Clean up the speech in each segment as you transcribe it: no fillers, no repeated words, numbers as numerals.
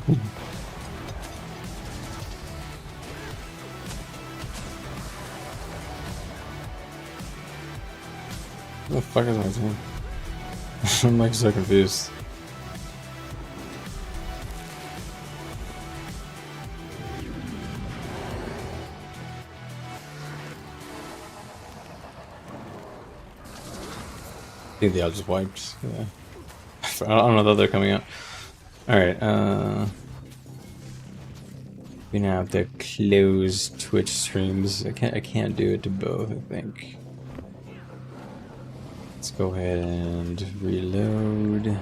What the fuck is my team? I'm like so confused. I think they all just wiped. Yeah. I don't know that they're coming out. Alright, we now have to close Twitch streams. I can't do it to both, I think. Let's go ahead and reload.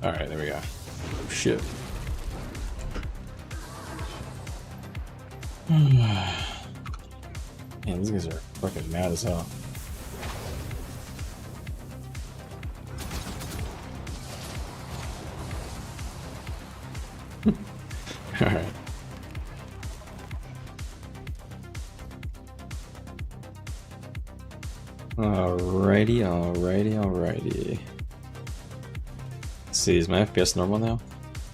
Alright, there we go. Oh, shit. Man, these guys are fucking mad as hell. Alright. Alrighty. Let's see, is my FPS normal now?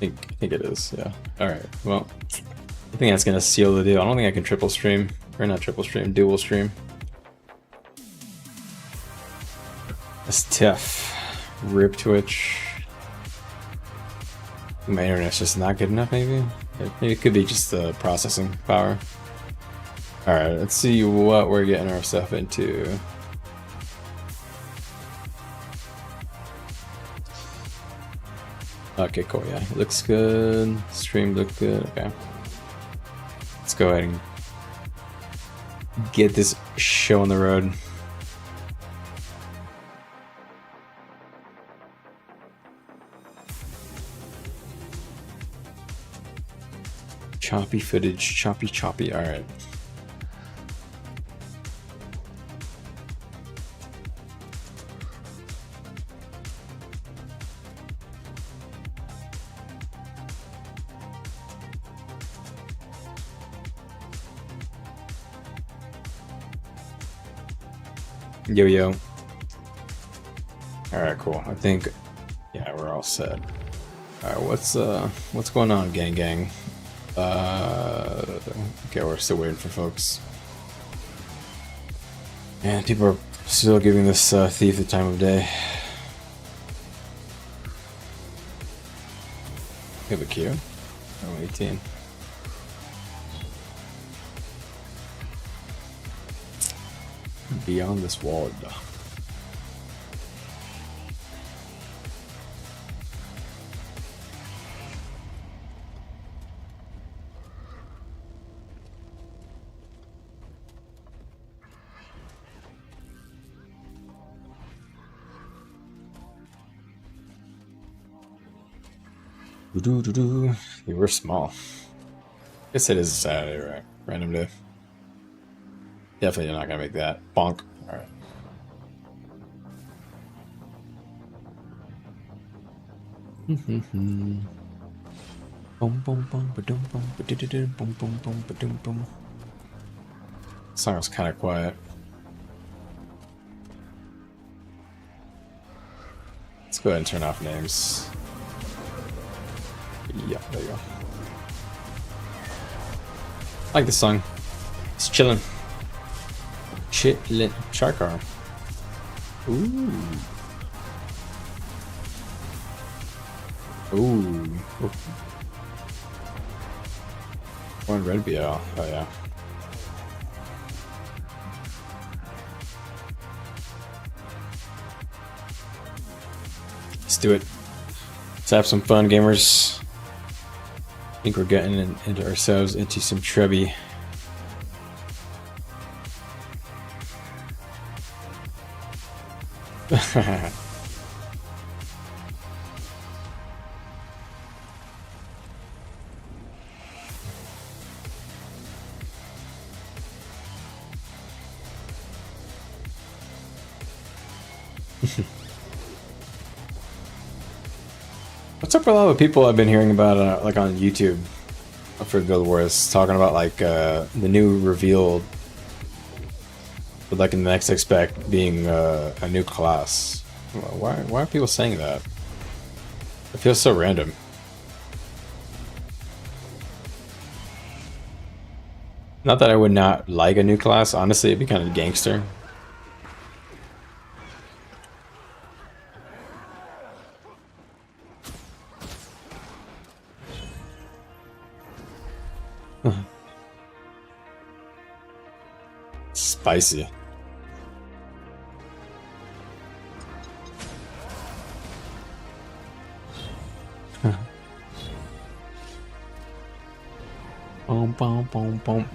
I think it is, yeah. Alright, well, I think that's gonna seal the deal. I don't think I can triple stream. Or not triple stream, dual stream. That's tough. Rip Twitch. My internet's just not good enough, maybe? Maybe it could be just the processing power. Alright, let's see what we're getting our stuff into. Okay, cool, yeah. It looks good. Stream looked good, okay. Let's go ahead and get this show on the road. Choppy footage, choppy, alright. Yo. Alright, cool. I think, yeah, we're all set. Alright, what's going on, gang? Okay, we're still waiting for folks. And people are still giving this thief the time of day. We have a queue? Oh, 18. Beyond this wall. Yeah, we're small. Guess it is a Saturday, right? Random day. Definitely not gonna make that. Bonk. Alright. Song was kind of quiet. Let's go ahead and turn off names. Yeah, there you go. I like this song. It's chillin'. Chitlin Charcar. Ooh. One red BL. Oh yeah. Let's do it. Let's have some fun, gamers. I think we're getting into ourselves into some trebby. What's up with all the people I've been hearing about, like on YouTube for Guild Wars, talking about like the new revealed But like in the next expect being a new class. Why are people saying that? It feels so random. Not that I would not like a new class, honestly, it'd be kind of gangster. Spicy. Boom, boom, boom, boom.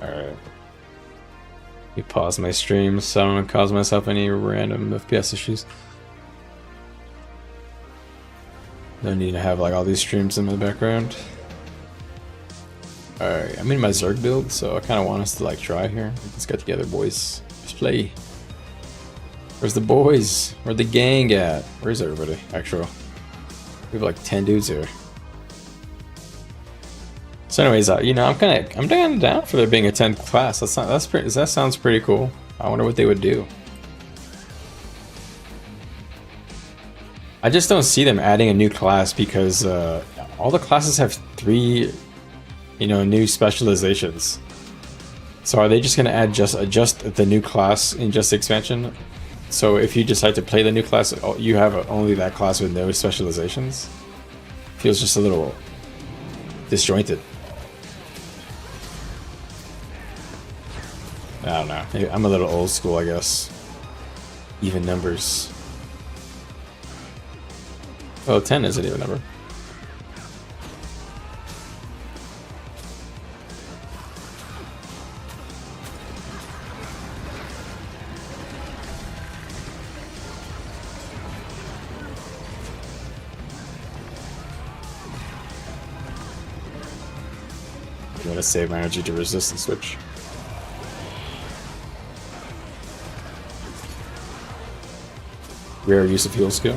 Alright. Let me pause my stream so I don't cause myself any random FPS issues. No need to have like all these streams in the background. Alright, I'm in my Zerg build, so I kind of want us to like try here. Let's get together, boys. Let's play. Where's the boys? Where's the gang at? Where's everybody? Actually, we have like 10 dudes here. So anyways, you know, I'm kind of down for there being a 10th class. That sounds pretty cool. I wonder what they would do. I just don't see them adding a new class because all the classes have 3, you know, new specializations. So are they just gonna add just the new class in just expansion? So if you decide to play the new class, you have only that class with no specializations? Feels just a little disjointed. I don't know. I'm a little old school, I guess. Even numbers. Oh, 10 is an even number. I'm gonna save my energy to resistance switch. Rare use of heal skill.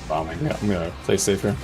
Bombing. Yeah, I'm gonna play safe here.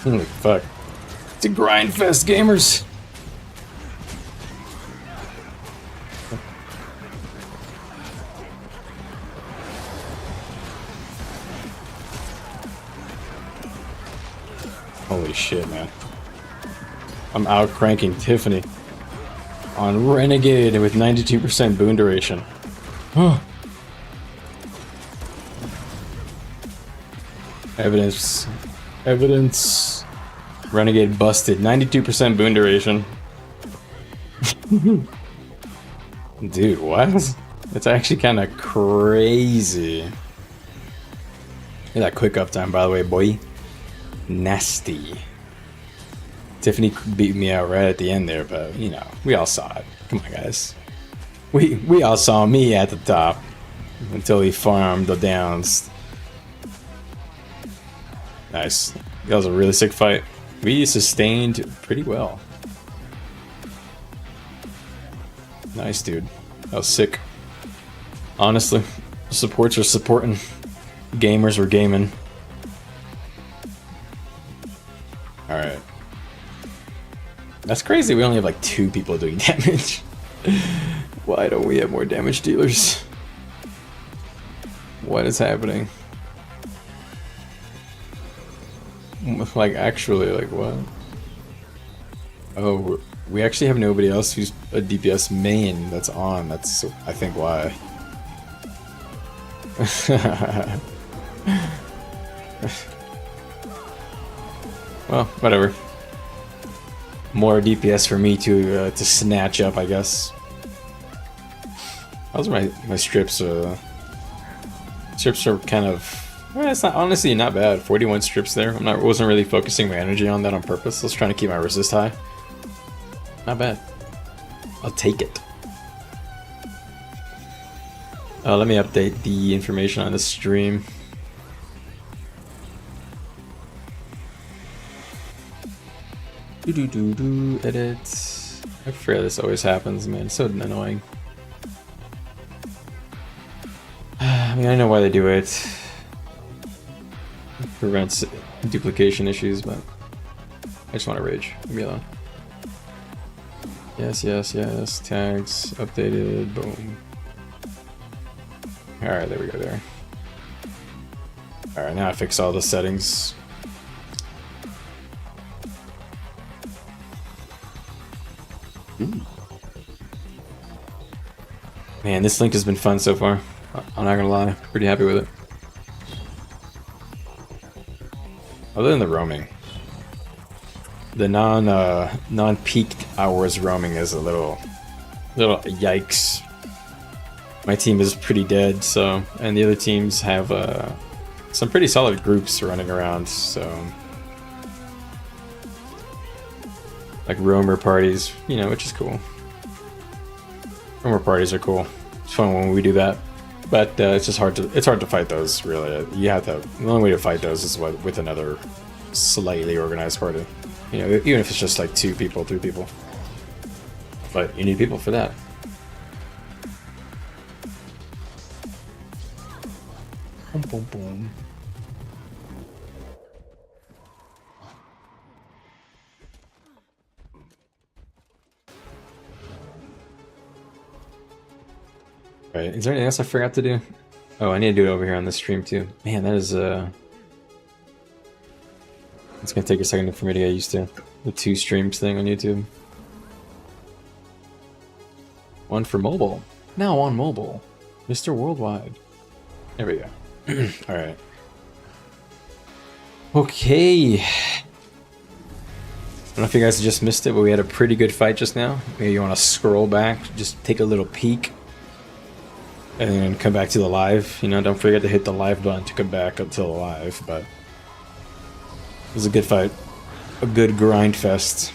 Holy fuck. It's a grind fest, gamers! Holy shit, man. I'm out cranking Tiffany on Renegade with 92% boon duration. Evidence. Renegade busted. 92% boon duration. Dude, what? It's actually kind of crazy. Look at that quick uptime, by the way, boy. Nasty. Tiffany beat me out right at the end there, but, you know, we all saw it. Come on, guys. We all saw me at the top until he farmed the downs. Nice. That was a really sick fight. We sustained pretty well. Nice, dude. That was sick. Honestly, supports are supporting. Gamers are gaming. Alright. That's crazy, we only have like 2 people doing damage. Why don't we have more damage dealers? What is happening? Like, actually, like, what? Oh, we actually have nobody else who's a DPS main that's on. That's, I think, why. Well, whatever. More DPS for me to snatch up, I guess. Those are my strips. Strips are kind of. Well, it's not honestly not bad. 41 strips there. Wasn't really focusing my energy on that on purpose. I was trying to keep my resist high. Not bad. I'll take it. Let me update the information on the stream. Edit. I fear this always happens, man. It's so annoying. I mean, I know why they do it. It prevents duplication issues, but I just want to rage. Leave me alone. Yes, yes, yes. Tags updated. Boom. Alright, there we go there. Alright, now I fix all the settings. Ooh. Man, this link has been fun so far. I'm not gonna lie, pretty happy with it. Other than the roaming. The non-peaked hours roaming is a little yikes. My team is pretty dead, so, and the other teams have some pretty solid groups running around, so like roamer parties, you know, which is cool. Roamer parties are cool. It's fun when we do that, but it's just hard to fight those. Really, you have to. The only way to fight those is with another slightly organized party. You know, even if it's just like 2 people, 3 people. But you need people for that. Boom, boom, boom. Right, is there anything else I forgot to do? Oh, I need to do it over here on this stream too. Man, that is it's gonna take a second for me to get used to the 2 streams thing on YouTube. One for mobile. Now on mobile. Mr. Worldwide. There we go. Alright. Okay. I don't know if you guys just missed it, but we had a pretty good fight just now. Maybe you want to scroll back, just take a little peek. And then come back to the live. You know, don't forget to hit the live button to come back until the live, but it was a good fight. A good grind fest.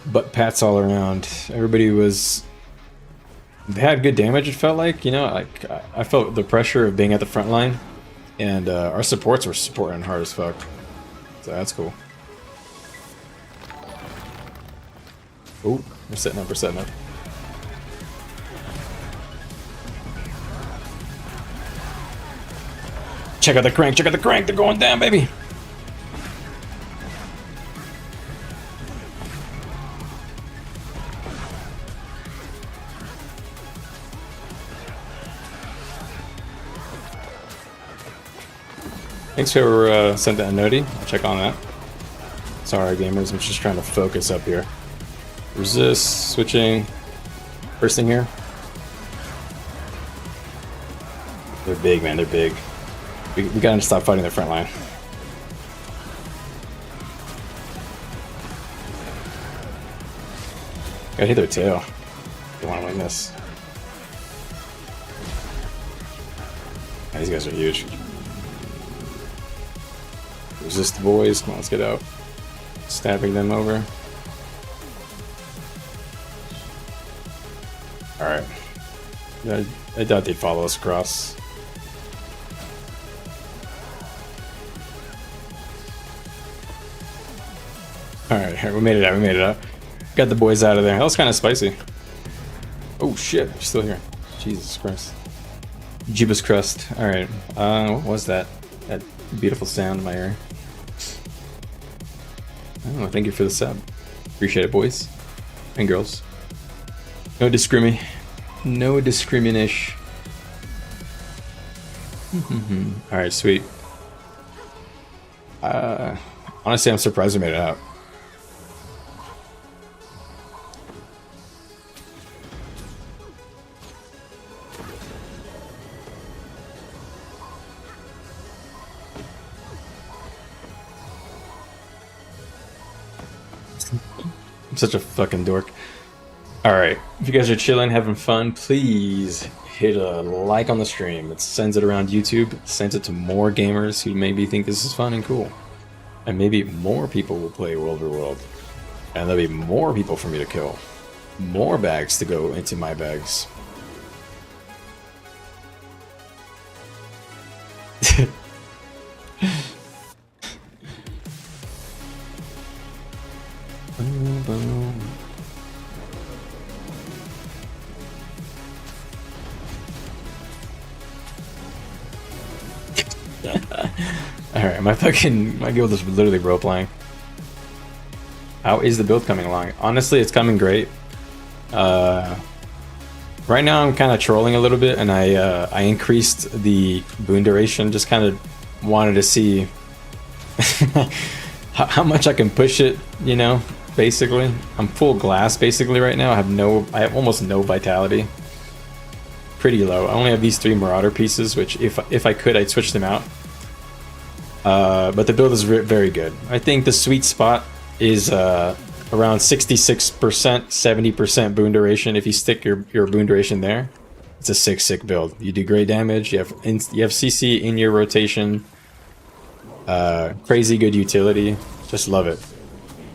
Butt pats all around. Everybody was... They had good damage, it felt like. You know, like I felt the pressure of being at the front line. And our supports were supporting hard as fuck. So that's cool. Oh, we're setting up, we're setting up. Check out the crank, they're going down, baby! Thanks for whoever sent that noti. I'll check on that. Sorry, gamers, I'm just trying to focus up here. Resist, switching. First thing here. They're big, man, they're big. We gotta stop fighting their front line. Gotta hit their tail. They wanna win this. Yeah, these guys are huge. Resist the boys. Come on, let's get out. Stabbing them over. Alright. I doubt they'd follow us across. Alright, we made it out, we made it out. Got the boys out of there. That was kind of spicy. Oh shit, you're still here. Jesus Christ. Jibba's crust. Alright, what was that? That beautiful sound in my ear. Oh, thank you for the sub. Appreciate it, boys. And girls. No discrimi. No discrimination. Alright, sweet. Honestly, I'm surprised we made it out. I'm such a fucking dork. Alright, if you guys are chilling, having fun, please hit a like on the stream. It sends it around YouTube, sends it to more gamers who maybe think this is fun and cool. And maybe more people will play World v World. And there'll be more people for me to kill. More bags to go into my bags. Alright, my guild is literally roleplaying. How is the build coming along? Honestly, it's coming great. Right now I'm kind of trolling a little bit, and I increased the boon duration. Just kind of wanted to see how much I can push it, you know, basically. I'm full glass basically right now. I have almost no vitality. Pretty low. I only have these 3 Marauder pieces, which if I could, I'd switch them out. But the build is very good. I think the sweet spot is around 66%, 70% boon duration. If you stick your boon duration there, it's a sick build. You do great damage. You have CC in your rotation. Crazy good utility. Just love it.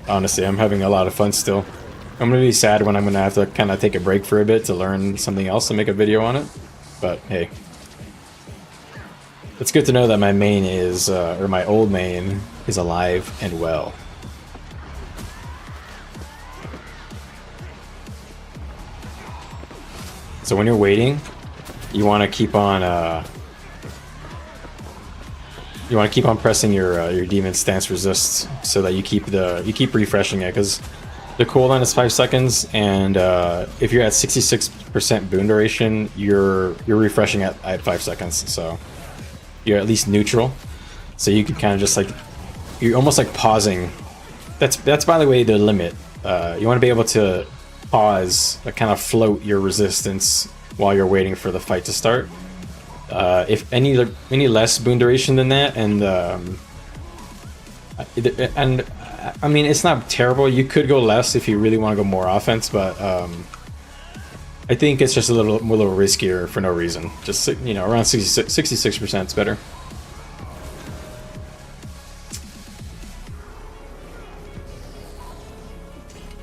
Honestly, I'm having a lot of fun still. I'm gonna be sad when I'm gonna have to kind of take a break for a bit to learn something else and make a video on it. But hey. It's good to know that my main is, or my old main, is alive and well. So when you're waiting, you want to keep on, pressing your demon stance resist so that you keep refreshing it, because the cooldown is 5 seconds, and if you're at 66% boon duration, you're refreshing at 5 seconds. So you're at least neutral, so you can kind of just like, you're almost like pausing. That's by the way the limit. You want to be able to pause, like kind of float your resistance while you're waiting for the fight to start. If any less boon duration than that, and I mean, it's not terrible. You could go less if you really want to go more offense, but I think it's just a little riskier for no reason. Just, you know, around 66% is better.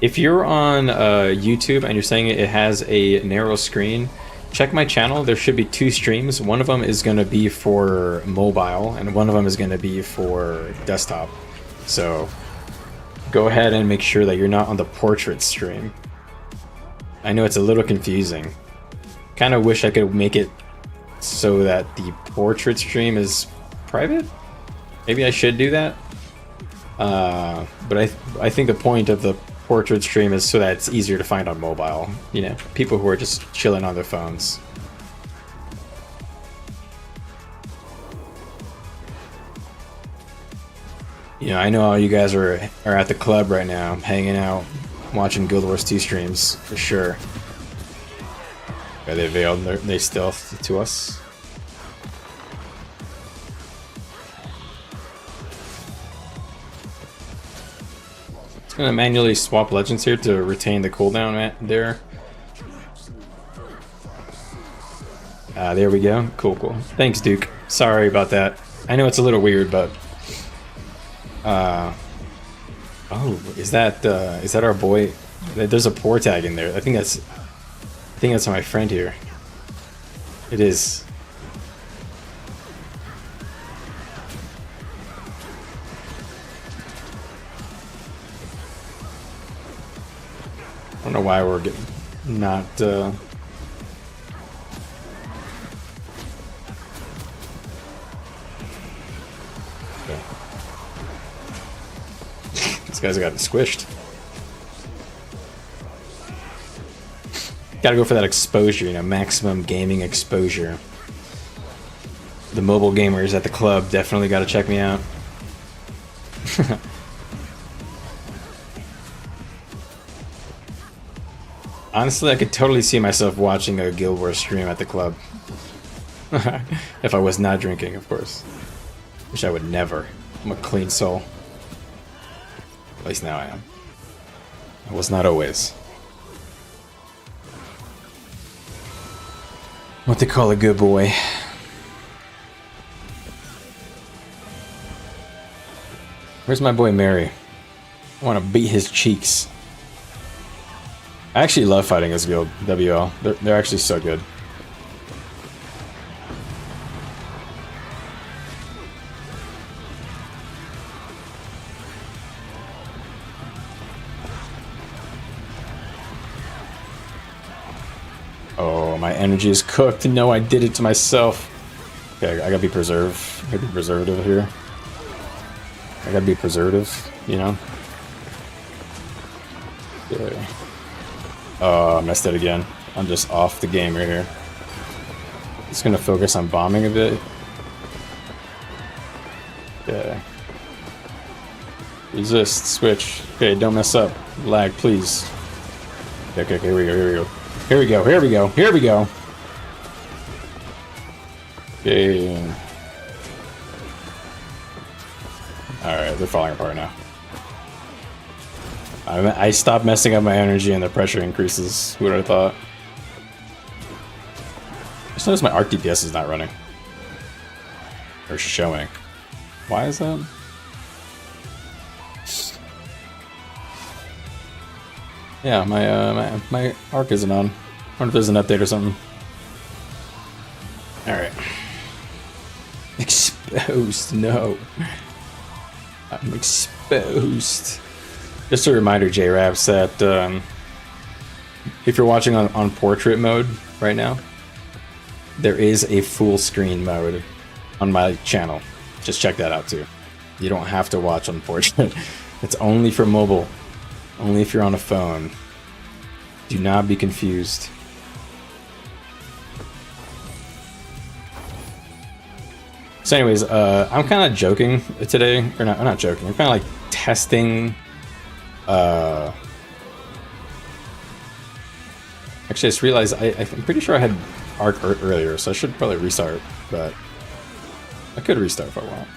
If you're on YouTube and you're saying it has a narrow screen, check my channel. There should be 2 streams. One of them is going to be for mobile, and one of them is going to be for desktop. So go ahead and make sure that you're not on the portrait stream. I know it's a little confusing. Kind of wish I could make it so that the portrait stream is private. Maybe I should do that. But I think the point of the portrait stream is so that it's easier to find on mobile. You know, people who are just chilling on their phones. You know, I know all you guys are at the club right now, hanging out, watching Guild Wars 2 streams, for sure. Are they veiled? They stealth to us. It's gonna manually swap legends here to retain the cooldown there. There we go. Cool. Thanks, Duke. Sorry about that. I know it's a little weird, but oh, is that our boy? There's a PóRR tag in there. I think that's my friend here. It is. I don't know why we're not. This guy's got squished. Gotta go for that exposure, you know, maximum gaming exposure. The mobile gamers at the club definitely gotta check me out. Honestly, I could totally see myself watching a Guild Wars stream at the club. If I was not drinking, of course. Which I would never. I'm a clean soul. At least now I am. I was not always. What they call a good boy. Where's my boy Mary? I want to beat his cheeks. I actually love fighting this guild, WL. They're actually so good. Oh, my energy is cooked. No, I did it to myself. Okay, I gotta be preserved. I gotta be preservative here. I gotta be preservative, you know? Okay. Oh, I messed it again. I'm just off the game right here. Just gonna focus on bombing a bit. Okay. Resist, switch. Okay, don't mess up. Lag, please. Okay, here we go, here we go. Here we go, here we go, here we go. Okay. Alright, they're falling apart now. I stopped messing up my energy and the pressure increases. Who would have thought? I just noticed my arc DPS is not running. Or showing. Why is that? Yeah, my arc isn't on. I wonder if there's an update or something. Alright. Exposed, no. I'm exposed. Just a reminder, J-Raps, that if you're watching on portrait mode right now, there is a full screen mode on my channel. Just check that out too. You don't have to watch on portrait. It's only for mobile. Only if you're on a phone. Do not be confused. So anyways, I'm kind of joking today. Or not, I'm not joking. I'm kind of like testing... Actually, I just realized I'm pretty sure I had arc earlier, so I should probably restart, but I could restart if I want.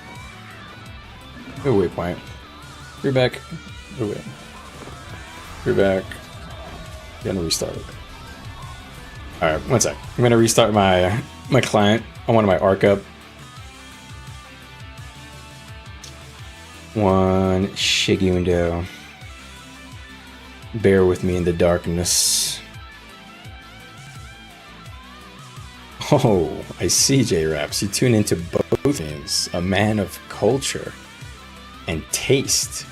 Oh, waypoint. You're back. Oh, wait. You're back. Gonna restart it. Alright, one sec. I'm gonna restart my client. I wanted my arc up. One segundo. Bear with me in the darkness. Oh, I see, J-Raps. You tune into both games. A man of culture and taste.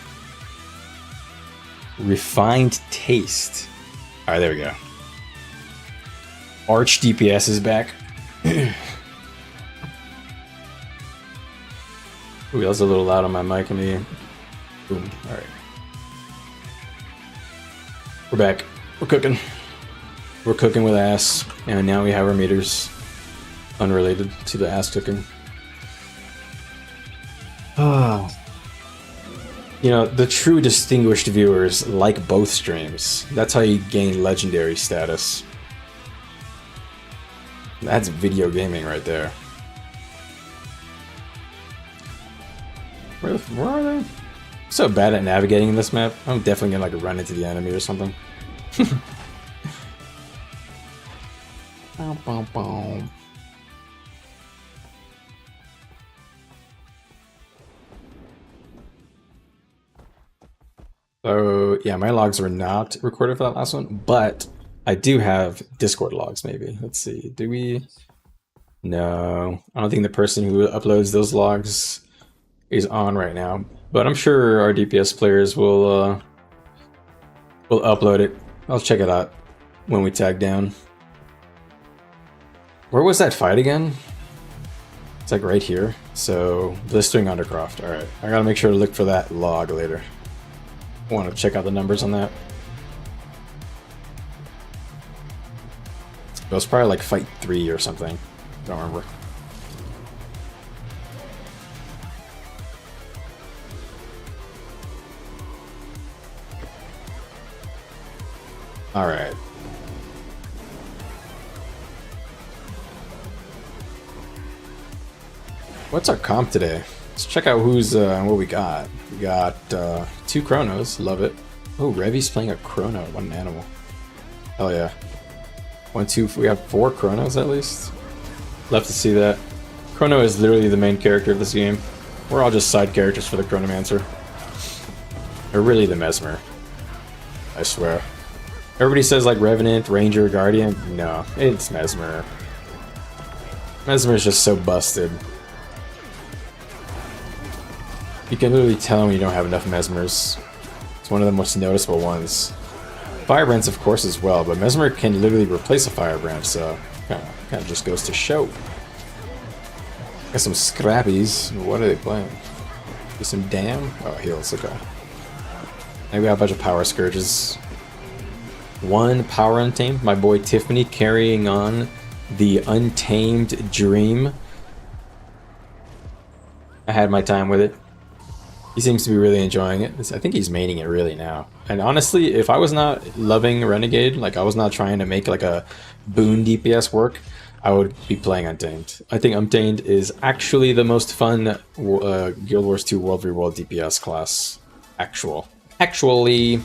Refined taste. Alright, there we go. Arch DPS is back. Ooh, that was a little loud on my mic. Let me... Boom. Alright. We're back. We're cooking. We're cooking with ass. And now we have our meters. Unrelated to the ass cooking. Ah. You know, the true distinguished viewers like both streams. That's how you gain legendary status. That's video gaming right there. Where are they? I'm so bad at navigating this map. I'm definitely gonna like run into the enemy or something. Bow, bow, bow. So yeah, my logs were not recorded for that last one, but I do have Discord logs maybe. Let's see, do we? No, I don't think the person who uploads those logs is on right now, but I'm sure our DPS players will upload it. I'll check it out when we tag down. Where was that fight again? It's like right here. So blistering Undercroft. All right, I gotta make sure to look for that log later. I want to check out the numbers on that. It was probably like fight 3 or something. Don't remember. All right. What's our comp today? Let's check out who's what we got. We got 2 Chronos, love it. Oh, Revy's playing a Chrono, what an animal. Hell yeah. 1, 2, we have 4 Chronos at least. Love to see that. Chrono is literally the main character of this game. We're all just side characters for the Chronomancer. Or really the Mesmer. I swear. Everybody says like Revenant, Ranger, Guardian. No, it's Mesmer. Mesmer is just so busted. You can literally tell when you don't have enough Mesmers. It's one of the most noticeable ones. Firebrands, of course, as well, but Mesmer can literally replace a Firebrand, so kind of just goes to show. Got some Scrappies. What are they playing? Get some Dam? Oh, heals, okay. And we got a bunch of Power Scourges. 1 Power Untamed, my boy Tiffany carrying on the Untamed Dream. I had my time with it. He seems to be really enjoying it. I think he's maining it really now. And honestly, if I was not loving Renegade, like I was not trying to make like a boon DPS work, I would be playing Untamed. I think Untamed is actually the most fun Guild Wars 2 World v World DPS class. Actually,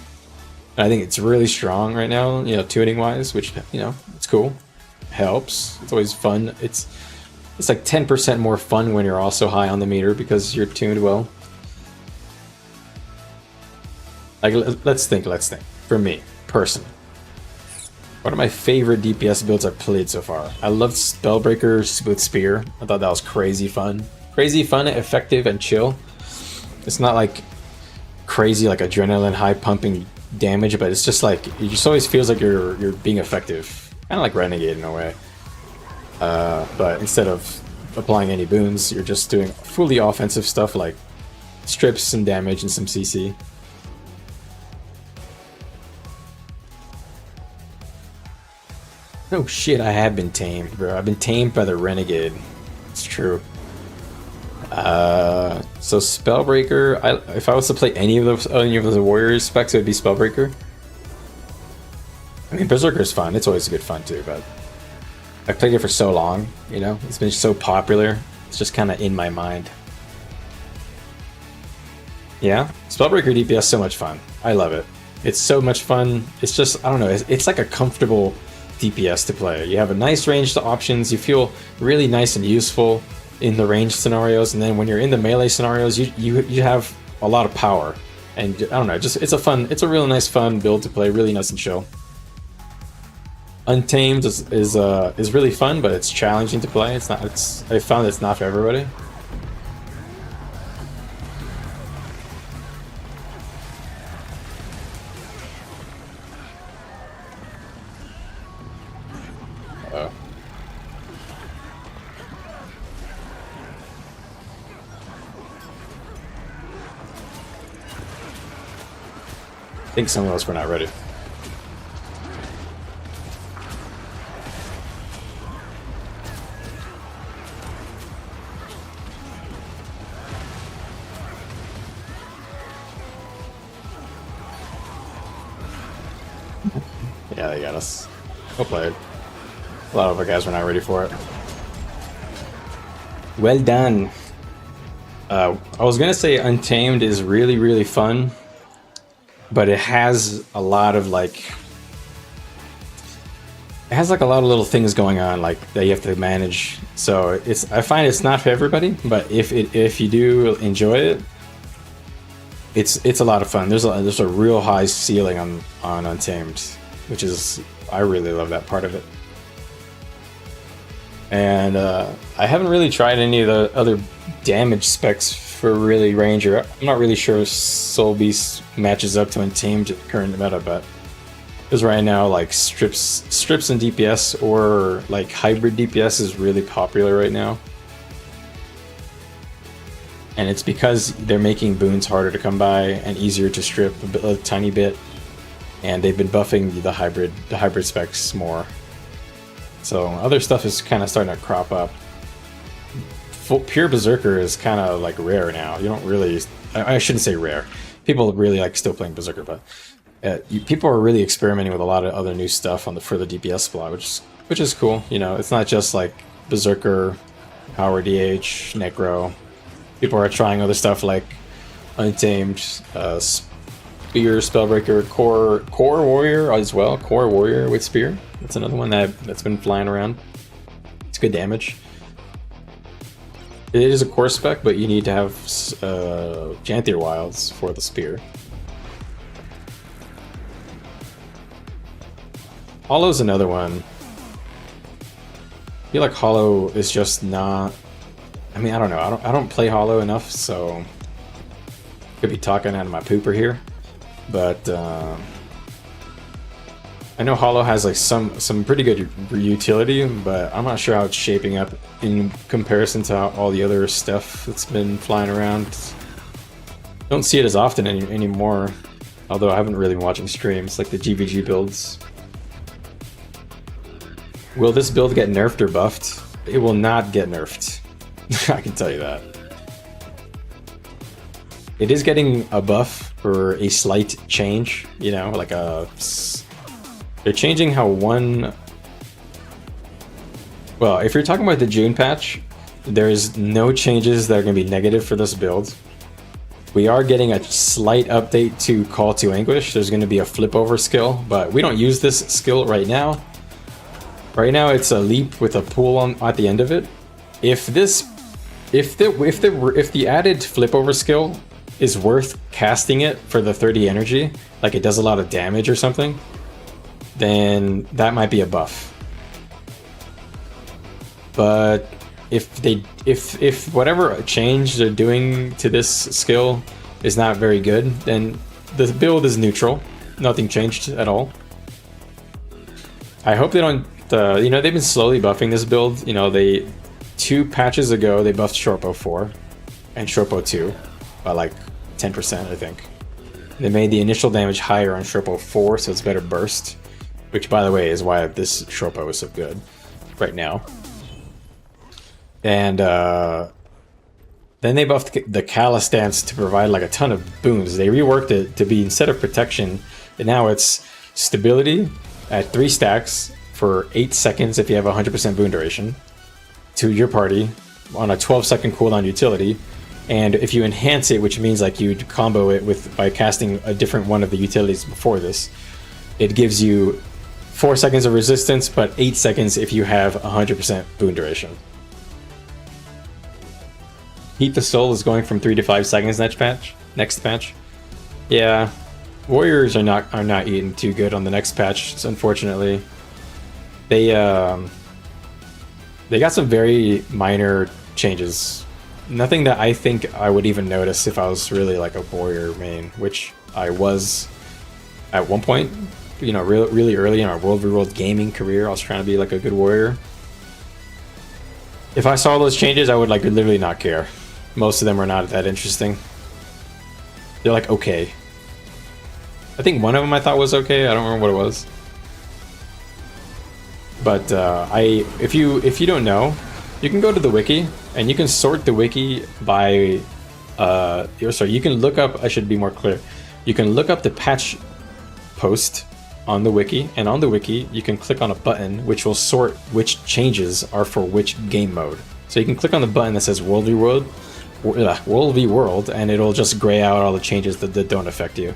I think it's really strong right now, you know, tuning wise, which, you know, it's cool. Helps. It's always fun. It's like 10% more fun when you're also high on the meter because you're tuned well. Like, let's think. For me, personally, one of my favorite DPS builds I've played so far. I loved Spellbreaker Split Spear. I thought that was crazy fun. Crazy fun, effective, and chill. It's not like crazy, like adrenaline, high pumping damage, but it's just like, it just always feels like you're being effective. Kind of like Renegade in a way. But instead of applying any boons, you're just doing fully offensive stuff like strips and damage and some CC. Oh shit, I have been tamed, bro. I've been tamed by the Renegade. It's true. So Spellbreaker, if I was to play any of the Warriors specs, it would be Spellbreaker. I mean, Berserker's fun. It's always good fun too, but I've played it for so long, you know? It's been so popular. It's just kind of in my mind. Yeah? Spellbreaker DPS is so much fun. I love it. It's so much fun. It's just, I don't know, it's like a comfortable DPS to play. You have a nice range to options. You feel really nice and useful in the range scenarios, and then when you're in the melee scenarios, you have a lot of power. And I don't know, just it's a really nice fun build to play, really nice and chill. Untamed is really fun, but it's challenging to play. I found it's not for everybody. I think some of us were not ready. Yeah, they got us. Well played. A lot of our guys were not ready for it. Well done. I was gonna say Untamed is really, really fun, but it has a lot of like, it has like a lot of little things going on like that you have to manage. So I find it's not for everybody, but if you do enjoy it, it's a lot of fun. There's a real high ceiling on Untamed, which is, I really love that part of it. And I haven't really tried any of the other damage specs for really Ranger. I'm not really sure if Soul Beast matches up to Untamed current meta, but because right now like strips and DPS or like hybrid DPS is really popular right now. And it's because they're making boons harder to come by and easier to strip a tiny bit. And they've been buffing the hybrid specs more. So other stuff is kind of starting to crop up. Pure Berserker is kind of like rare now. You don't really, I shouldn't say rare. People really like still playing Berserker, but people are really experimenting with a lot of other new stuff on the for the DPS spot, which is cool. You know, it's not just like Berserker, Power DH, Necro. People are trying other stuff like Untamed, Spear, Spellbreaker, Core Warrior as well. Core Warrior with Spear. That's another one that's been flying around. It's good damage. It is a core spec, but you need to have Janthier Wilds for the Spear. Hollow's another one. I feel like Hollow is just not... I mean, I don't know. I don't play Hollow enough, so... Could be talking out of my pooper here. But, I know Hollow has like some pretty good utility, but I'm not sure how it's shaping up in comparison to all the other stuff that's been flying around. Don't see it as often anymore, although I haven't really been watching streams like the GVG builds. Will this build get nerfed or buffed? It will not get nerfed. I can tell you that. It is getting a buff for a slight change, you know, like a... They're changing how one... Well, if you're talking about the June patch, there's no changes that are going to be negative for this build. We are getting a slight update to Call to Anguish. There's going to be a flip over skill, but we don't use this skill right now. Right now it's a leap with a pool at the end of it. If the added flip over skill is worth casting it for the 30 energy, like it does a lot of damage or something, then that might be a buff. But if whatever change they're doing to this skill is not very good, then the build is neutral. Nothing changed at all. I hope they don't. You know, they've been slowly buffing this build. You know, 2 patches ago they buffed Shorpo 4 and Shorpo 2 by like 10%, I think. They made the initial damage higher on Shorpo 4, so it's better burst. Which, by the way, is why this Shorpo is so good right now. And then they buffed the Callus stance to provide like a ton of boons. They reworked it to be, instead of protection, and now it's stability at 3 stacks for 8 seconds if you have 100% boon duration to your party on a 12-second cooldown utility. And if you enhance it, which means like you combo it by casting a different one of the utilities before this, it gives you 4 seconds of resistance, but 8 seconds if you have 100% boon duration. Heat the Soul is going from 3 to 5 seconds next patch. Yeah, Warriors are not eating too good on the next patch, unfortunately. They got some very minor changes. Nothing that I think I would even notice if I was really like a Warrior main, which I was at one point. You know, really early in our World v World gaming career, I was trying to be like a good Warrior. If I saw those changes, I would like literally not care. Most of them are not that interesting. They're like okay. I think one of them I thought was okay. I don't remember what it was. But if you don't know, you can go to the wiki and you can sort the wiki by you can look up, I should be more clear. You can look up the patch post on the wiki, and on the wiki you can click on a button which will sort which changes are for which game mode. So you can click on the button that says World v World, and it'll just gray out all the changes that don't affect you.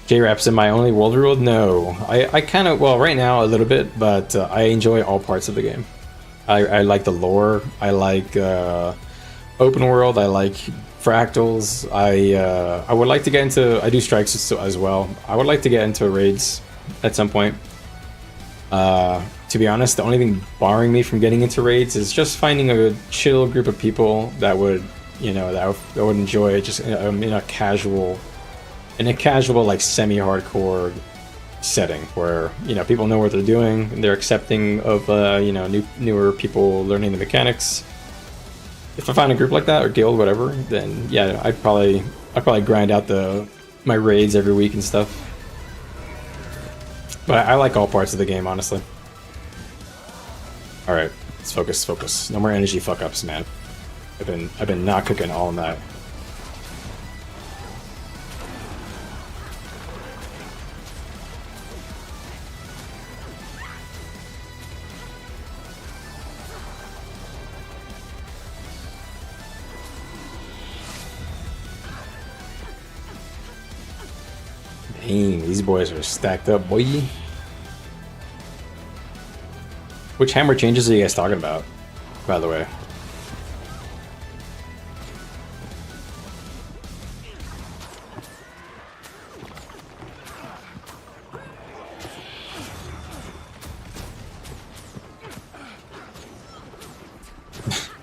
J-Rap's in my only World v World? No. I kind of, well, right now a little bit, but I enjoy all parts of the game. I like the lore, I like open world, I like fractals, I would like to get into, I do strikes as well. I would like to get into raids at some point. To be honest, the only thing barring me from getting into raids is just finding a chill group of people that would, you know, that would enjoy it just in a casual like semi-hardcore setting where, you know, people know what they're doing and they're accepting of you know, newer people learning the mechanics. If I find a group like that, or guild, whatever, then yeah, I'd probably grind out my raids every week and stuff. But I like all parts of the game, honestly. All right, let's focus, focus. No more energy fuck ups, man. I've been not cooking all night. Dang, these boys are stacked up, boy. Which hammer changes are you guys talking about, by the way?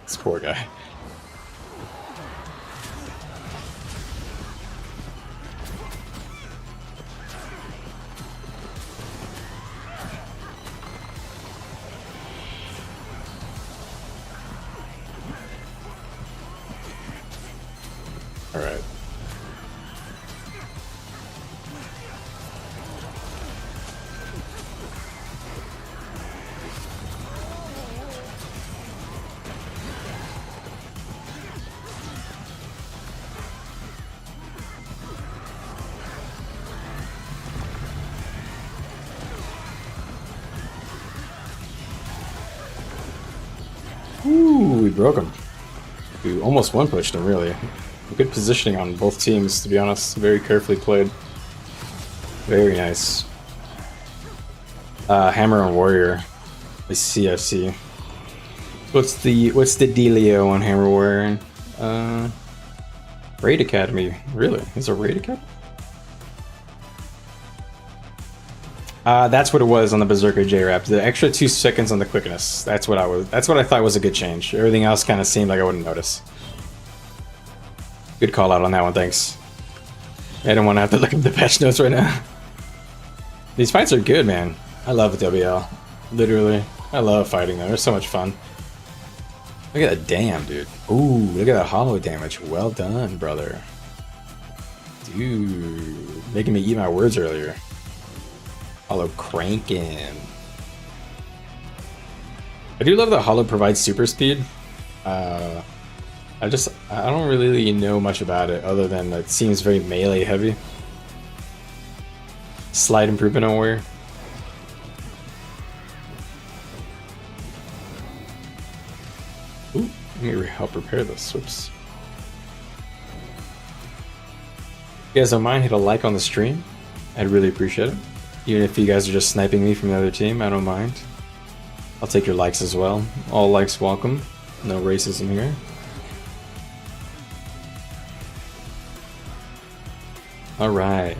This poor guy. All right. Ooh, we broke him. We almost one-pushed him, really. Good positioning on both teams, to be honest. Very carefully played. Very nice. Hammer and Warrior. I see. What's the dealio on Hammer Warrior? Raid Academy. Really? Is it a Raid Academy? That's what it was on the Berserker J-Rap. The extra 2 seconds on the quickness. That's what I thought was a good change. Everything else kind of seemed like I wouldn't notice. Good call out on that one, thanks. I don't want to have to look at the patch notes right now. These fights are good, man. I love WL. Literally. I love fighting them. They're so much fun. Look at that damn, dude. Ooh, look at that hollow damage. Well done, brother. Dude. Making me eat my words earlier. Hollow cranking. I do love that Hollow provides super speed. I don't really know much about it other than it seems very melee heavy. Slight improvement on Warrior. Ooh, let me help repair this. Whoops. If you guys don't mind, hit a like on the stream. I'd really appreciate it. Even if you guys are just sniping me from the other team, I don't mind. I'll take your likes as well. All likes welcome. No racism here. Alright.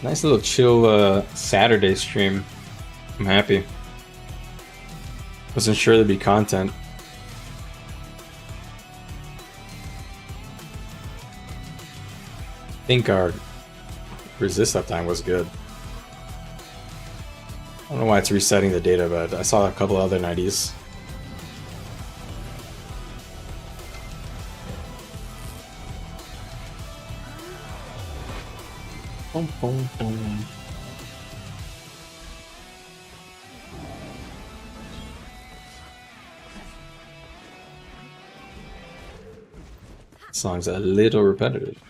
Nice little chill Saturday stream. I'm happy. Wasn't sure there'd be content. I think our resist uptime was good. I don't know why it's resetting the data, but I saw a couple other 90s. Boom, boom, boom. Song's a little repetitive.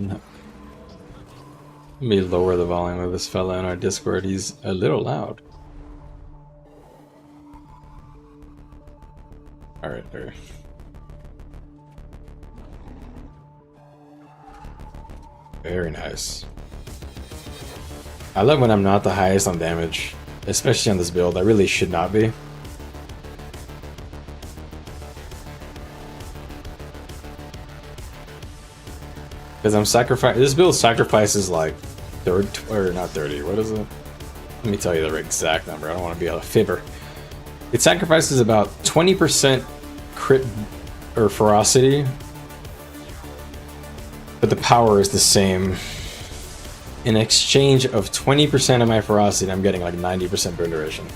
No. Let me lower the volume of this fella in our Discord. He's a little loud. Alright, there. Very nice. I love when I'm not the highest on damage, especially on this build. I really should not be. Because I'm sacrificing. This build sacrifices like 30, or not 30. What is it? Let me tell you the exact number. I don't want to be a fibber. It sacrifices about 20% crit or ferocity, but the power is the same. In exchange of 20% of my ferocity, I'm getting like 90% burn duration.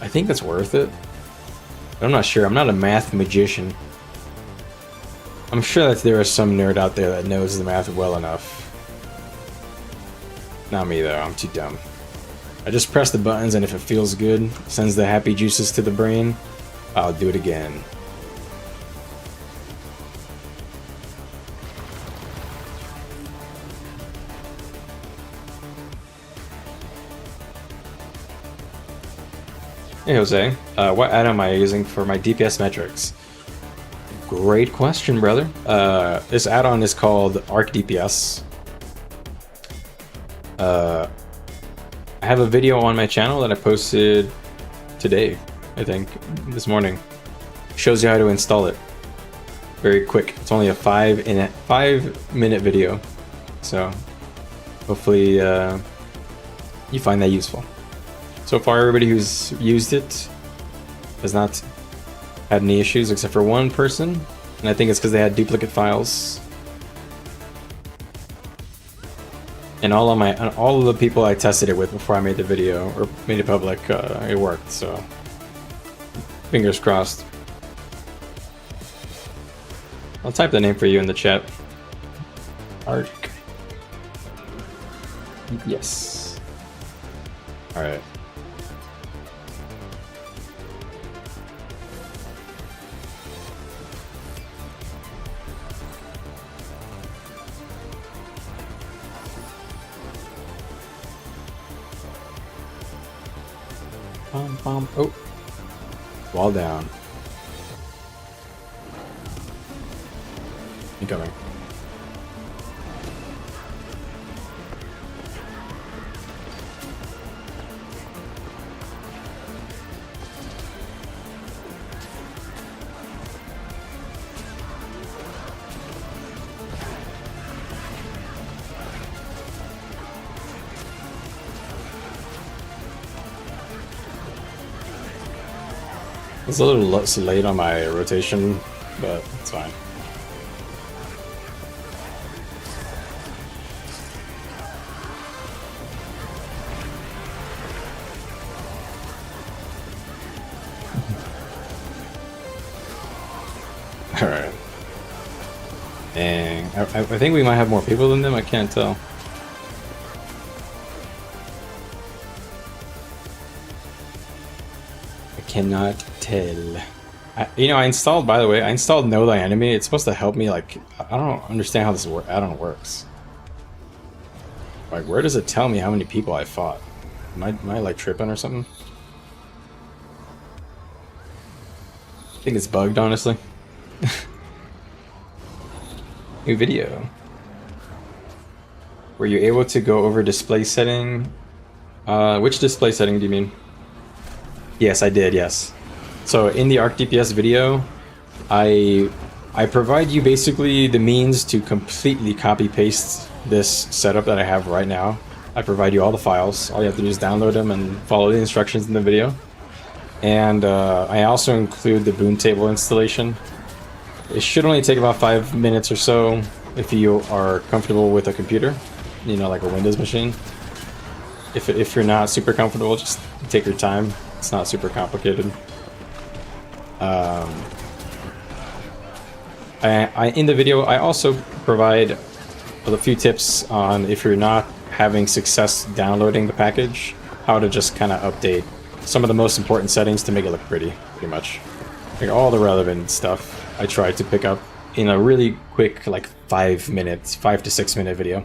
I think that's worth it. But I'm not sure. I'm not a math magician. I'm sure that there is some nerd out there that knows the math well enough. Not me though, I'm too dumb. I just press the buttons and if it feels good, sends the happy juices to the brain, I'll do it again. Hey Jose, what add-on am I using for my DPS metrics? Great question, brother. This add-on is called Arc DPS. I have a video on my channel that I posted today, I think, this morning. Shows you how to install it. Very quick. It's only a 5-minute video, so hopefully you find that useful. So far, everybody who's used it has not had any issues except for one person, and I think it's because they had duplicate files. And all of the people I tested it with before I made the video or made it public, it worked. So fingers crossed. I'll type the name for you in the chat. Arc. Yes. All right. Oh, wall down. Incoming. It's a little late on my rotation, but it's fine. Alright. Dang. I think we might have more people than them, I can't tell. Cannot tell. I installed, by the way, I installed Know Thy Enemy. It's supposed to help me, like, I don't understand how this add-on works. Like, where does it tell me how many people I fought? Am I like tripping or something? I think it's bugged, honestly. New video. Were you able to go over display setting? Which display setting do you mean? Yes, I did, yes. So in the Arc DPS video, I provide you basically the means to completely copy paste this setup that I have right now. I provide you all the files. All you have to do is download them and follow the instructions in the video. And I also include the boon table installation. It should only take about 5 minutes or so if you are comfortable with a computer, you know, like a Windows machine. If you're not super comfortable, just take your time. It's not super complicated. In the video, I also provide a few tips on if you're not having success downloading the package, how to just kind of update some of the most important settings to make it look pretty much. Like all the relevant stuff I tried to pick up in a really quick, like 5 to 6 minute video.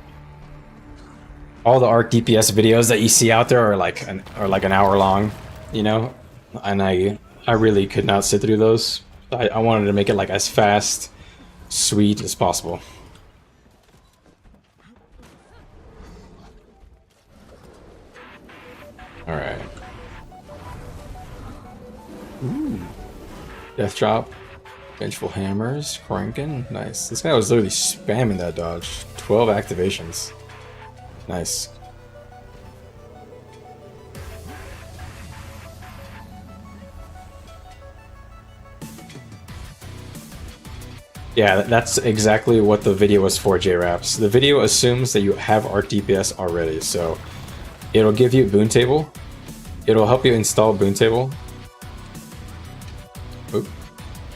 All the Arc DPS videos that you see out there are like an hour long, you know, and I really could not sit through those. I wanted to make it like as fast, sweet as possible. All right. Ooh. Death drop, vengeful hammers, cranking, nice. This guy was literally spamming that dodge. 12 activations. Nice. Yeah, that's exactly what the video was for, JRaps. The video assumes that you have Arc DPS already, so it'll give you boon table. It'll help you install boon table. Oop.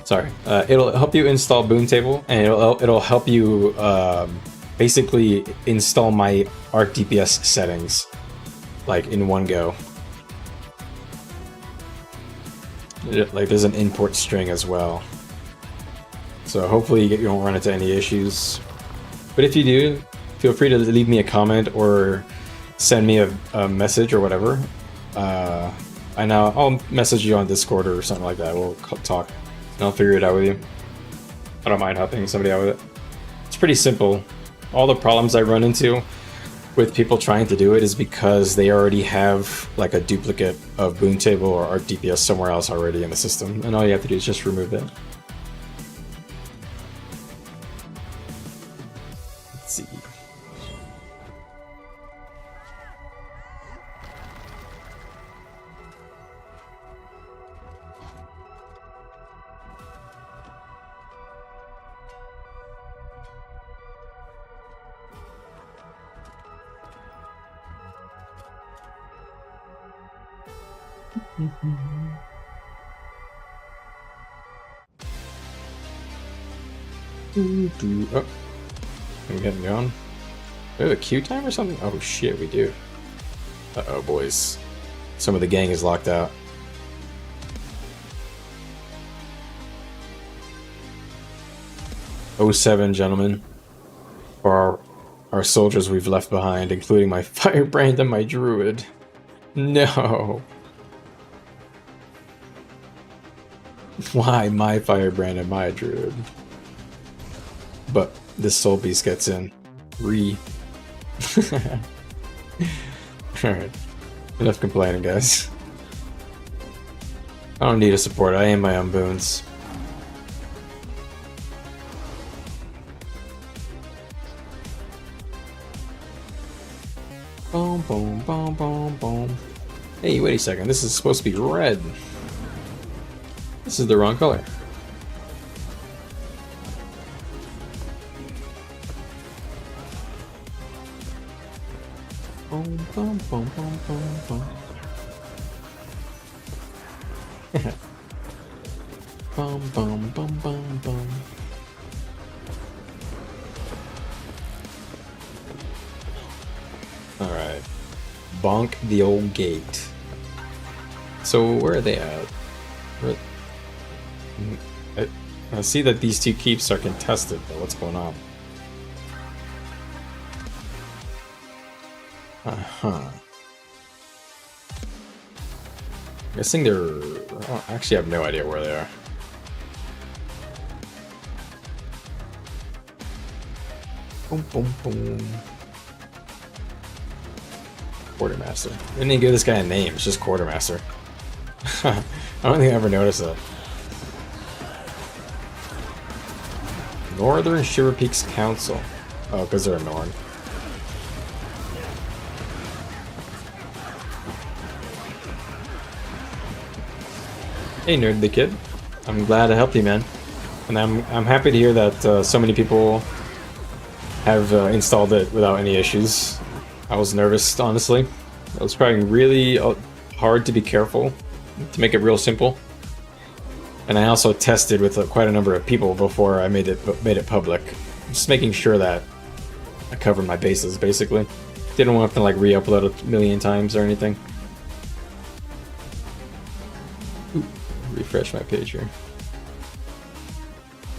Sorry. It'll help you install Boon Table, and it'll help you basically install my Arc DPS settings, like in one go. Like there's an import string as well. So hopefully you don't run into any issues. But if you do, feel free to leave me a comment or send me a message or whatever. I'll message you on Discord or something like that. We'll talk and I'll figure it out with you. I don't mind helping somebody out with it. It's pretty simple. All the problems I run into with people trying to do it is because they already have like a duplicate of Boon Table or Arc DPS somewhere else already in the system, and all you have to do is just remove that. Let's see. Oh, we getting going? We have a queue time or something? Oh shit, we do. Uh-oh, boys. Some of the gang is locked out. '07, gentlemen. For our soldiers we've left behind, including my firebrand and my druid. No. Why my firebrand and my druid? But this soul beast gets in. Alright. Enough complaining, guys. I don't need a support, I aim my own boons. Boom, boom, boom, boom, boom. Hey, wait a second, this is supposed to be red. This is the wrong color. Boom, boom, boom, boom, boom, boom. Boom, boom, boom, boom, boom. Alright. Bonk the old gate. So, where are they at? I see that these two keeps are contested, but what's going on? Uh-huh. I'm guessing they're... I actually have no idea where they are. Boom, boom, boom. Quartermaster. I didn't even give this guy a name, it's just Quartermaster. I don't think I ever noticed that. Northern Shiver Peaks Council. Oh, because they're a Norn. Hey, Nerd the Kid. I'm glad I helped you, man. And I'm happy to hear that so many people have installed it without any issues. I was nervous, honestly. It was probably really hard to be careful, to make it real simple. And I also tested with quite a number of people before I made it public. Just making sure that I covered my bases, basically. Didn't want to like re-upload a million times or anything. Ooh, refresh my page here.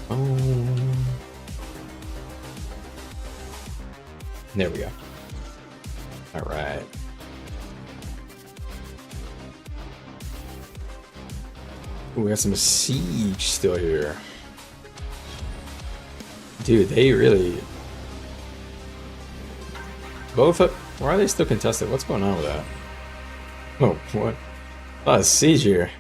Oh. There we go. Alright. Ooh, we got some siege still here. Dude, they really... Both of... Why are they still contested? What's going on with that? Oh, what? A lot of siege here.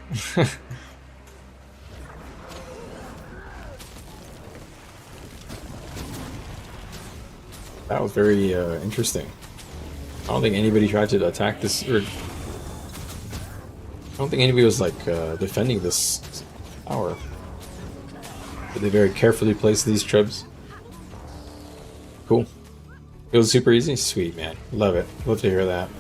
That was very interesting. I don't think anybody tried to attack this, or... I don't think anybody was like defending this tower. But they very carefully placed these trebs. Cool. It was super easy? Sweet, man. Love it. Love to hear that.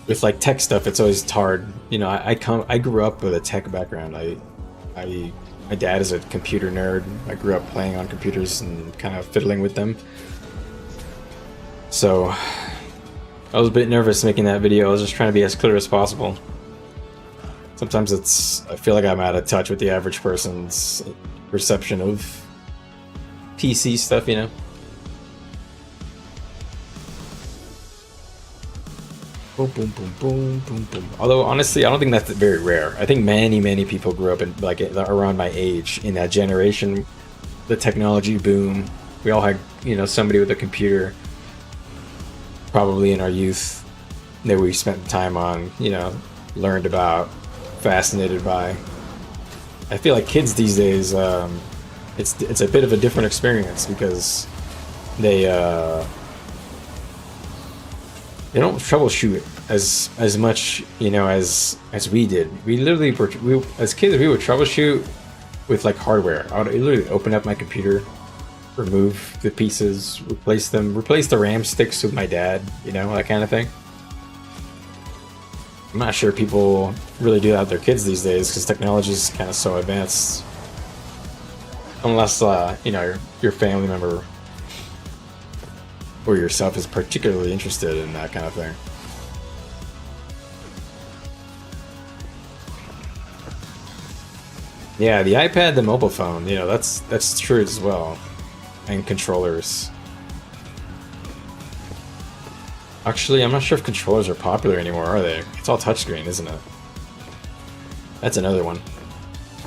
With like tech stuff, it's always hard. You know, I grew up with a tech background. My dad is a computer nerd. I grew up playing on computers and kind of fiddling with them. So I was a bit nervous making that video. I was just trying to be as clear as possible. Sometimes I feel like I'm out of touch with the average person's perception of PC stuff, you know? Boom, boom, boom, boom, boom, boom. Although, honestly, I don't think that's very rare. I think many people grew up in, like, around my age, in that generation, the technology boom. We all had, you know, somebody with a computer, probably in our youth, that we spent time on, you know, learned about, fascinated by. I feel like kids these days, it's a bit of a different experience because they don't troubleshoot as much, you know, as we did. We literally as kids we would troubleshoot with like hardware. I would literally open up my computer, remove the pieces, replace the RAM sticks with my dad, you know, that kind of thing. I'm not sure people really do that with their kids these days because technology is kind of so advanced. Unless, you know, your family member or yourself is particularly interested in that kind of thing. Yeah, the iPad, the mobile phone, you know, that's true as well. And controllers. Actually, I'm not sure if controllers are popular anymore, are they? It's all touchscreen, isn't it? That's another one.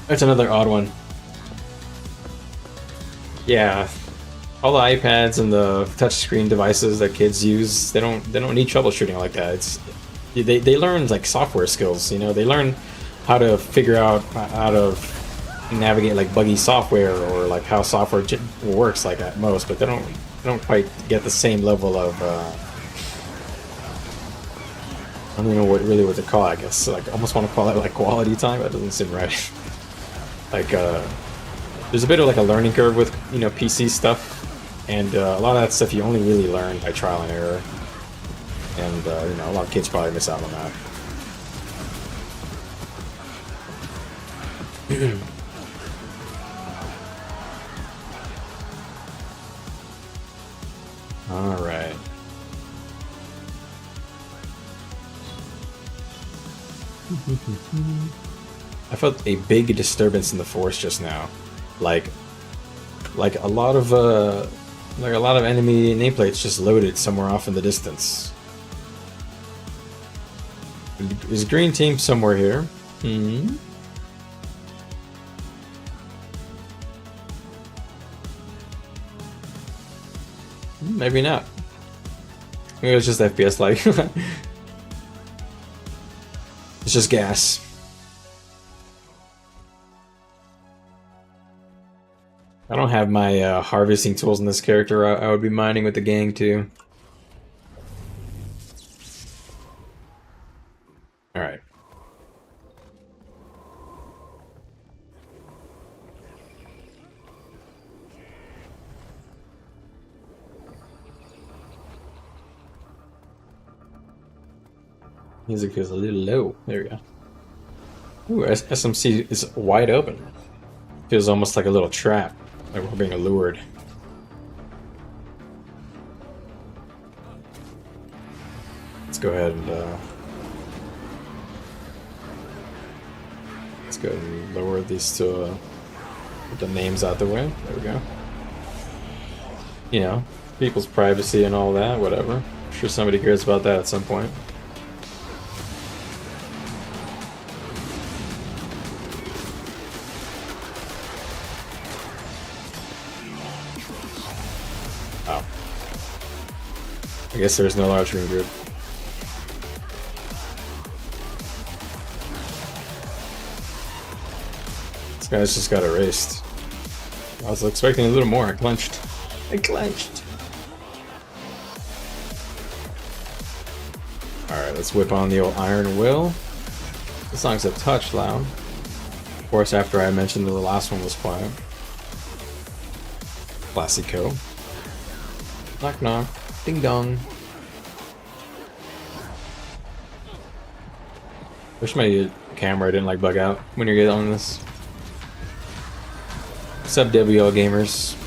That's another odd one. Yeah, all the iPads and the touchscreen devices that kids use, they don't need troubleshooting like that. They learn like software skills, you know. They learn how to figure out how to navigate like buggy software or like how software works like at most, but they don't quite get the same level of I don't even know what to call it, I guess. Like, I almost want to call it like quality time, but that doesn't seem right. Like, there's a bit of like a learning curve with, you know, PC stuff, and a lot of that stuff you only really learn by trial and error. And, you know, a lot of kids probably miss out on that. Alright. I felt a big disturbance in the force just now, like a lot of enemy nameplates just loaded somewhere off in the distance. Is green team somewhere here? Hmm. Maybe not. Maybe it was just FPS like. It's just gas. I don't have my harvesting tools in this character. I would be mining with the gang too. Alright. Music feels a little low. There we go. Ooh, SMC is wide open. Feels almost like a little trap. Like we're being allured. Let's go ahead and let's go ahead and lower these to put the names out the way. There we go. You know, people's privacy and all that, whatever. I'm sure somebody cares about that at some point. I guess there's no large green group. This guy's just got erased. I was expecting a little more. I clenched. Alright, let's whip on the old Iron Will. This song's a touch loud. Of course, after I mentioned that the last one was quiet. Classico. Knock knock. Ding dong. Wish my camera didn't like bug out when you're getting on this. What's up, WL gamers?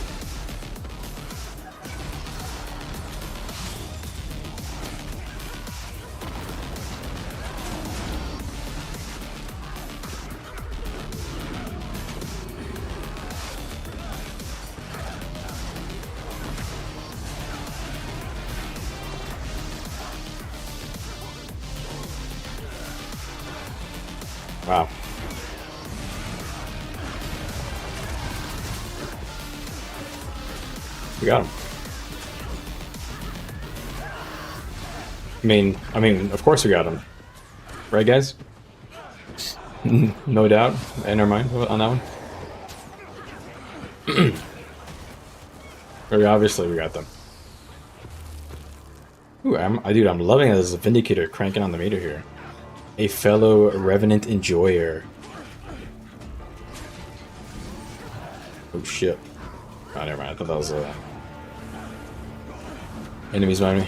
Wow. We got him. I mean, of course we got him. Right, guys? No doubt. Never mind on that one. Very obviously we got them. Ooh, dude, I'm loving this Vindicator cranking on the meter here. A fellow Revenant enjoyer. Oh shit. Oh, never mind. I thought that was enemies behind me.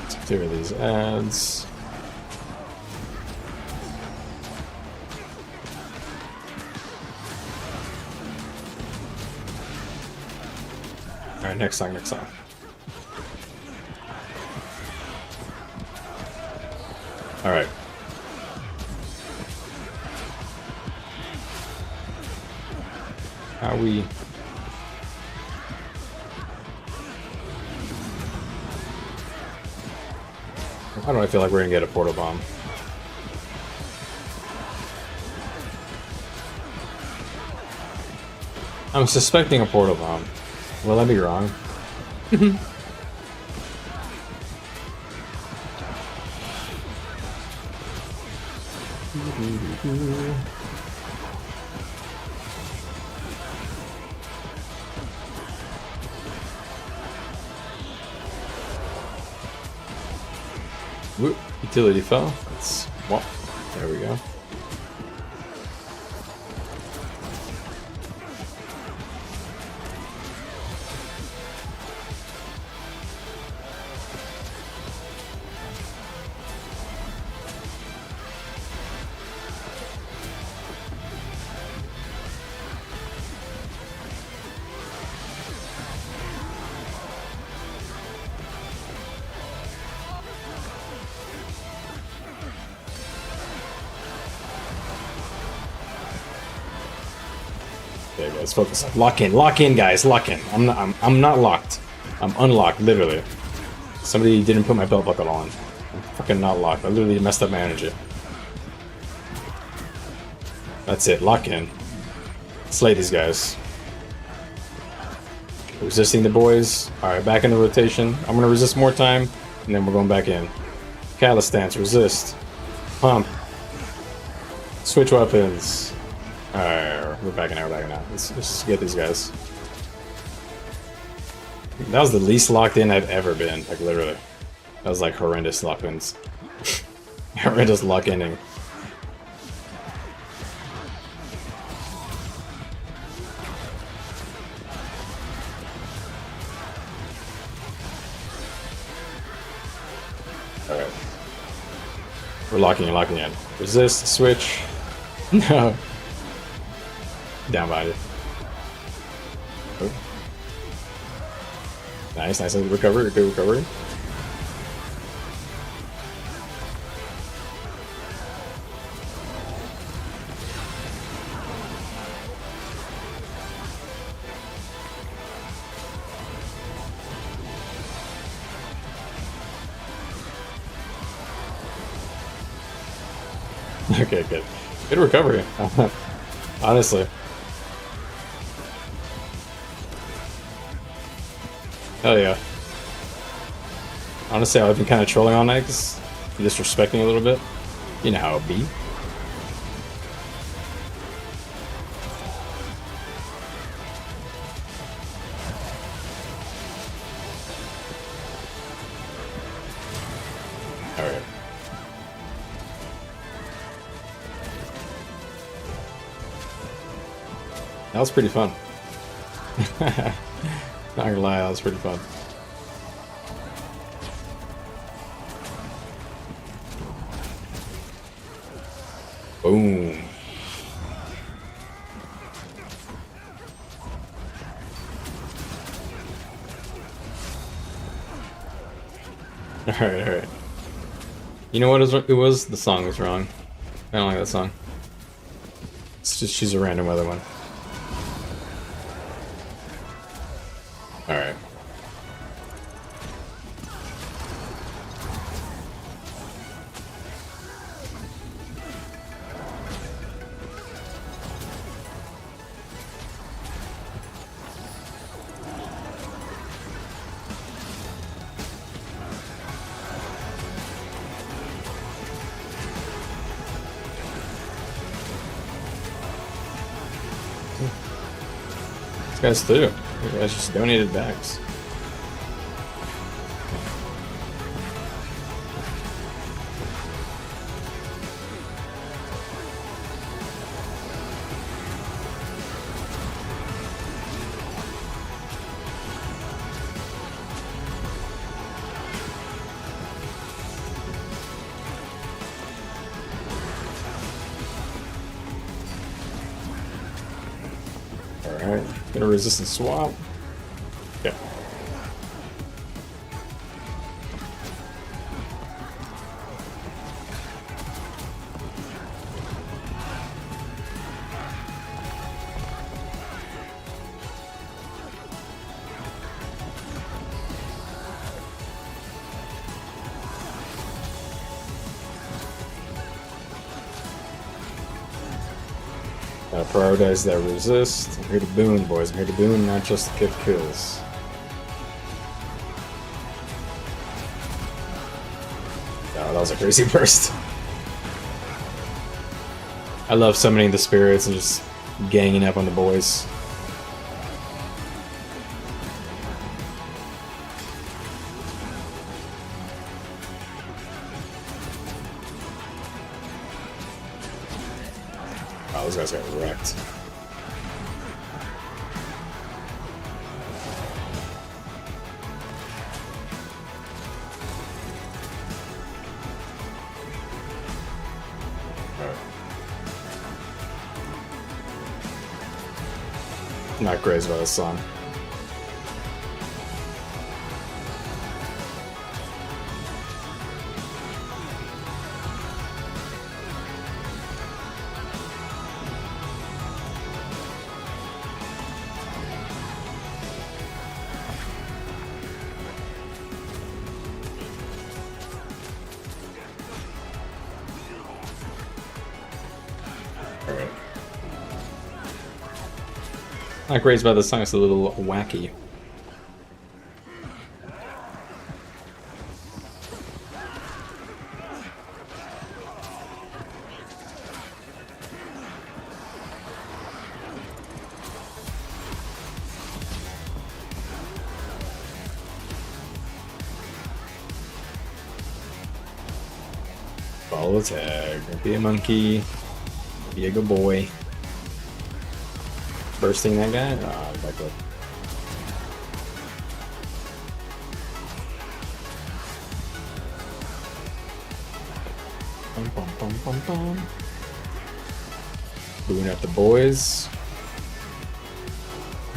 Let's clear these ads. Alright, next song. Alright. How we... Why do I feel like we're gonna get a portal bomb? I'm suspecting a portal bomb. Will I be wrong? Whoop, utility fell. Let's swap. There we go. Okay, guys, focus. Lock in, guys, lock in. I'm not locked. I'm unlocked, literally. Somebody didn't put my belt buckle on. I'm fucking not locked. I literally messed up my energy. That's it, lock in. Slay these guys. Resisting the boys. Alright, back into rotation. I'm gonna resist more time, and then we're going back in. Catalyst stance, resist. Pump. Switch weapons. Alright, we're backing out, Let's just get these guys. That was the least locked in I've ever been, like literally. That was like horrendous lock-ins. Horrendous lock-inning. Alright. We're locking in. Resist, switch. No. Down by it. Oh. Nice recovery, good recovery. Okay, good. Good recovery. Honestly. Hell yeah. Honestly, I've been kind of trolling all night because disrespecting a little bit. You know how it be. Alright. That was pretty fun. Not gonna lie, that was pretty fun. Boom. Alright. You know what it was? The song was wrong. I don't like that song. Let's just choose a random other one. Alright. This guy's through. You guys just donated bags. Alright, gonna resistance swap. Yeah. Gotta prioritize that resist. I'm here to boon, boys. I'm here to boon, not just to get kills. Oh, that was a crazy burst. I love summoning the spirits and just ganging up on the boys. Oh, those guys got wrecked. Alright. Not crazy about this song. Alright. Not great about this song, it's a little wacky. Follow the tag. Be a monkey. Be a good boy. Bursting that guy? Ah, back up. Bum, bum, bum, bum, bum. Booing up the boys.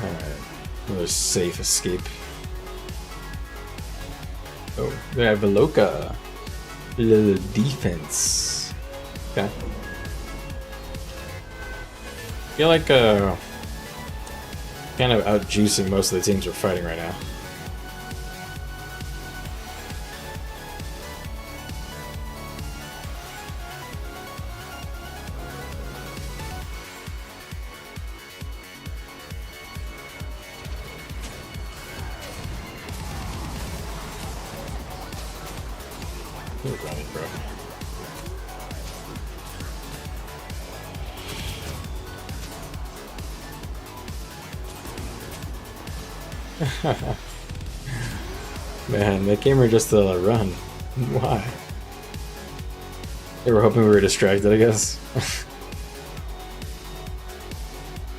Alright. Another safe escape. Oh, they have Veloka. Little defense. Okay. I feel like kind of out juicing most of the teams we're fighting right now. You're running, bro. Man, they came here just to run. Why? They were hoping we were distracted, I guess.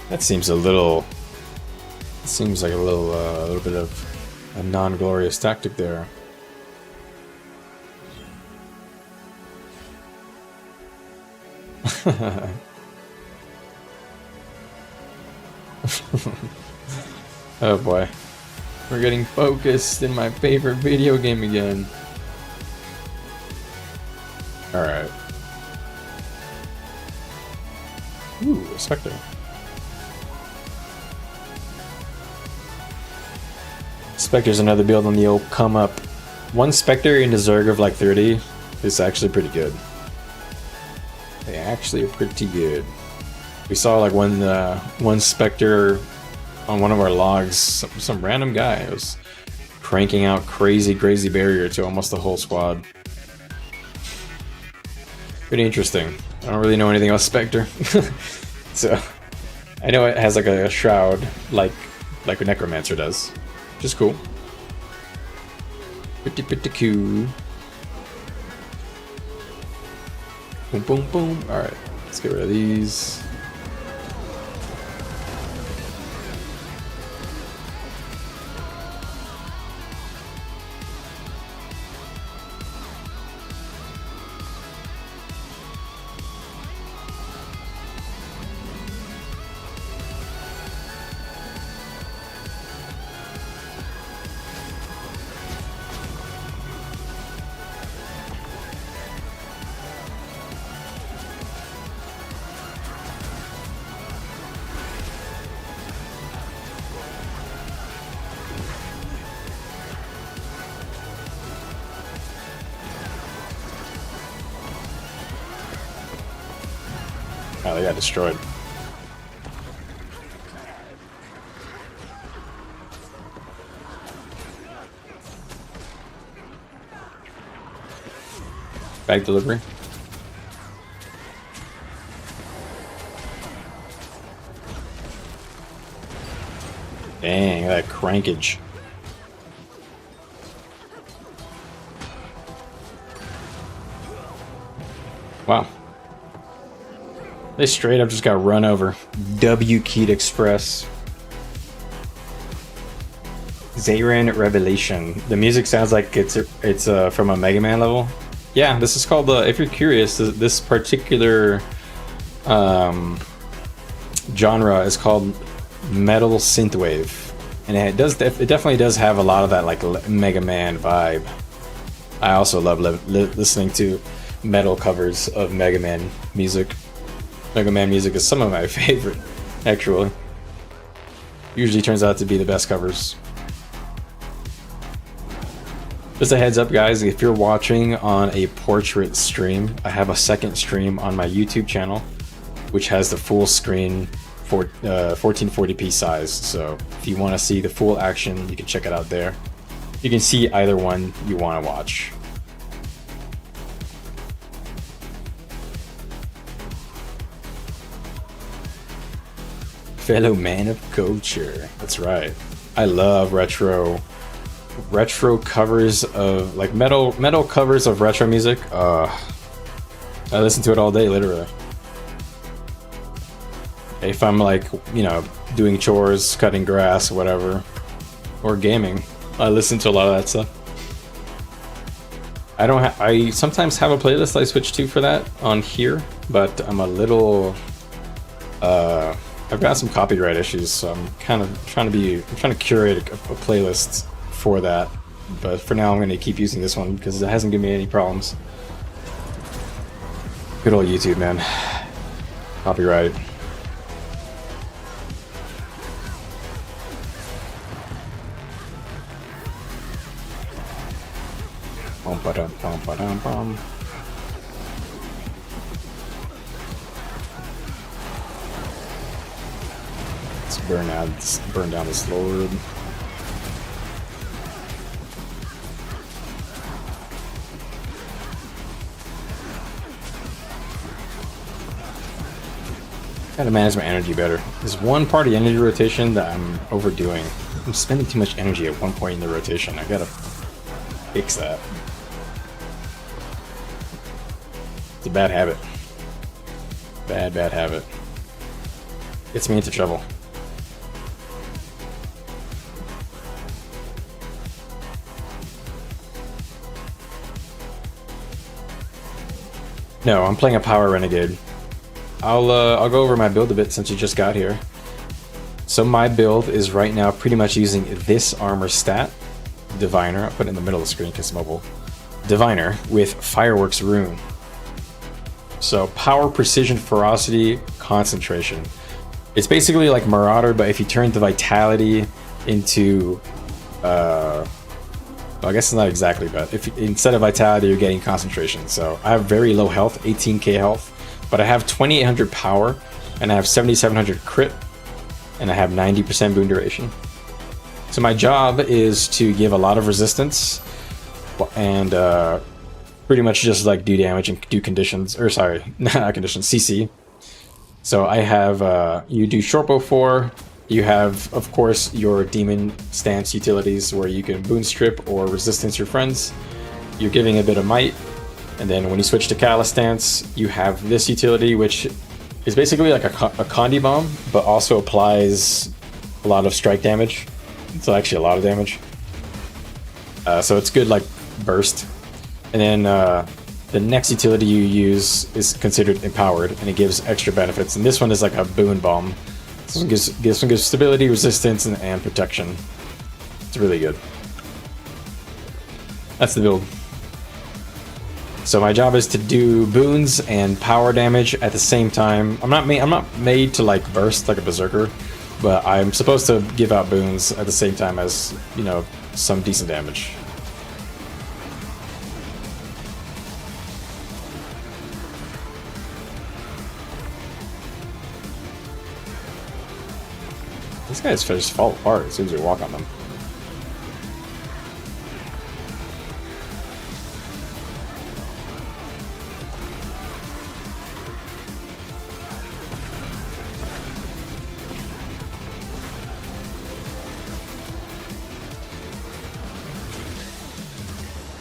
That seems a little... Seems like a little bit of a non-glorious tactic there. Oh boy. We're getting focused in my favorite video game again. Alright. Ooh, a Spectre. Spectre's another build on the old come up. One Spectre in a Zerg of like 30 is actually pretty good. They actually are pretty good. We saw like one Spectre on one of our logs, some random guy was cranking out crazy barrier to almost the whole squad. Pretty interesting. I don't really know anything about Spectre. So I know it has like a shroud like a Necromancer does. Which is cool. Pretty cool. Boom boom boom. Alright, let's get rid of these. Oh, they got destroyed. Bag delivery. Dang, that crankage. Wow. They straight up just got run over. W-keyed Express. Zerging Revelation. The music sounds like it's from a Mega Man level. Yeah, this is called if you're curious, this particular genre is called metal synthwave, and it definitely does have a lot of that like Mega Man vibe. I also love listening to metal covers of Mega Man music. Mega Man music is some of my favorite, actually. Usually turns out to be the best covers. Just a heads up, guys, if you're watching on a portrait stream, I have a second stream on my YouTube channel, which has the full screen for 1440p size. So if you want to see the full action, you can check it out there. You can see either one you want to watch. Fellow man of culture. That's right. I love retro covers of like metal covers of retro music. I listen to it all day, literally. If I'm like, you know, doing chores, cutting grass, whatever, or gaming, I listen to a lot of that stuff. I sometimes have a playlist I switch to for that on here, but I'm a little I've got some copyright issues, so I'm kind of trying to curate a playlist for that. But for now, I'm going to keep using this one because it hasn't given me any problems. Good old YouTube, man. Copyright. Bum ba dum bum ba dum bum. Burn down this lord. Gotta manage my energy better. There's one part of the energy rotation that I'm overdoing. I'm spending too much energy at one point in the rotation. I gotta fix that. It's a bad habit. Bad habit. Gets me into trouble. No, I'm playing a power Renegade. I'll go over my build a bit since you just got here. So my build is right now pretty much using this armor stat, Diviner. I'll put it in the middle of the screen because it's mobile. Diviner with Fireworks Rune. So power, precision, ferocity, concentration. It's basically like Marauder, but if you turn the vitality into, well, I guess it's not exactly, but if instead of vitality, you're getting concentration. So I have very low health, 18k health, but I have 2800 power, and I have 7700 crit, and I have 90% boon duration. So my job is to give a lot of resistance, and pretty much just like do damage and do conditions, or sorry, not conditions, CC. So I have, you do Shortbow 4, you have, of course, your Demon Stance utilities where you can Boon Strip or Resistance your friends. You're giving a bit of Might, and then when you switch to Callous Stance, you have this utility, which is basically like a Condi Bomb, but also applies a lot of strike damage. It's actually a lot of damage. So it's good like burst. And then the next utility you use is considered empowered, and it gives extra benefits. And this one is like a boon bomb. This one gives some good stability, resistance, and protection. It's really good. That's the build. So my job is to do boons and power damage at the same time. I'm not made to like burst like a berserker, but I'm supposed to give out boons at the same time as, you know, some decent damage. These guys just fall apart as soon as we walk on them.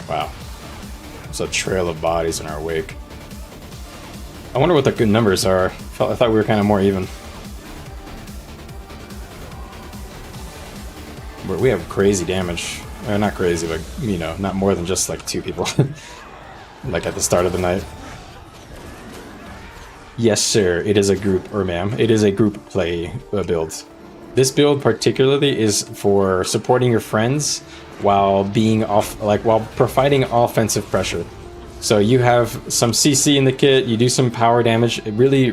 Wow. There's a trail of bodies in our wake. I wonder what the good numbers are. I thought we were kind of more even. We have crazy damage. Not crazy, but, you know, not more than just like 2 people. Like at the start of the night. Yes, sir. It is a group, or ma'am, it is a group play build. This build particularly is for supporting your friends while being while providing offensive pressure. So you have some CC in the kit, you do some power damage, really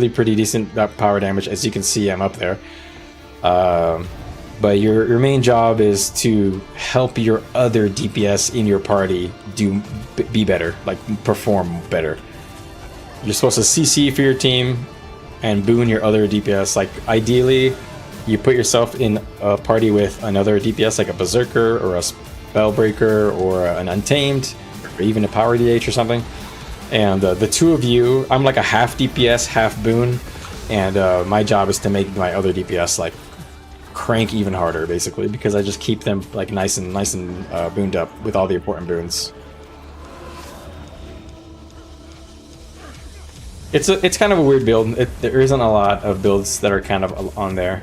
pretty decent power damage. As you can see, I'm up there. But your main job is to help your other DPS in your party be better, like perform better. You're supposed to CC for your team and boon your other DPS. Like ideally, you put yourself in a party with another DPS, like a Berserker or a Spellbreaker or an Untamed, or even a Power DH or something. And the 2 of you, I'm like a half DPS, half boon, and my job is to make my other DPS like crank even harder, basically, because I just keep them like nice and booned up with all the important boons. It's kind of a weird build. There isn't a lot of builds that are kind of on there.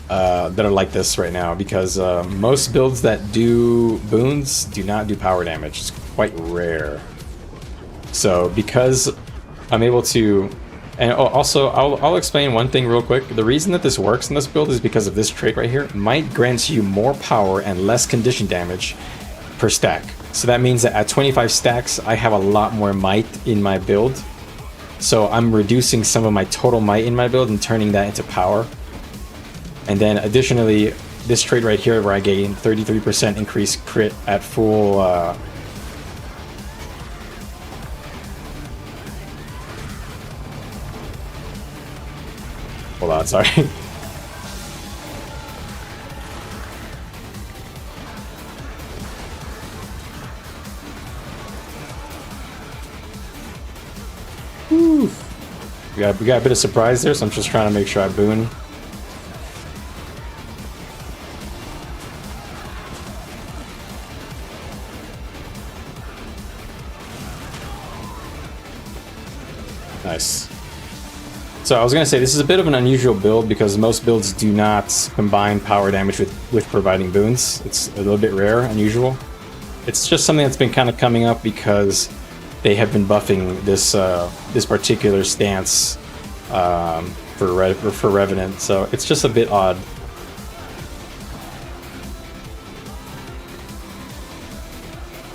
That are like this right now, because most builds that do boons do not do power damage. It's quite rare. So because I'm able to, and also I'll explain one thing real quick. The reason that this works in this build is because of this trait right here. Might grants you more power and less condition damage per stack. So that means that at 25 stacks, I have a lot more might in my build. So I'm reducing some of my total might in my build and turning that into power. And then additionally, this trait right here where I gain 33% increased crit at full hold on, sorry. Woo. We got a bit of surprise there, so I'm just trying to make sure I boon. Nice. So I was going to say, this is a bit of an unusual build because most builds do not combine power damage with providing boons. It's a little bit rare, unusual. It's just something that's been kind of coming up because they have been buffing this this particular stance for Revenant, so it's just a bit odd.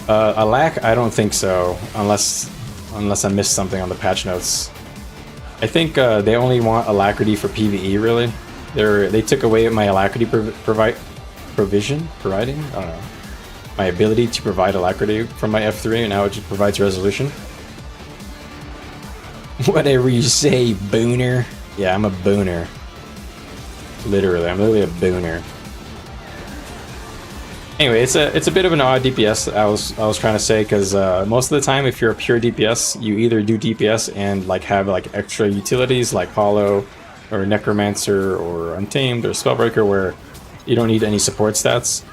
A lack? I don't think so, unless I missed something on the patch notes. I think they only want alacrity for PvE. Really, they took away my alacrity providing. I don't know, my ability to provide alacrity from my F3, and now it just provides resolution. Whatever you say, booner. Yeah, I'm a booner. Literally, I'm literally a booner. Anyway, it's a bit of an odd DPS. I was trying to say, because most of the time, if you're a pure DPS, you either do DPS and like have like extra utilities like Hollow or Necromancer or Untamed or Spellbreaker, where you don't need any support stats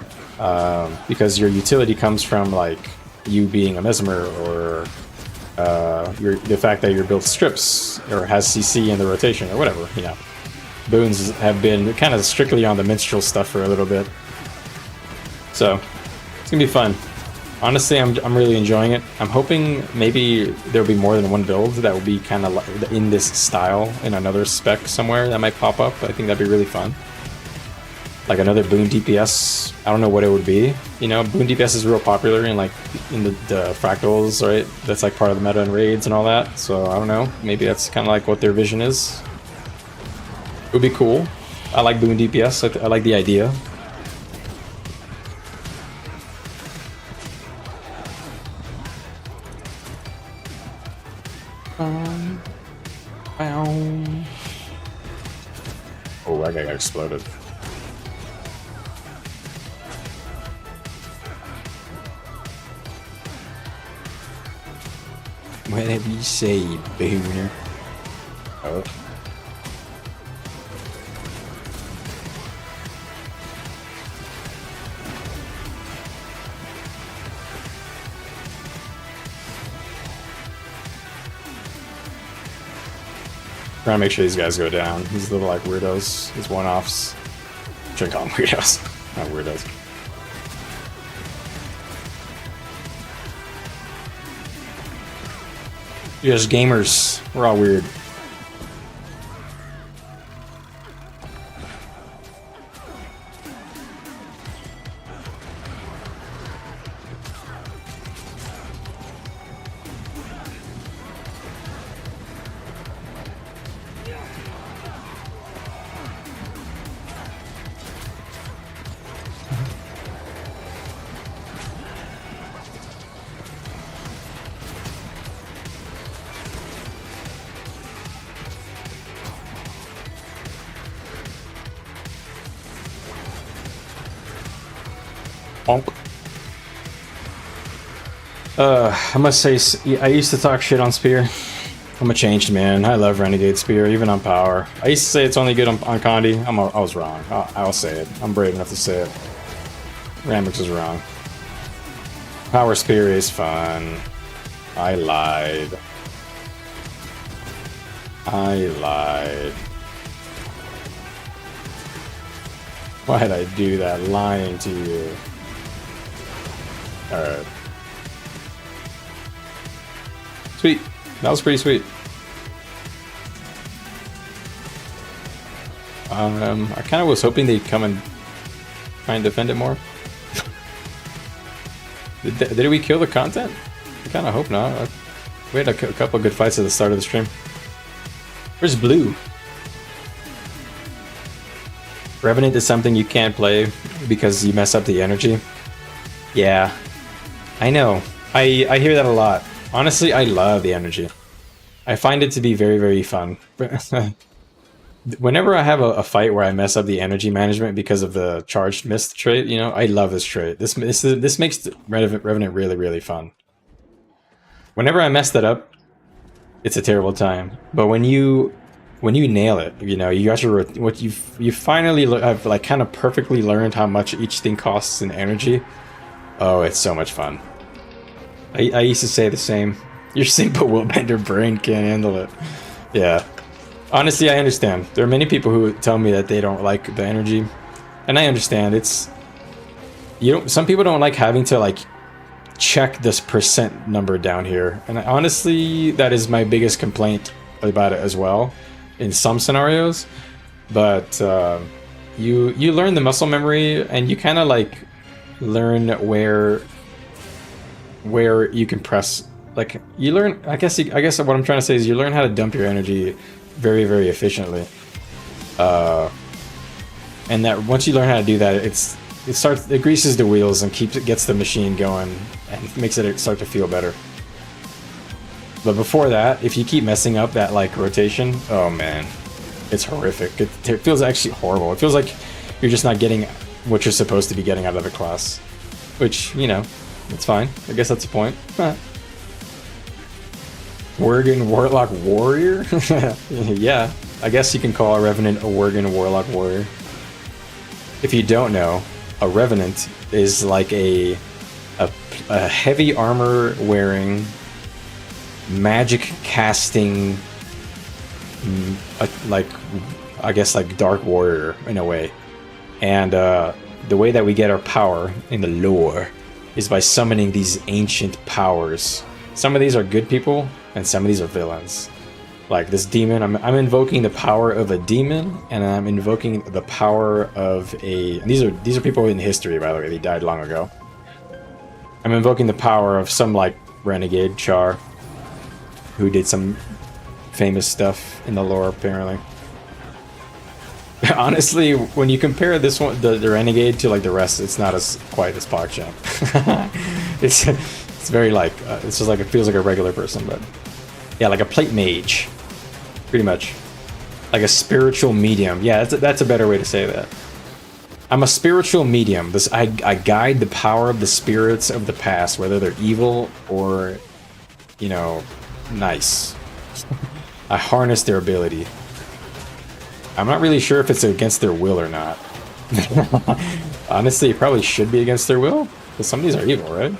because your utility comes from like you being a Mesmer or the fact that your build strips or has CC in the rotation or whatever. You know, boons have been kind of strictly on the minstrel stuff for a little bit. So it's gonna be fun. Honestly, I'm really enjoying it. I'm hoping maybe there'll be more than one build that will be kind of like in this style in another spec somewhere that might pop up. I think that'd be really fun. Like another boon DPS. I don't know what it would be. You know, boon DPS is real popular in like in the fractals, right? That's like part of the meta and raids and all that. So I don't know. Maybe that's kind of like what their vision is. It would be cool. I like boon DPS. I like the idea. Oh, that guy got exploded. Whatever you say, booner. Oh. Trying to make sure these guys go down. These little like weirdos, these one-offs. I'm trying to call them weirdos, not weirdos. You're just gamers. We're all weird. I must say, I used to talk shit on Spear. I'm a changed man. I love Renegade Spear, even on power. I used to say it's only good on Condi. I was wrong. I'll say it. I'm brave enough to say it. Ramix is wrong. Power Spear is fun. I lied. Why'd I do that? Lying to you. Alright. Sweet. That was pretty sweet. I kind of was hoping they'd come and try and defend it more. Did we kill the content? I kind of hope not. We had a couple of good fights at the start of the stream. Where's Blue? Revenant is something you can't play because you mess up the energy. Yeah, I know. I hear that a lot. Honestly, I love the energy. I find it to be very, very fun. Whenever I have a fight where I mess up the energy management because of the charged mist trait, you know, I love this trait. This makes Revenant really, really fun. Whenever I mess that up, it's a terrible time. But when you nail it, you know, you got your you finally have like kind of perfectly learned how much each thing costs in energy. Oh, it's so much fun. I used to say the same. Your simple willbender brain can't handle it. Yeah. Honestly, I understand. There are many people who tell me that they don't like the energy, and I understand. It's some people don't like having to like check this percent number down here. And honestly, that is my biggest complaint about it as well in some scenarios. But you learn the muscle memory, and you kind of like learn where you can press. Like you learn, I guess what I'm trying to say is you learn how to dump your energy very, very efficiently. And that once you learn how to do that, it greases the wheels and gets the machine going and makes it start to feel better. But before that, if you keep messing up that like rotation, oh man, it's horrific. It feels actually horrible. It feels like you're just not getting what you're supposed to be getting out of the class, which, you know, it's fine. I guess that's the point. Worgen Warlock Warrior? Yeah, I guess you can call a Revenant a Worgen Warlock Warrior. If you don't know, a Revenant is like a heavy armor wearing, magic casting, like, I guess like Dark Warrior in a way. And the way that we get our power in the lore is by summoning these ancient powers. Some of these are good people, and some of these are villains. Like this demon, I'm invoking the power of a demon, and I'm invoking the power of a... These are people in history, by the way. They died long ago. I'm invoking the power of some like renegade Char, who did some famous stuff in the lore, apparently. Honestly, when you compare this one, the renegade, to like the rest, it's not quite as PogChamp. It's very like it's just like it feels like a regular person, but yeah, like a plate mage, pretty much, like a spiritual medium. Yeah, that's a better way to say that. I'm a spiritual medium. I guide the power of the spirits of the past, whether they're evil or, you know, nice. I harness their ability. I'm not really sure if it's against their will or not. Honestly, it probably should be against their will, because some of these are evil, right?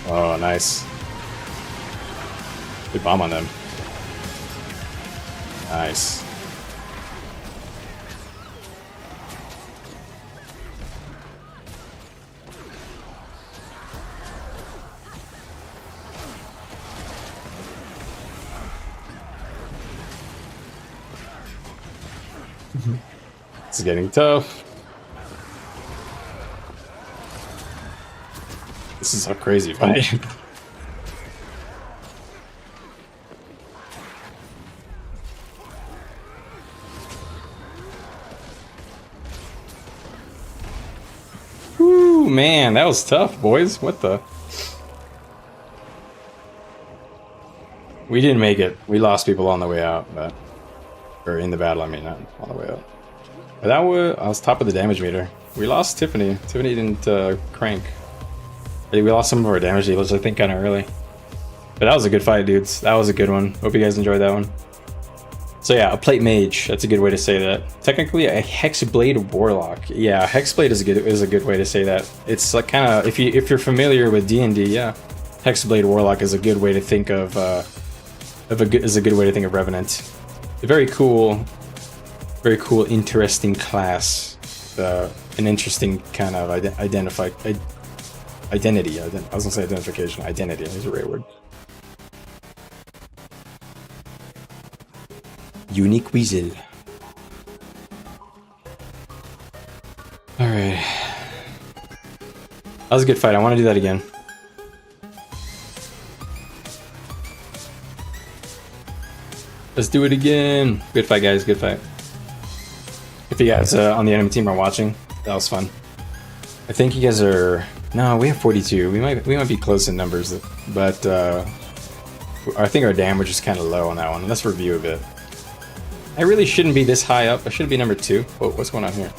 Oh, nice. Good bomb on them. Nice. It's getting tough. This is a crazy fight. Whew, man, that was tough, boys. What the? We didn't make it. We lost people on the way out, but... Or in the battle, I mean, not on the way out. But that was... I was top of the damage meter. We lost Tiffany. Tiffany didn't crank. We lost some of our damage dealers, I think, kind of early. But that was a good fight, dudes. That was a good one. Hope you guys enjoyed that one. So yeah, a plate mage. That's a good way to say that. Technically, a hexblade warlock. Yeah, hexblade is a good way to say that. It's like kind of, if you're familiar with D&D, yeah, hexblade warlock is a good way to think of a good way to think of Revenant. A very cool, interesting class. An interesting kind of identity. I was gonna say identification. Identity is a rare word. Unique weasel. Alright. That was a good fight. I want to do that again. Let's do it again. Good fight, guys. Good fight. If you guys on the enemy team are watching, that was fun. I think you guys are... No, we have 42. We might be close in numbers, but I think our damage is kind of low on that one. Let's review a bit. I really shouldn't be this high up. I should be number 2. Oh, what's going on here?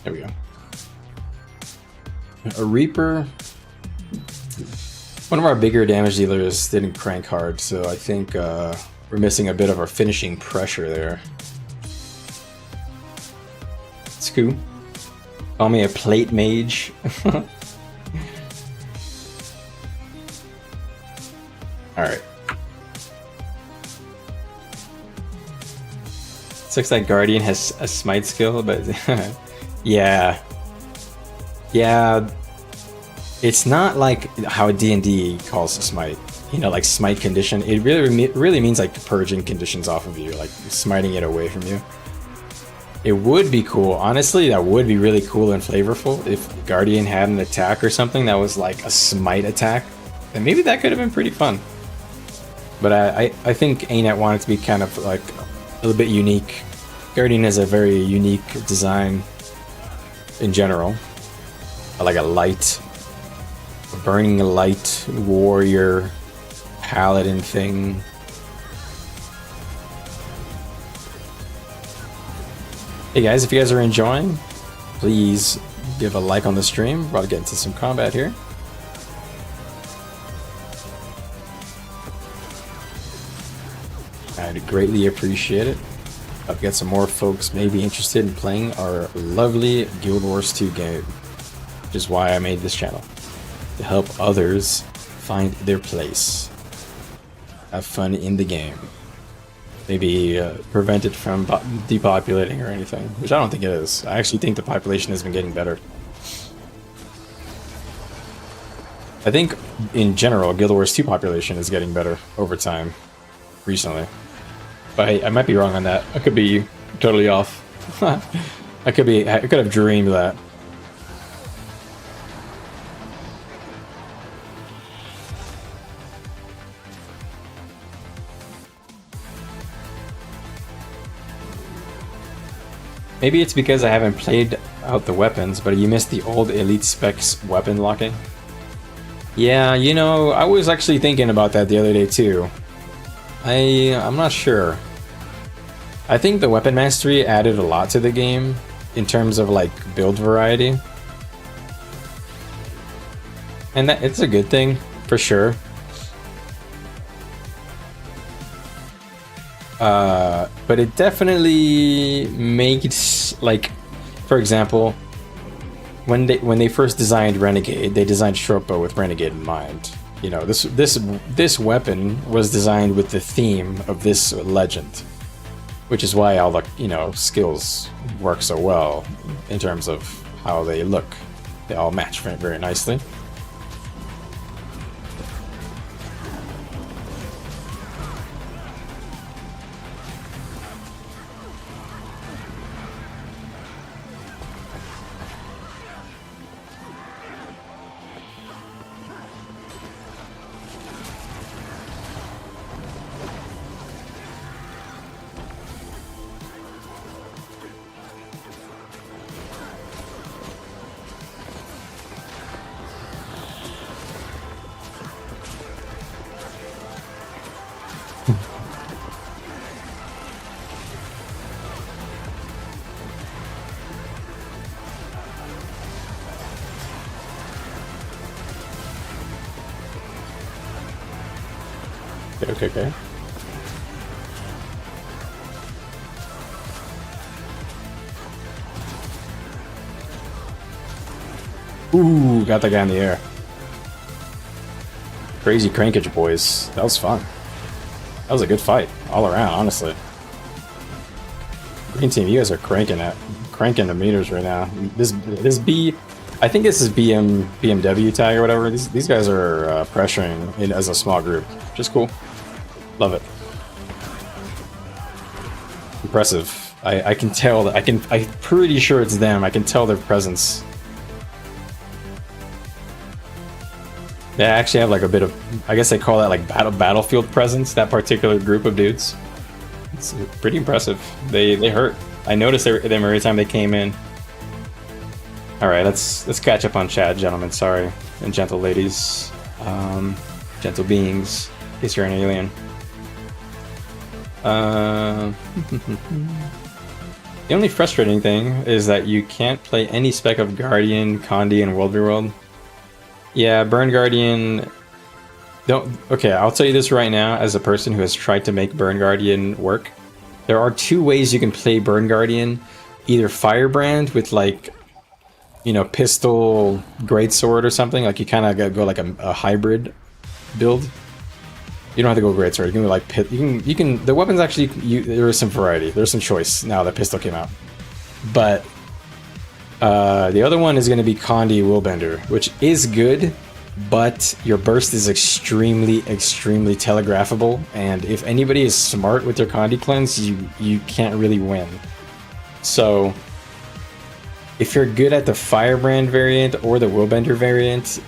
There we go. A Reaper. One of our bigger damage dealers didn't crank hard, so I think we're missing a bit of our finishing pressure there. It's cool. Call me a plate mage. Alright. Looks like Guardian has a smite skill, but yeah. Yeah. It's not like how D&D calls smite. You know, like smite condition. It really means like purging conditions off of you, like smiting it away from you. It would be cool. Honestly, that would be really cool and flavorful if Guardian had an attack or something that was like a smite attack. And maybe that could have been pretty fun. But I think ANET wanted to be kind of like a little bit unique. Guardian has a very unique design in general. Like a light, a burning light warrior paladin thing. Hey guys, if you guys are enjoying, please give a like on the stream. We're about to get into some combat here. I'd greatly appreciate it. I've got some more folks maybe interested in playing our lovely Guild Wars 2 game, which is why I made this channel, to help others find their place, have fun in the game, maybe prevent it from depopulating or anything, which I don't think it is. I actually think the population has been getting better. I think in general Guild Wars 2 population is getting better over time recently. But I might be wrong on that. I could be totally off. I could have dreamed that. Maybe it's because I haven't played out the weapons, but you missed the old Elite Specs weapon locking. Yeah, you know, I was actually thinking about that the other day too. I'm not sure. I think the weapon mastery added a lot to the game in terms of like build variety. And that it's a good thing for sure. But it definitely makes, like, for example, when they first designed Renegade, they designed Shortbow with Renegade in mind. You know, this weapon was designed with the theme of this legend, which is why all the, you know, skills work so well in terms of how they look. They all match very nicely. Okay. Ooh, got that guy in the air. Crazy crankage, boys. That was fun. That was a good fight all around, honestly. Green team, you guys are cranking the meters right now. This B, I think this is BMW tag or whatever. These guys are pressuring in as a small group, which is cool. Love it. Impressive. I can tell that I'm pretty sure it's them. I can tell their presence. They actually have like a bit of, I guess they call that like battlefield presence, that particular group of dudes. It's pretty impressive. They hurt. I noticed them every time they came in. Alright, let's catch up on chat, gentlemen, sorry. And gentle ladies. Gentle beings, in case you're an alien. The only frustrating thing is that you can't play any spec of Guardian, Condi, and World v. World. Yeah, Burn Guardian... Okay, I'll tell you this right now, as a person who has tried to make Burn Guardian work. There are two ways you can play Burn Guardian. Either Firebrand with, like, you know, pistol, greatsword or something. Like, you kind of gotta go like a hybrid build. You don't have to go greatsword. You can go like you can. The weapons actually, there is some variety. There's some choice now that pistol came out. But the other one is going to be Condi Willbender, which is good, but your burst is extremely telegraphable. And if anybody is smart with their Condi cleanse, you can't really win. So if you're good at the Firebrand variant or the Willbender variant,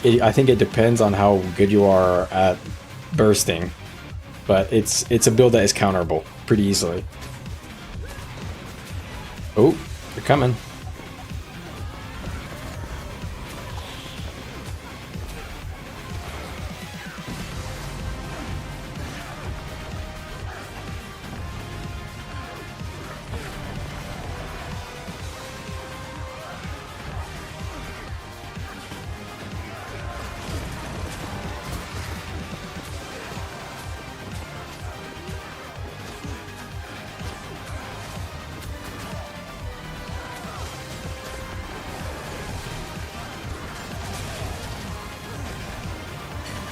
I think it depends on how good you are at bursting, but it's a build that is counterable pretty easily. Oh, they're coming.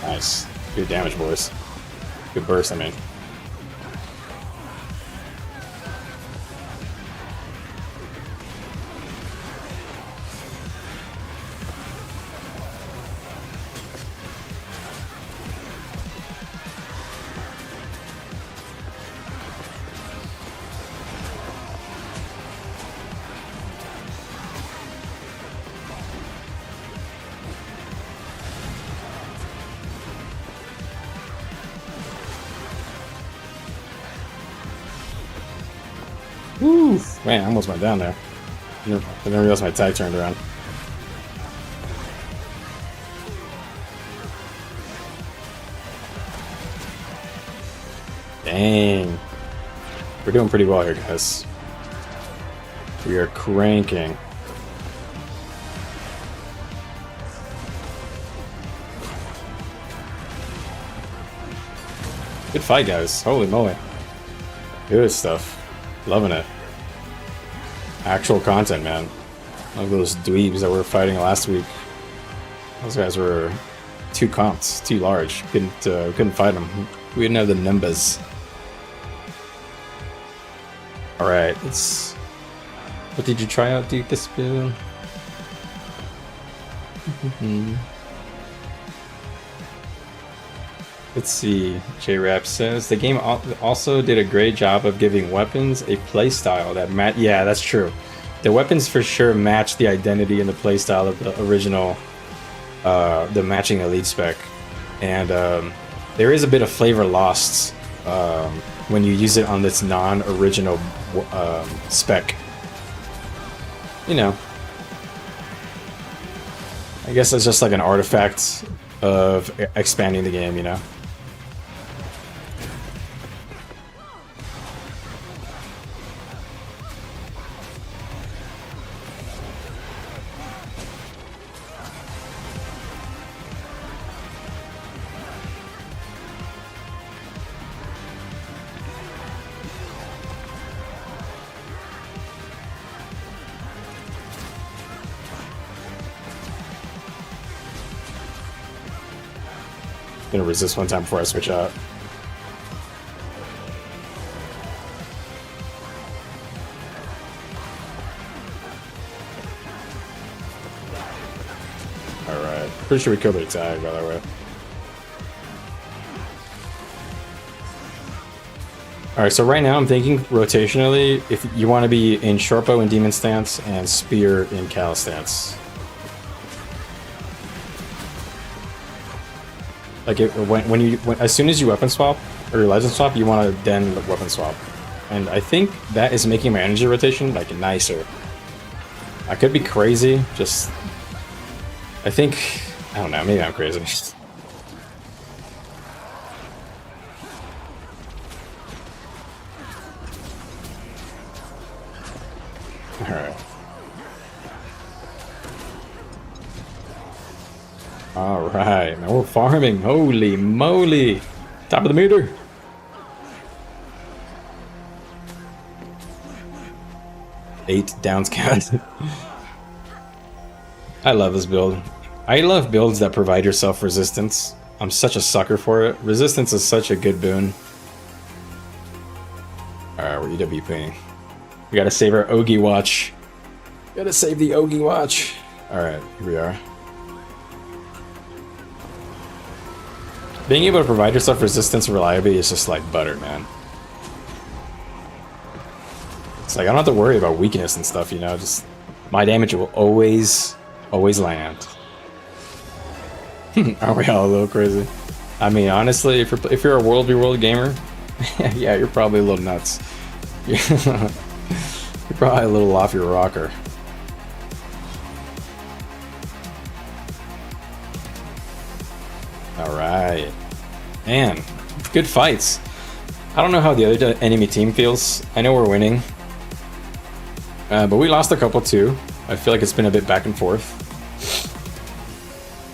Nice. Good damage, boys. Good burst, I mean. Woo! Man, I almost went down there. I didn't realize my tag turned around. Dang. We're doing pretty well here, guys. We are cranking. Good fight, guys. Holy moly. Good stuff. Loving it. Actual content, man. Like those dweebs that were fighting last week. Those guys were too comped, too large. Couldn't fight them. We didn't have the numbers. All right, let's. What did you try out, dude? This build. Let's see. J-Rap says the game also did a great job of giving weapons a playstyle that yeah, that's true. The weapons for sure match the identity and the playstyle of the original, the matching elite spec, and there is a bit of flavor lost when you use it on this non-original spec. You know, I guess it's just like an artifact of expanding the game, you know. Gonna resist one time before I switch out. Alright. Pretty sure we killed their tag, by the way. Alright, so right now I'm thinking rotationally, if you want to be in Shortbow in Demon stance and Spear in Cal stance. Like as soon as you weapon swap or legend swap, you want to then weapon swap, and I think that is making my energy rotation like nicer. I could be crazy, just I don't know, maybe I'm crazy. All right. All right, now we're farming. Holy moly! Top of the meter. Eight downs count. I love this build. I love builds that provide yourself resistance. I'm such a sucker for it. Resistance is such a good boon. Alright, we're EWPing. We gotta save our Ogi watch. Gotta save the Ogi watch. Alright, here we are. Being able to provide yourself resistance reliably is just like butter, man. It's like I don't have to worry about weakness and stuff, you know, just my damage will always land. Aren't we all a little crazy? I mean, honestly, if you're a world v world gamer, yeah, you're probably a little nuts. You're probably a little off your rocker. Alright. Man, good fights. I don't know how the other enemy team feels. I know we're winning. But we lost a couple too. I feel like it's been a bit back and forth.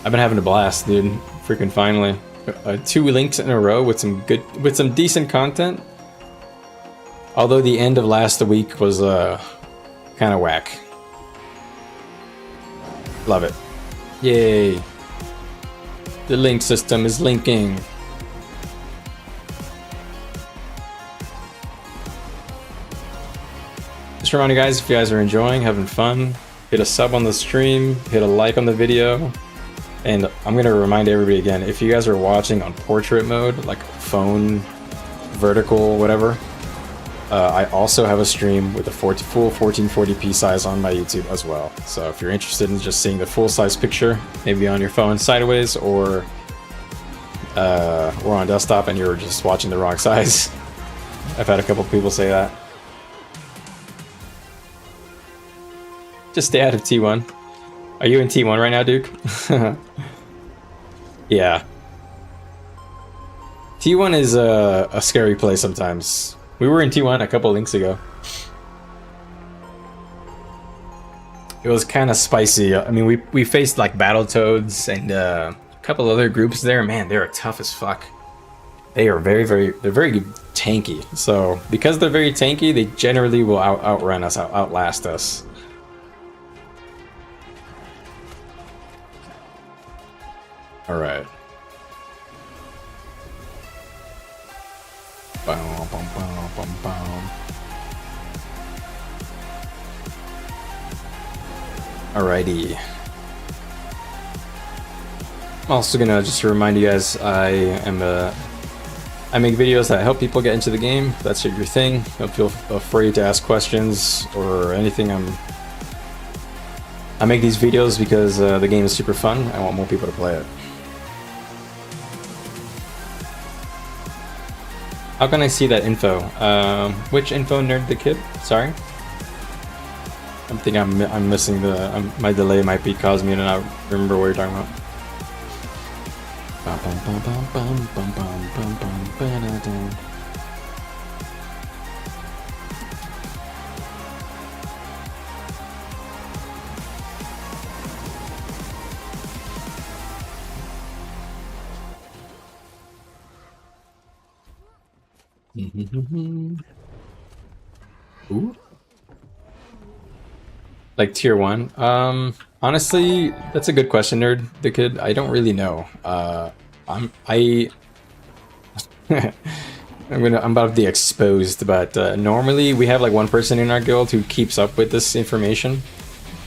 I've been having a blast, dude. Freaking finally. 2 links in a row with some decent content. Although the end of last week was kind of whack. Love it. Yay. The link system is linking. Just remind you guys, if you guys are enjoying, having fun, hit a sub on the stream, hit a like on the video. And I'm going to remind everybody again, if you guys are watching on portrait mode, like phone, vertical, whatever, I also have a stream with a full 1440p size on my YouTube as well. So if you're interested in just seeing the full size picture, maybe on your phone sideways or on desktop and you're just watching the wrong size. I've had a couple people say that. Just stay out of T1. Are you in T1 right now, Duke? Yeah. T1 is a scary place sometimes. We were in T1 a couple links ago. It was kind of spicy. I mean, we faced like Battletoads and a couple other groups there. Man, they're tough as fuck. They are they're very tanky. So because they're very tanky, they generally will outrun us, outlast us. All right. Alrighty. I'm also gonna just remind you guys, I make videos that help people get into the game. If that's your thing, don't feel afraid to ask questions or anything. I make these videos because the game is super fun. I want more people to play it. How can I see that info? Which info, Nerd the Kid? Sorry. I think I'm missing my delay might be causing me to not remember what you're talking about. Ooh. Like tier 1? Honestly, that's a good question, Nerd the Kid. I don't really know. I'm about to be exposed, but normally we have like one person in our guild who keeps up with this information,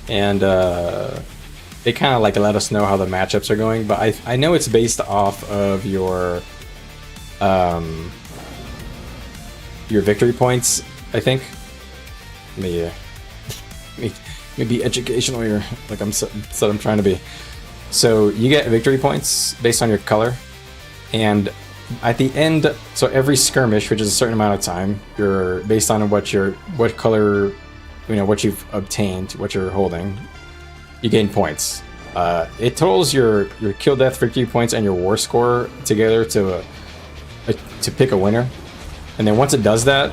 and they kind of like let us know how the matchups are going. But I know it's based off of your victory points, I think. Maybe educational here, like I'm trying to be. So you get victory points based on your color, And at the end, so every skirmish, which is a certain amount of time, you're based on what color, what you've obtained, what you're holding, you gain points. It totals your kill, death, victory points, and your war score together to pick a winner. And then once it does that,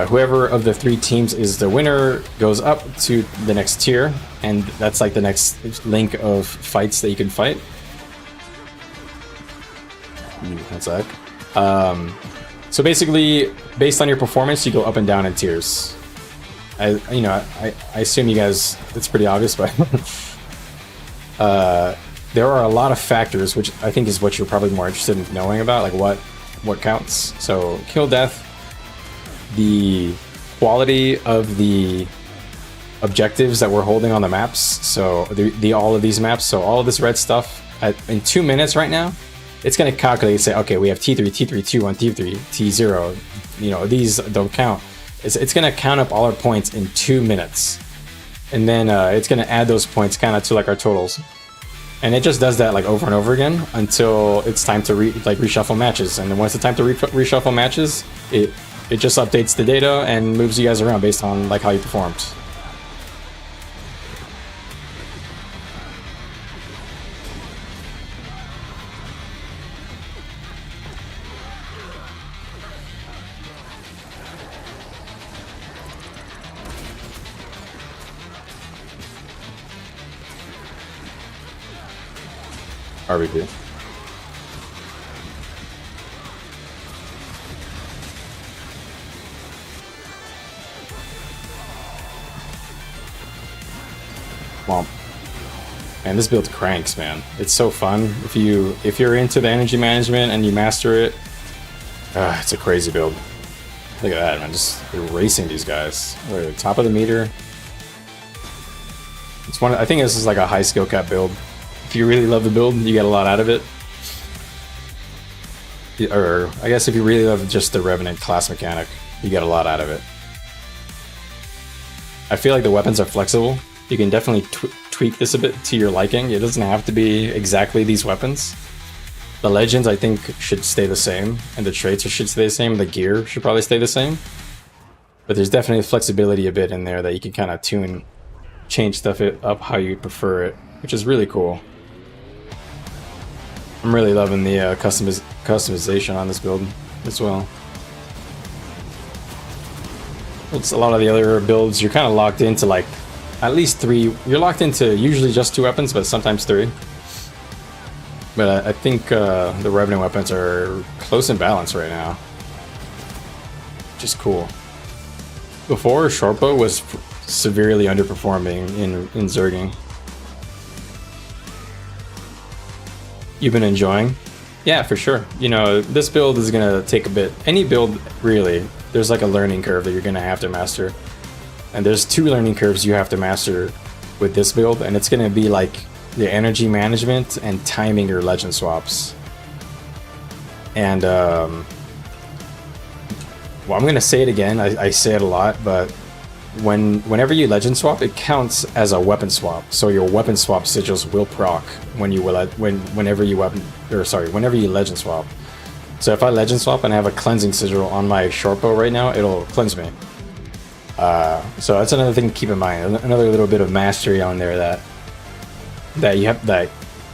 whoever of the 3 teams is the winner goes up to the next tier, and that's like the next link of fights that you can fight. One sec. So basically, based on your performance, you go up and down in tiers. I assume you guys, it's pretty obvious, but there are a lot of factors, which I think is what you're probably more interested in knowing about, like what counts. So kill, death, the quality of the objectives that we're holding on the maps. So all of these maps. So all of this red stuff in 2 minutes right now, it's going to calculate, say, okay, we have T3, T3, T1, T3, T0. These don't count. It's going to count up all our points in 2 minutes, and then it's going to add those points kind of to like our totals. And it just does that like over and over again until it's time to reshuffle matches. And then once it's time to reshuffle matches, it just updates the data and moves you guys around based on like how you performed. RBP. Well, man, this build cranks, man. It's so fun. If you're into the energy management and you master it, it's a crazy build. Look at that, man. Just erasing these guys. We're at the top of the meter. I think this is like a high skill cap build. If you really love the build, you get a lot out of it. Or I guess if you really love just the Revenant class mechanic, you get a lot out of it. I feel like the weapons are flexible. You can definitely tweak this a bit to your liking. It doesn't have to be exactly these weapons. The legends, I think, should stay the same, and the traits should stay the same. The gear should probably stay the same. But there's definitely flexibility a bit in there that you can kind of change stuff up how you prefer it, which is really cool. I'm really loving the customization on this build as well. It's a lot of the other builds, you're kind of locked into like at least 3. You're locked into usually just 2 weapons, but sometimes 3. But I think the Revenant weapons are close in balance right now, which is cool. Before, Shortbow was severely underperforming in Zerging. You've been enjoying? Yeah, for sure. This build is gonna take a bit. Any build, really, there's like a learning curve that you're gonna have to master. And there's 2 learning curves you have to master with this build, and it's gonna be like the energy management and timing your legend swaps. And well, I'm gonna say it again. I say it a lot, but whenever you legend swap, it counts as a weapon swap. So your weapon swap sigils will proc whenever you legend swap. So if I legend swap and I have a cleansing sigil on my shortbow right now, it'll cleanse me. So that's another thing to keep in mind. Another little bit of mastery on there that you have. That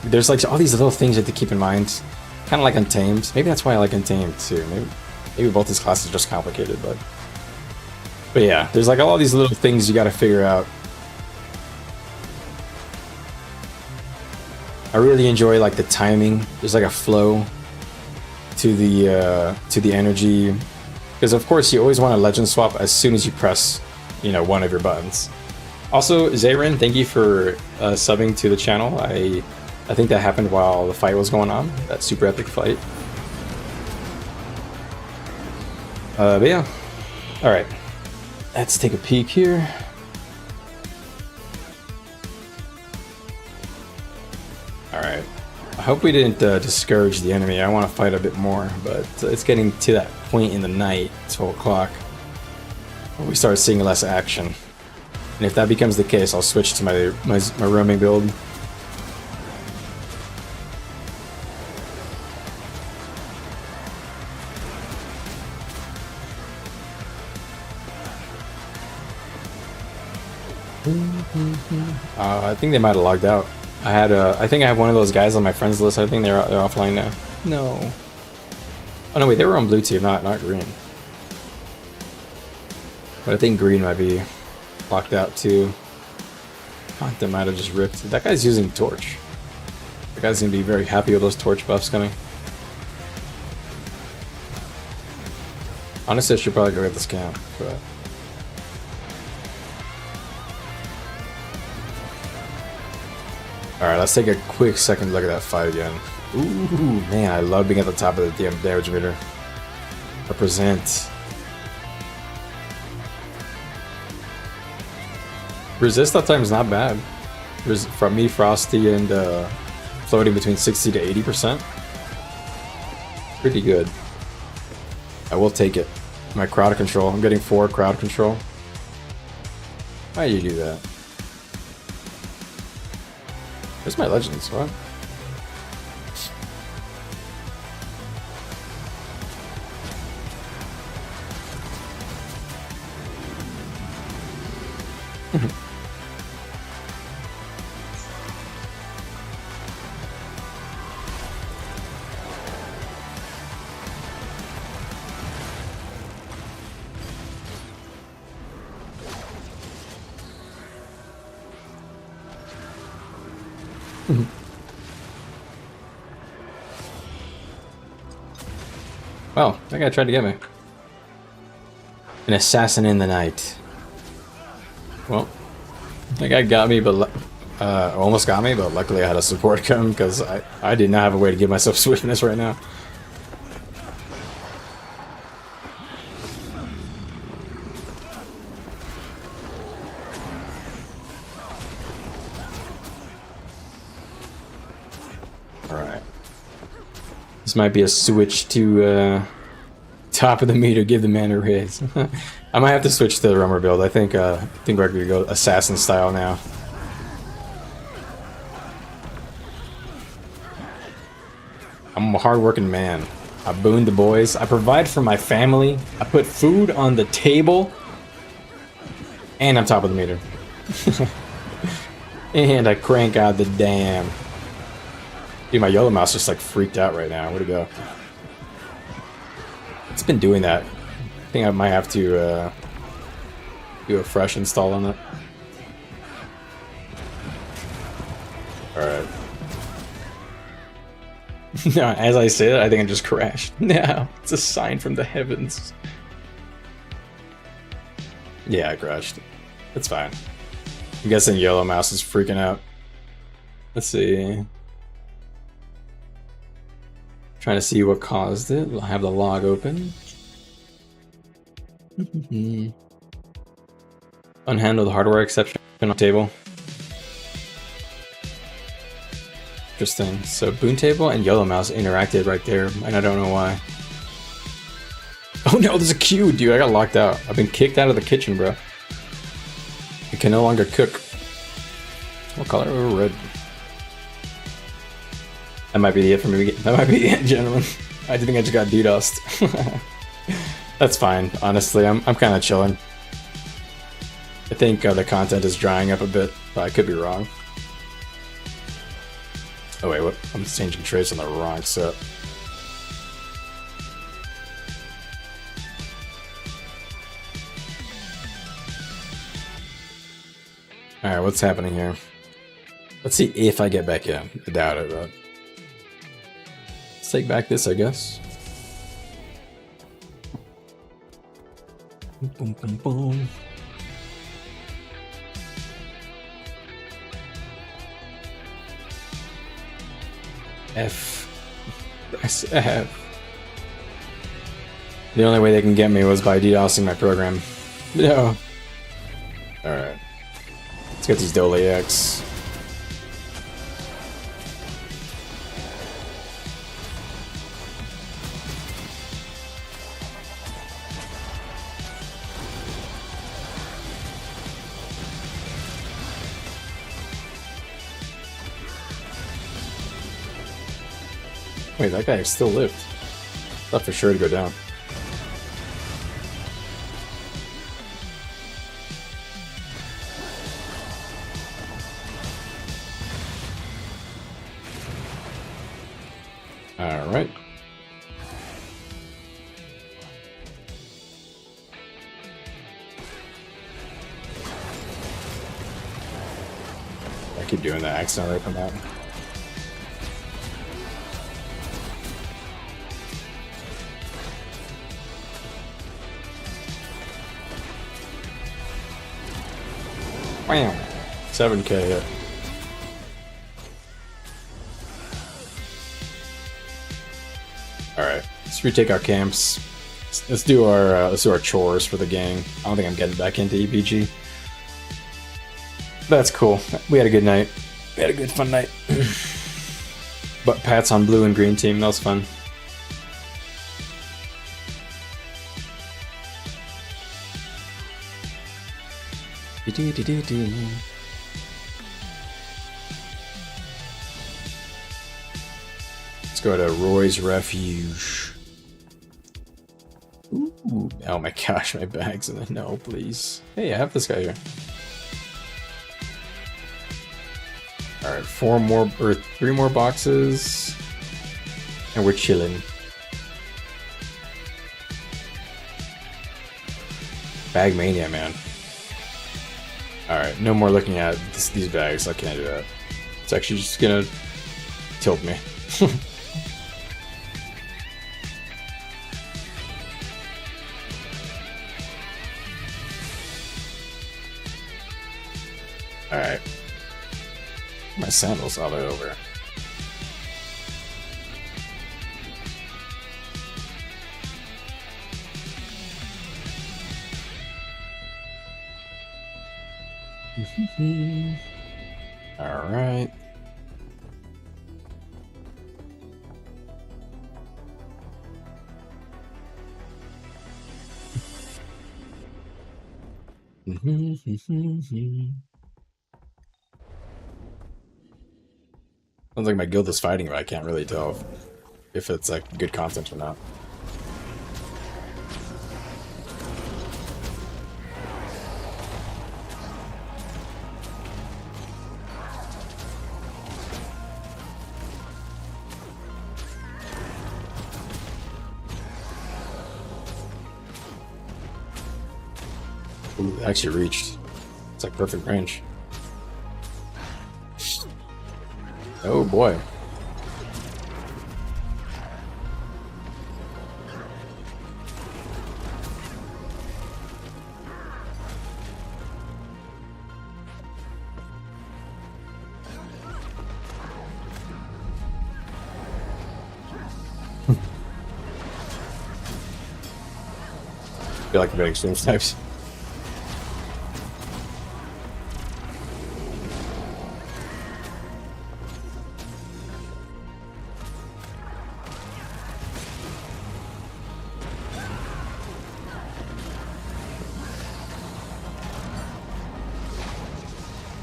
there's like all these little things you have to keep in mind. Kind of like Untamed. Maybe that's why I like Untamed too. Maybe both these classes are just complicated, but yeah, there's like all these little things you got to figure out. I really enjoy like the timing. There's like a flow to the energy, because of course you always want to legend swap as soon as you press, one of your buttons. Also, Zayrin, thank you for subbing to the channel. I think that happened while the fight was going on. That super epic fight. But yeah, all right. Let's take a peek here. Alright. I hope we didn't discourage the enemy. I want to fight a bit more, but it's getting to that point in the night, 12 o'clock, where we start seeing less action. And if that becomes the case, I'll switch to my roaming build. I think they might have logged out. I think I have one of those guys on my friends list. I think they're offline now. No. Oh no, wait, they were on blue team, not green. But I think green might be locked out too. Oh, they might have just ripped. That guy's using torch. That guy's gonna be very happy with those torch buffs coming. Honestly, I should probably go get this camp, but. Alright, let's take a quick second look at that fight again. Ooh, man, I love being at the top of the damage meter. Represent. Resist that time is not bad. From me, Frosty, and floating between 60 to 80%. Pretty good. I will take it. My crowd control. I'm getting 4 crowd control. Why do you do that? Where's my legends? What? Well, that guy tried to get me. An assassin in the night. Well, that guy got me, but almost got me, but luckily I had a support come because I did not have a way to give myself swiftness right now. Alright. This might be a switch to top of the meter, give the man a raise. I might have to switch to the Rummer build. I think we're gonna go assassin style now. I'm a hard-working man. I boon the boys. I provide for my family. I put food on the table. And I'm top of the meter. And I crank out the dam. Dude, my yellow mouse just like freaked out right now. Where'd it go? It's been doing that. I think I might have to do a fresh install on it. Alright. No, as I say that, I think I just crashed. No, it's a sign from the heavens. Yeah, I crashed. It's fine. I'm guessing yellow mouse is freaking out. Let's see. Trying to see what caused it. I'll have the log open. Unhandled hardware exception on table. Interesting. So boon table and yellow mouse interacted right there, and I don't know why. Oh no, there's a queue, dude. I got locked out. I've been kicked out of the kitchen, bro. I can no longer cook. What color? Oh, red. That might be it for me. That might be it, gentlemen. I think I just got DDoSed. That's fine. Honestly, I'm kind of chilling. I think the content is drying up a bit, but I could be wrong. Oh wait, what? I'm changing traits on the wrong set. Alright, what's happening here? Let's see if I get back in. I doubt it, but... Let's take back this, I guess. Boom, boom, boom. F. Press F. The only way they can get me was by DDoSing my program. No. Alright. Let's get these Dole X. Wait, that guy still lived. Thought for sure to go down. Alright. I keep doing that accidentally from that. Bam! 7k hit. Alright, let's retake our camps. Let's do our chores for the gang. I don't think I'm getting back into EBG. That's cool. We had a good night. We had a good fun night. But Pat's on blue and green team, that was fun. Let's go to Roy's Refuge. Ooh. Oh my gosh, my bag's in the no, please. Hey, I have this guy here. Alright, 3 more boxes. And we're chilling. Bag mania, man. Alright, no more looking at these bags. I can't do that. It's actually just gonna tilt me. Alright. My sandals all the way over. All right. Sounds like my guild is fighting, but I can't really tell if it's like good content or not. Ooh, it actually reached. It's like perfect range. Oh boy. Feel like a big extreme types.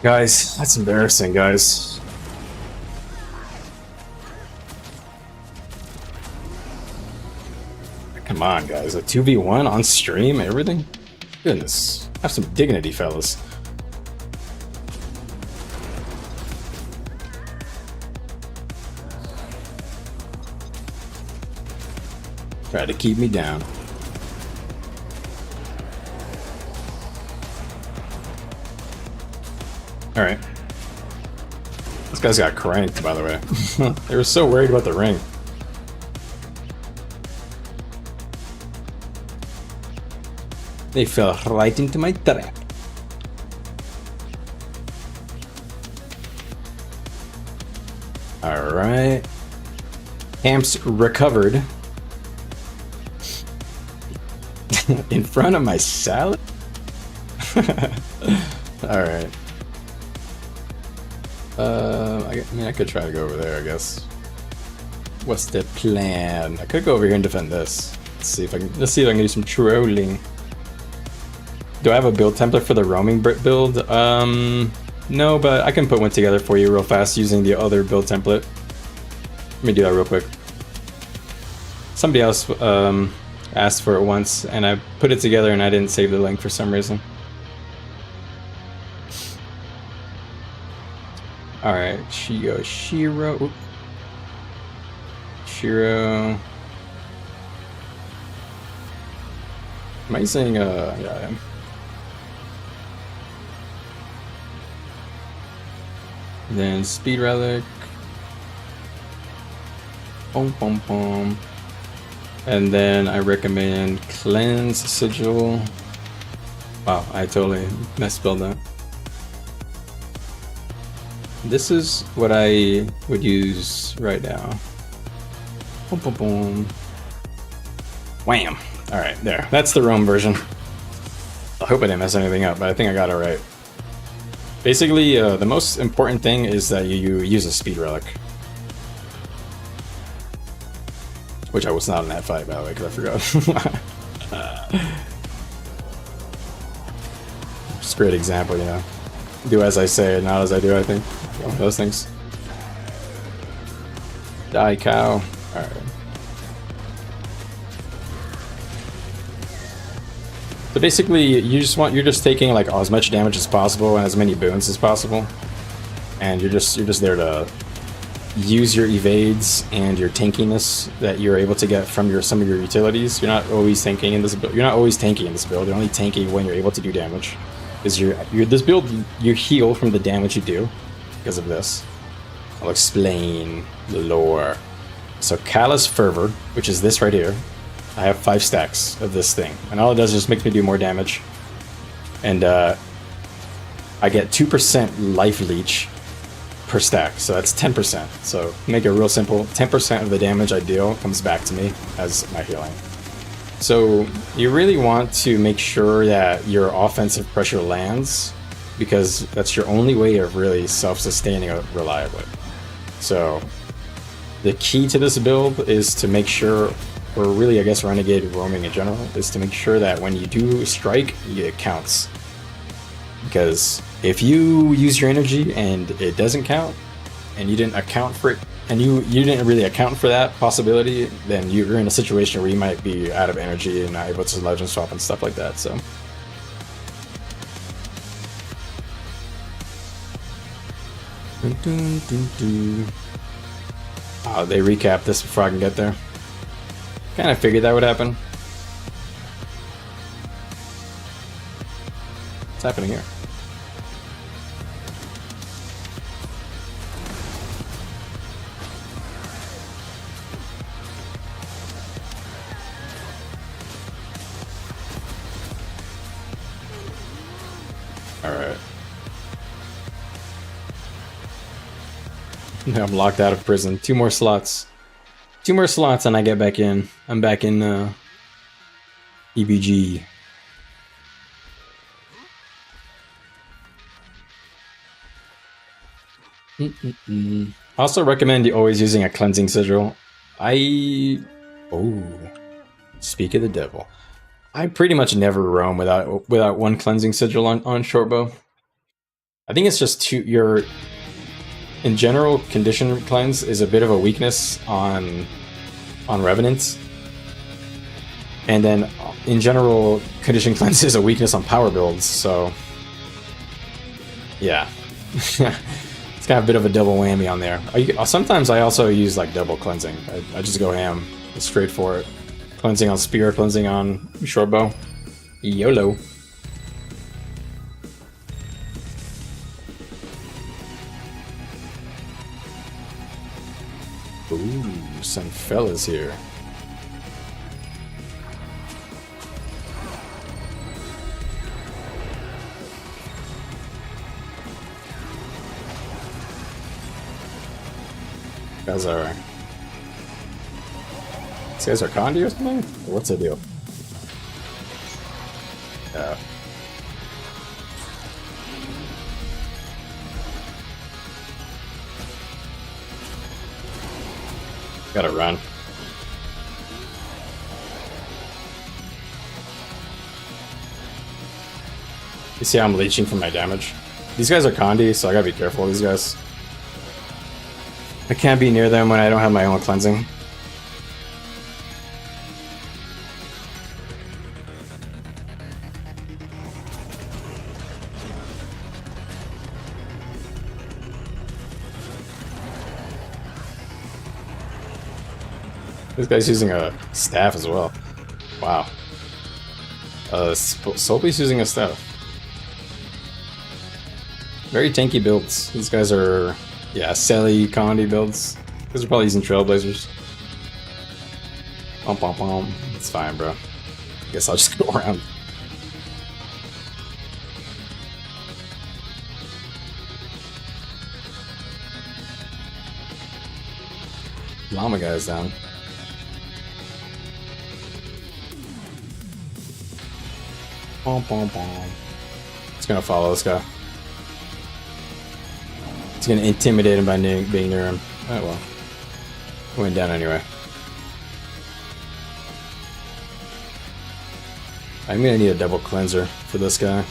Guys, that's embarrassing, guys. Come on, guys. A 2v1 on stream, everything? Goodness. Have some dignity, fellas. Try to keep me down. Alright. This guy's got cranked, by the way. They were so worried about the ring. They fell right into my trap. Alright. Amps recovered. In front of my salad? Alright. I mean, I could try to go over there, I guess. What's the plan? I could go over here and defend this. Let's see if I can do some trolling. Do I have a build template for the roaming build? No, but I can put one together for you real fast using the other build template. Let me do that real quick. Somebody else asked for it once, and I put it together and I didn't save the link for some reason. Alright, Shiro. Shiro. Am I saying, yeah, I am. Then Speed Relic. Boom, boom, boom. And then I recommend Cleanse Sigil. Wow, I totally misspelled that. This is what I would use right now. Boom, boom, boom. Wham! Alright, there. That's the Rome version. I hope I didn't mess anything up, but I think I got it right. Basically, the most important thing is that you use a Speed Relic. Which I was not in that fight, by the way, because I forgot. Just a great example, you know. Do as I say, not as I do, I think. One of those things. Die, cow. Alright. So basically, you're just taking like as much damage as possible and as many boons as possible, and you're just there to use your evades and your tankiness that you're able to get from some of your utilities. You're not always tanking in this build. You're not always tanking in this build. You're only tanking when you're able to do damage. Because this build, you heal from the damage you do because of this. I'll explain the lore. So Callous Fervor, which is this right here. I have 5 stacks of this thing, and all it does is just makes me do more damage. And I get 2% life leech per stack, so that's 10%. So make it real simple, 10% of the damage I deal comes back to me as my healing. So you really want to make sure that your offensive pressure lands, because that's your only way of really self-sustaining reliably. So the key to this build is to make sure, or really I guess Renegade roaming in general, is to make sure that when you do strike, it counts. Because if you use your energy and it doesn't count, and you didn't account for it, and you didn't really account for that possibility, then you're in a situation where you might be out of energy and not able to legend swap and stuff like that. So oh, they recapped this before I can get there. Kind of figured that would happen. What's happening here? Alright. I'm locked out of prison. 2 more slots. 2 more slots and I get back in. I'm back in EBG. I also recommend you always using a cleansing sigil. Speak of the devil. I pretty much never roam without one cleansing sigil on shortbow. I think it's just in general, condition cleanse is a bit of a weakness on revenants, and then in general, condition cleanse is a weakness on power builds. So yeah. It's kind of a bit of a double whammy on there. Sometimes I also use like double cleansing. I just go ham, straight for it. Cleansing on spear, cleansing on shortbow. YOLO. Ooh, some fellas here. These guys are Condi or something? What's the deal? Yeah. Gotta run. You see how I'm leeching from my damage? These guys are Condi, so I gotta be careful of these guys. I can't be near them when I don't have my own cleansing. This guy's using a staff as well. Wow. Soapy's using a staff. Very tanky builds. These guys are, yeah, Selly, Condi builds. These are probably using Trailblazers. Pom pom pom. It's fine, bro. I guess I'll just go around. Llama guy's down. Pom pom pom. It's gonna follow this guy. It's gonna intimidate him by being near him. Oh well. Went down anyway. I'm gonna need a double cleanser for this guy.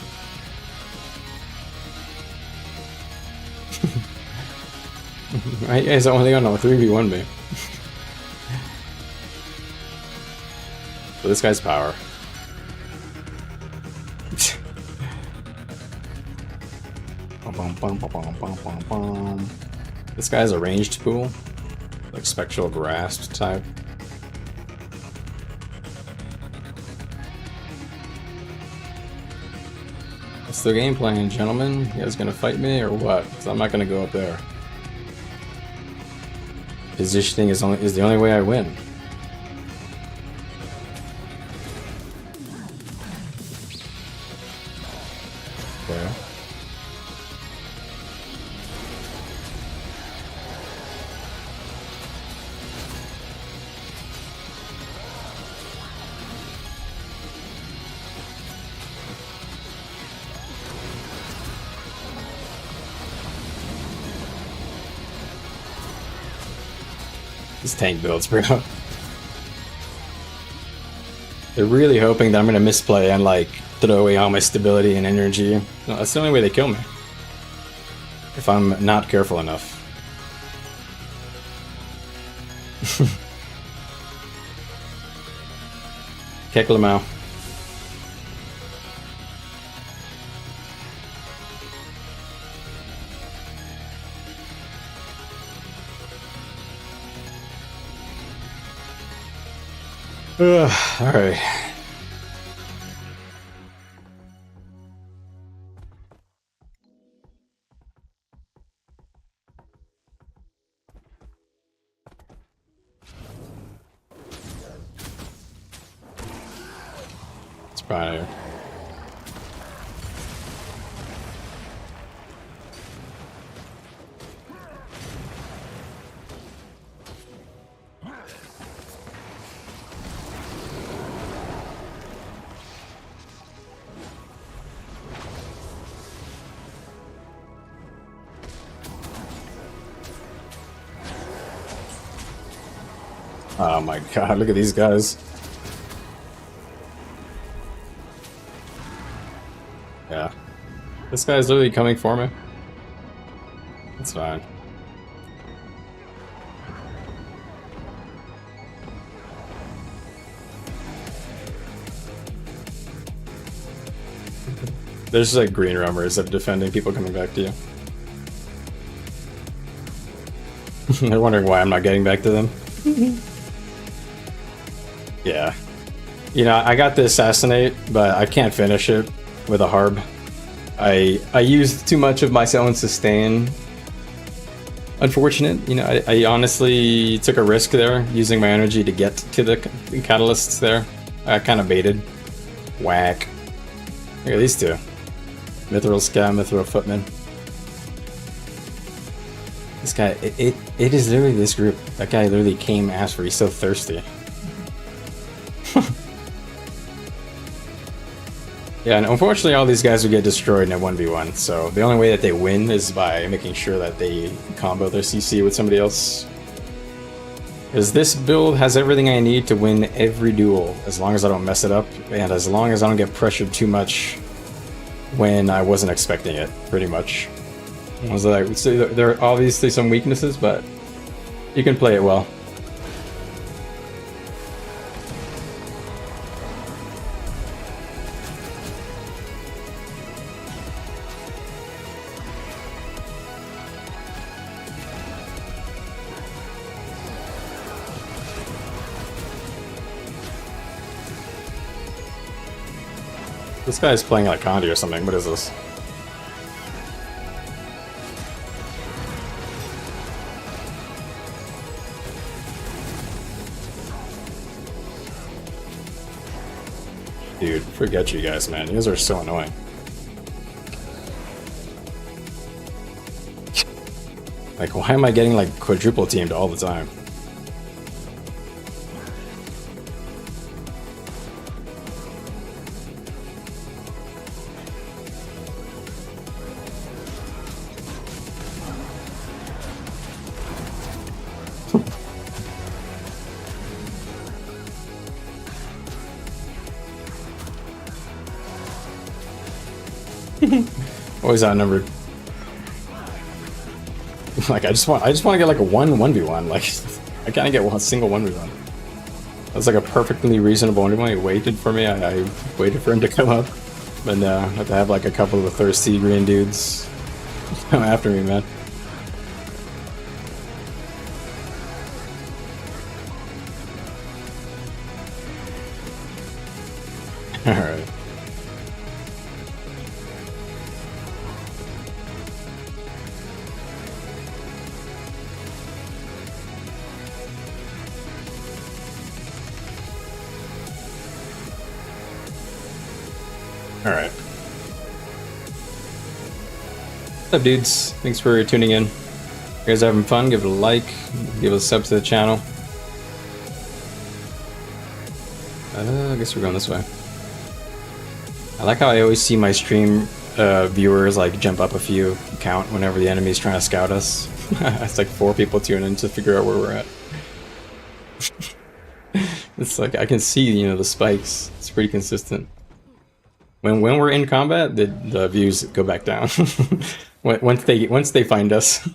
You guys don't want to go 3v1 me. But this guy's power. This guy's a ranged pool, like Spectral Grasp type. What's the game plan, gentlemen? You guys gonna fight me or what? Because I'm not gonna go up there. Positioning is the only way I win. Okay. These tank builds, bro. They're really hoping that I'm gonna misplay and like throw away all my stability and energy. No, that's the only way they kill me. If I'm not careful enough. Keklamau. Alright. It's probably... Oh my god, look at these guys. Yeah. This guy's literally coming for me. It's fine. There's like green rummers of defending people coming back to you. They're wondering why I'm not getting back to them. Yeah. You know, I got the assassinate, but I can't finish it with a harb. I used too much of my own sustain. Unfortunate, you know, I honestly took a risk there, using my energy to get to the catalysts there. I kind of baited. Whack. Look at these two. Mithril Scout, Mithril Footman. This guy, it is literally this group. That guy literally came asked for, he's so thirsty. Yeah, and unfortunately all these guys will get destroyed in a 1v1, so the only way that they win is by making sure that they combo their CC with somebody else. Because this build has everything I need to win every duel, as long as I don't mess it up, and as long as I don't get pressured too much when I wasn't expecting it, pretty much. So there are obviously some weaknesses, but you can play it well. This guy's playing like Condi or something. What is this? Dude, forget you guys, man. You guys are so annoying. Like, why am I getting like quadruple teamed all the time? Always outnumbered. Like I just want to get like a 1v1. Like I can't get one single 1v1. That's like a perfectly reasonable 1v1. He waited for me. I waited for him to come up, but no, I have to have like a couple of thirsty green dudes come after me, man. All right. Alright. What's up, dudes? Thanks for tuning in. If you guys are having fun, give it a like, give a sub to the channel. I guess we're going this way. I like how I always see my stream viewers like jump up a few count whenever the enemy's trying to scout us. It's like 4 people tune in to figure out where we're at. It's like I can see, you know, the spikes. It's pretty consistent. When we're in combat, the views go back down. once they find us.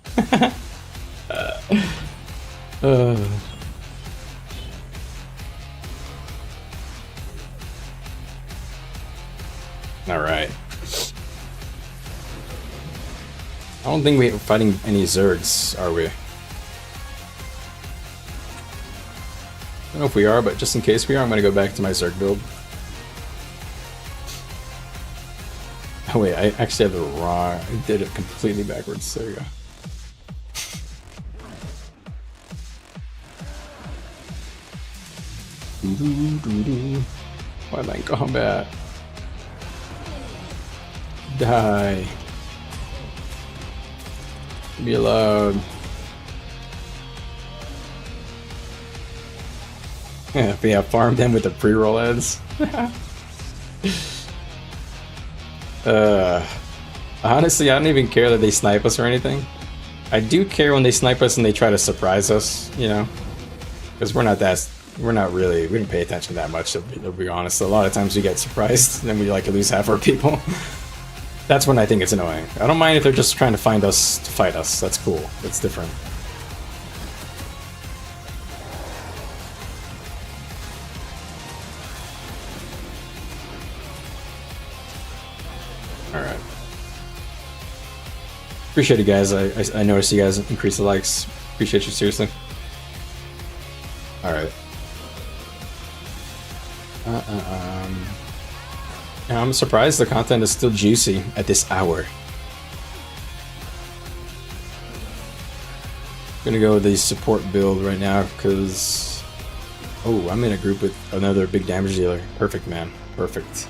All right. I don't think we're fighting any Zergs, are we? I don't know if we are, but just in case we are, I'm gonna go back to my Zerg build. Oh wait, I actually have the wrong... I did it completely backwards. There you go. Why am I in combat? Die. Be allowed. Yeah, if we have farmed them with the pre-roll ads. Honestly, I don't even care that they snipe us or anything. I do care when they snipe us and they try to surprise us, you know, because we don't pay attention that much, to be honest. A lot of times we get surprised and then we like lose half our people. That's when I think it's annoying. I don't mind if they're just trying to find us to fight us. That's cool. That's different. Alright. Appreciate it, guys. I noticed you guys increase the likes. Appreciate you, seriously. Alright. I'm surprised the content is still juicy at this hour. Gonna go with the support build right now because... Oh, I'm in a group with another big damage dealer. Perfect, man. Perfect.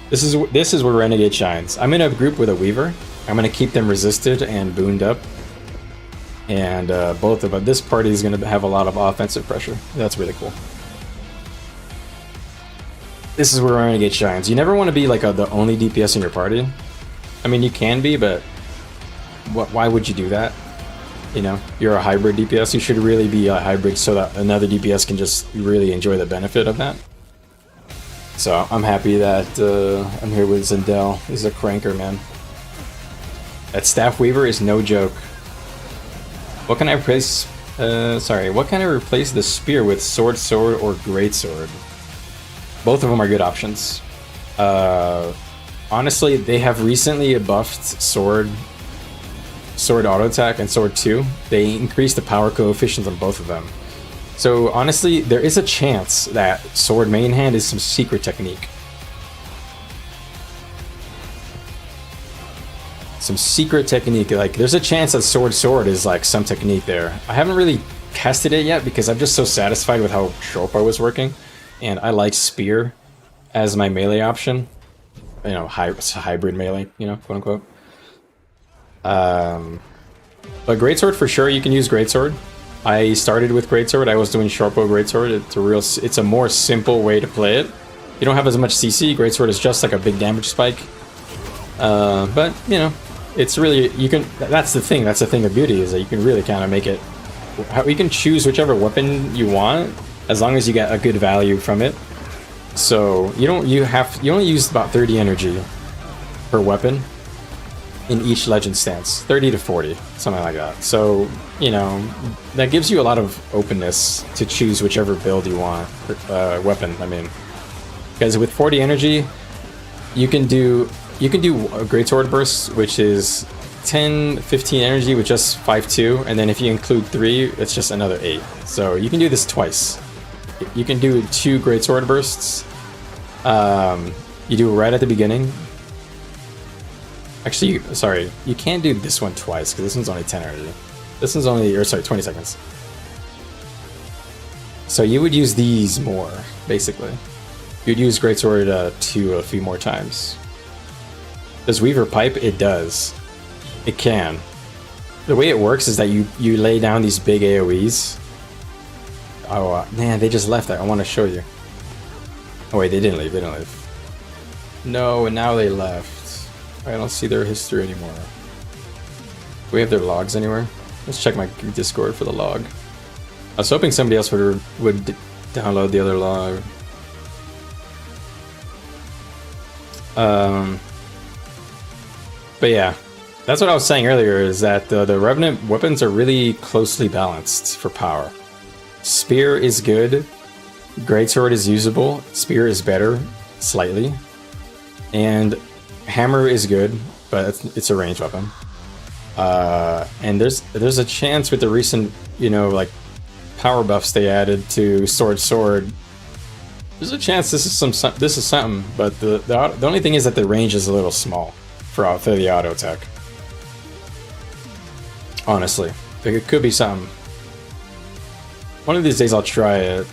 This is where Renegade shines. I'm in a group with a Weaver. I'm gonna keep them resisted and booned up. And both of this party is gonna have a lot of offensive pressure. That's really cool. This is where Renegade shines. You never want to be like the only DPS in your party. I mean, you can be, but why would you do that? You know, you're a hybrid DPS. You should really be a hybrid so that another DPS can just really enjoy the benefit of that. So I'm happy that I'm here with Zendel. He's a cranker, man. That Staff Weaver is no joke. What can I replace? What can I replace the spear with? Sword, or greatsword? Both of them are good options. Honestly, they have recently buffed sword auto attack and sword 2. They increased the power coefficients on both of them. So honestly, there is a chance that sword main hand is some secret technique. some secret technique. Like there's a chance that sword is like some technique there. I haven't really tested it yet because I'm just so satisfied with how Shorpa was working, and I like spear as my melee option. You know, it's a hybrid melee, you know, quote unquote. But greatsword for sure, you can use greatsword. I started with greatsword. I was doing Shorpa greatsword. It's a more simple way to play it. You don't have as much CC. Greatsword is just like a big damage spike. But you know, it's really that's the thing of beauty, is that you can really kind of make it. You can choose whichever weapon you want as long as you get a good value from it. So you only use about 30 energy per weapon in each legend stance, 30 to 40, something like that. So you know, that gives you a lot of openness to choose whichever build you want, weapon. I mean, because with 40 energy, you can do a greatsword burst, which is 10, 15 energy with just 5-2, and then if you include 3, it's just another 8. So you can do this twice. You can do 2 greatsword bursts. You do it right at the beginning. Actually, sorry, you can't do this one twice because this one's only 10 energy. This one's only, 20 seconds. So you would use these more, basically. You'd use greatsword 2 a few more times. Does Weaver pipe? It does. It can. The way it works is that you lay down these big AoEs. Oh man, they just left. I want to show you. Oh wait, they didn't leave. No, and now they left. I don't see their history anymore. Do we have their logs anywhere? Let's check my Discord for the log. I was hoping somebody else would download the other log. But yeah, that's what I was saying earlier, is that the Revenant weapons are really closely balanced for power. Spear is good, Greatsword is usable, Spear is better, slightly, and Hammer is good, but it's a ranged weapon. And there's a chance with the recent, you know, like power buffs they added to Sword. There's a chance this is something, but the only thing is that the range is a little small for the auto attack. Honestly, it could be something. One of these days I'll try it.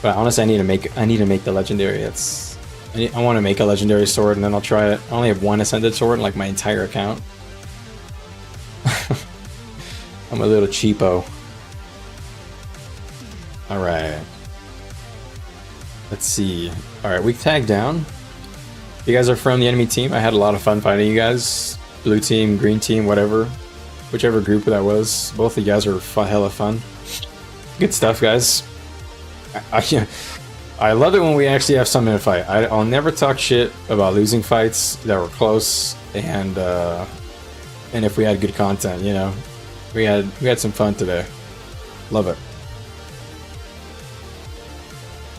But honestly, I need to make the legendary. I want to make a legendary sword and then I'll try it. I only have one ascended sword in like my entire account. I'm a little cheapo. All right. Let's see. All right, we tagged down. You guys are from the enemy team. I had a lot of fun fighting you guys. Blue team, green team, whatever. Whichever group that was. Both of you guys are hella fun. Good stuff, guys. I love it when we actually have something to fight. I'll never talk shit about losing fights that were close, and if we had good content, you know. We had some fun today. Love it.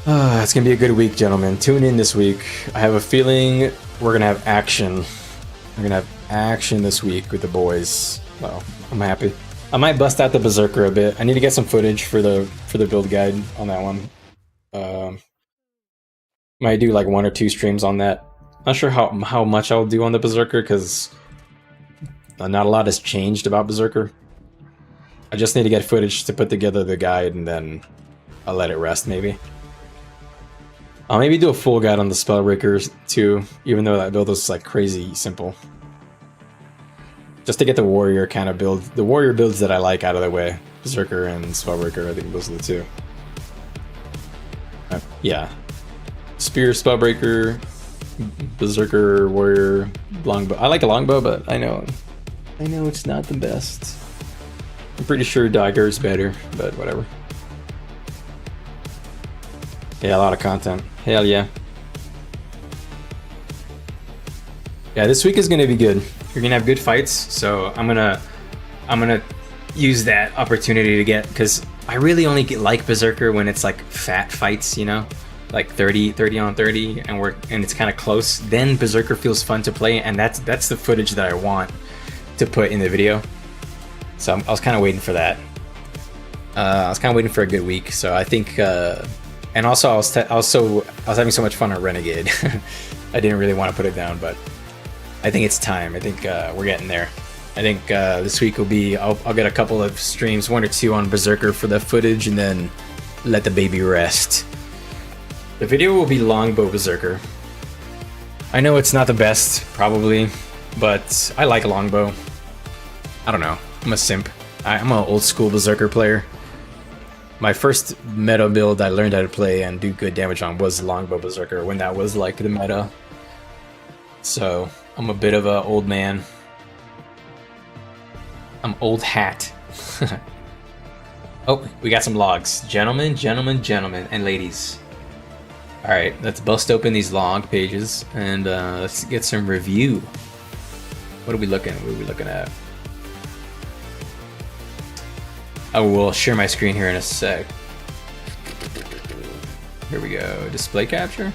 It's gonna be a good week, gentlemen. Tune in this week. I have a feeling we're gonna have action. We're gonna have action this week with the boys. So I'm happy. I might bust out the Berserker a bit. I need to get some footage for the build guide on that one. Might do like 1 or 2 streams on that. Not sure how much I'll do on the Berserker because not a lot has changed about Berserker. I just need to get footage to put together the guide and then I'll let it rest maybe. I'll maybe do a full guide on the Spellbreakers too, even though that build is like crazy simple. Just to get the warrior kind of build, the warrior builds that I like out of the way. Berserker and Spellbreaker, I think those are the two. Yeah. Spear, Spellbreaker, Berserker, warrior, longbow. I like a longbow, but I know it's not the best. I'm pretty sure dagger is better, but whatever. Yeah, a lot of content. Hell yeah. Yeah, this week is gonna be good. You're gonna have good fights, so I'm gonna use that opportunity to get, because I really only like Berserker when it's like fat fights, you know, like 30 on 30, and it's kind of close. Then Berserker feels fun to play, and that's the footage that I want to put in the video. So I was kind of waiting for that. I was kind of waiting for a good week, so I think. And also, I was having so much fun on Renegade. I didn't really want to put it down, but I think it's time. I think we're getting there. I think this week will be, I'll get a couple of streams, 1 or 2 on Berserker for the footage, and then let the baby rest. The video will be Longbow Berserker. I know it's not the best, probably, but I like Longbow. I don't know. I'm a simp. I'm an old school Berserker player. My first meta build I learned how to play and do good damage on was Longbow Berserker when that was like the meta. So I'm a bit of an old man. I'm old hat. Oh, we got some logs. Gentlemen, and ladies. Alright, let's bust open these log pages and let's get some review. What are we looking at? I will share my screen here in a sec. Here we go. Display capture.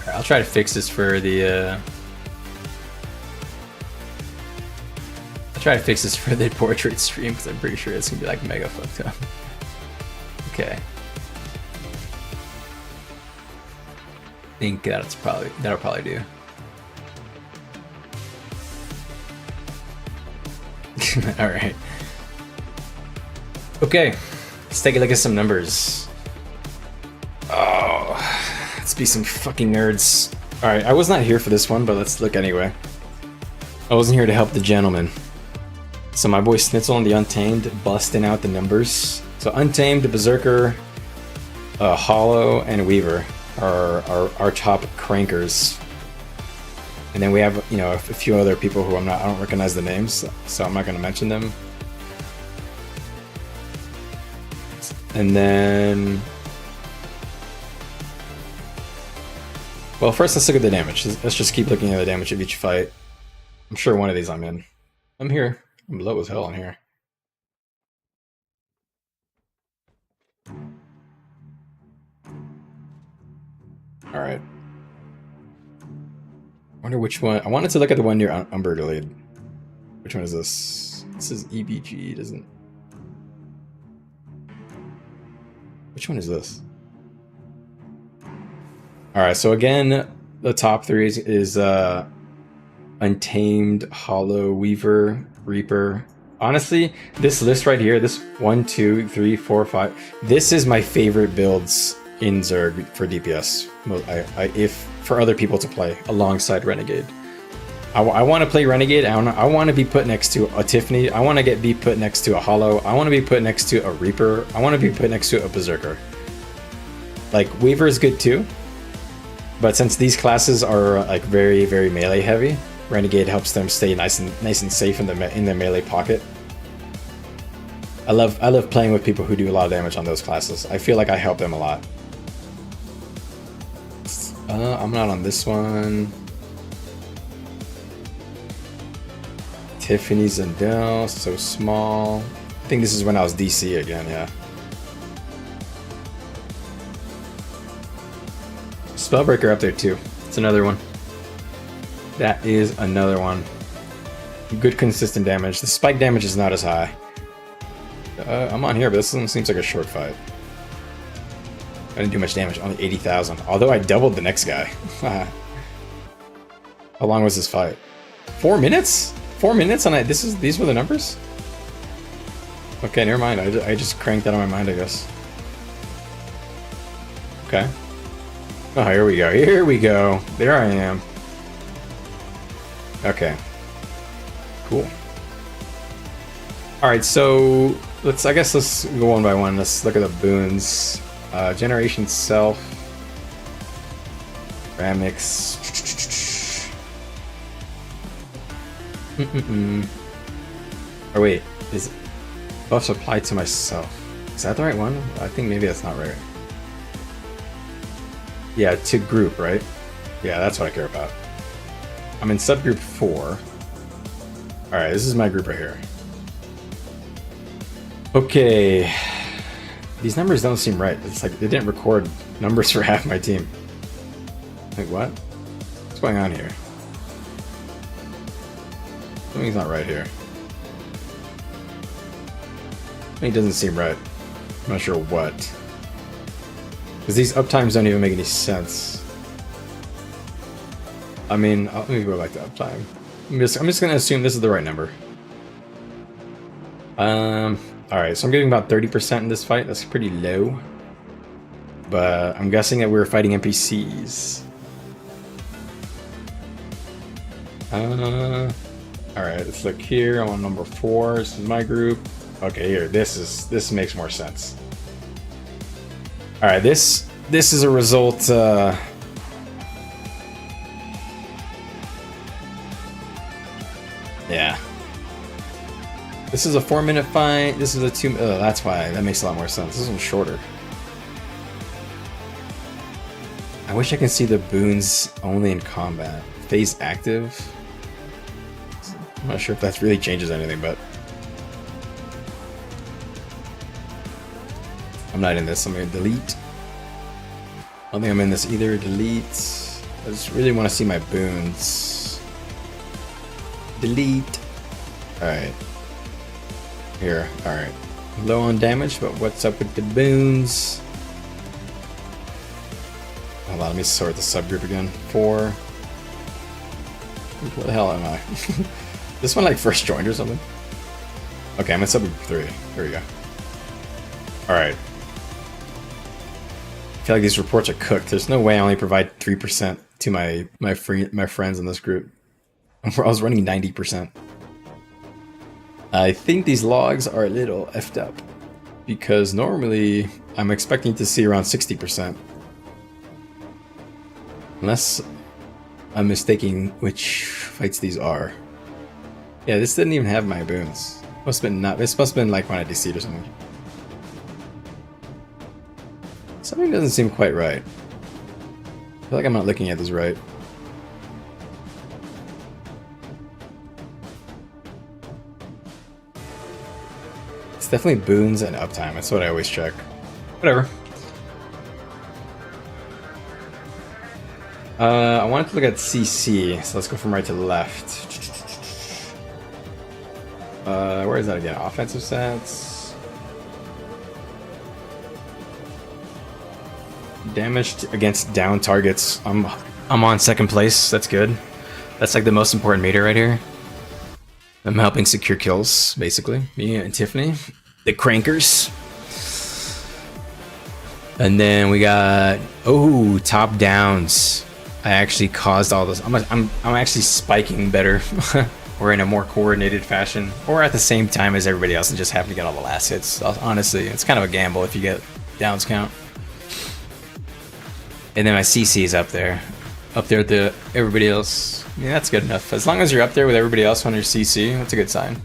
Right, I'll try to fix this for the portrait stream because I'm pretty sure it's gonna be like mega fucked up. Okay. I think that'll probably do. All right. Okay, let's take a look at some numbers. Oh, let's be some fucking nerds. All right, I was not here for this one, but let's look anyway. I wasn't here to help the gentleman. So my boy Snitzel and the Untamed busting out the numbers. So Untamed, Berserker, Hollow, and Weaver are our top crankers. And then we have, you know, a few other people who I don't recognize the names, so I'm not going to mention them. And then, well, first let's look at the damage. Let's just keep looking at the damage of each fight. I'm sure one of these I'm in. I'm here. I'm low as hell in here. All right. Wonder which one. I wanted to look at the one near Umberglade. Which one is this? This is EBG. It doesn't. Which one is this? All right. So again, the top 3 is Untamed, Hollow, Weaver, Reaper. Honestly, this list right here, this 1, 2, 3, 4, 5. This is my favorite builds in Zerg for DPS. If for other people to play alongside Renegade. I want to play Renegade. I want to be put next to a Tiffany. I want to be put next to a Hollow. I want to be put next to a Reaper. I want to be put next to a Berserker. Like Weaver is good too, but since these classes are like very, very melee heavy, Renegade helps them stay nice and safe in their melee pocket. I love playing with people who do a lot of damage on those classes. I feel like I help them a lot. I'm not on this one. Tiffany Zendel, so small. I think this is when I was DC again, yeah. Spellbreaker up there too. It's another one. That is another one. Good consistent damage. The spike damage is not as high. I'm on here, but this one seems like a short fight. I didn't do much damage, only 80,000. Although I doubled the next guy. How long was this fight? 4 minutes? 4 minutes on it. These were the numbers? Okay, never mind. I just cranked that on my mind, I guess. Okay. Oh, here we go. Here we go. There I am. Okay. Cool. Alright, so I guess let's go one by one. Let's look at the boons. Generation Self. Ramix. Or wait, is buffs applied to myself? Is that the right one? I think maybe that's not right. Yeah, to group, right? Yeah, that's what I care about. I'm in subgroup 4. Alright, this is my group right here. Okay. These numbers don't seem right. It's like they didn't record numbers for half my team. Like, what? What's going on here? Something's not right here. It doesn't seem right. I'm not sure what. Because these uptimes don't even make any sense. I mean, let me go back to uptime. I'm just gonna assume this is the right number. Alright, so I'm getting about 30% in this fight. That's pretty low. But I'm guessing that we're fighting NPCs. Alright, let's look here. I'm on number 4. This is my group. Okay, here. This makes more sense. Alright, this is a result. Yeah. This is a 4-minute fight. This is a 2. Oh, that's why. That makes a lot more sense. This one's shorter. I wish I could see the boons only in combat. Phase active. I'm not sure if that really changes anything, but I'm not in this. I'm gonna delete. I don't think I'm in this either. Delete. I just really want to see my boons. Delete. Alright. Here. Alright. Low on damage, but what's up with the boons? Hold on, let me sort the subgroup again. 4. Where the hell am I? This one like first joined or something? Okay, I'm in subgroup 3. There we go. Alright. I feel like these reports are cooked. There's no way I only provide 3% to my friends in this group. I was running 90%. I think these logs are a little effed up because normally I'm expecting to see around 60%. Unless I'm mistaking which fights these are. Yeah, this didn't even have my boons. This must have been like when I DC'd or something. Something doesn't seem quite right. I feel like I'm not looking at this right. It's definitely boons and uptime. That's what I always check. Whatever. I wanted to look at CC, so let's go from right to left. Where is that again? Offensive stats. Damaged against down targets. I'm on second place. That's good. That's like the most important meter right here. I'm helping secure kills, basically. Me and Tiffany, the crankers. And then we got top downs. I actually caused all this. I'm actually spiking better. Or in a more coordinated fashion, or at the same time as everybody else, and just happen to get all the last hits. Honestly, it's kind of a gamble if you get downs count. And then my CC is up there with everybody else. I mean, that's good enough. As long as you're up there with everybody else on your CC, that's a good sign.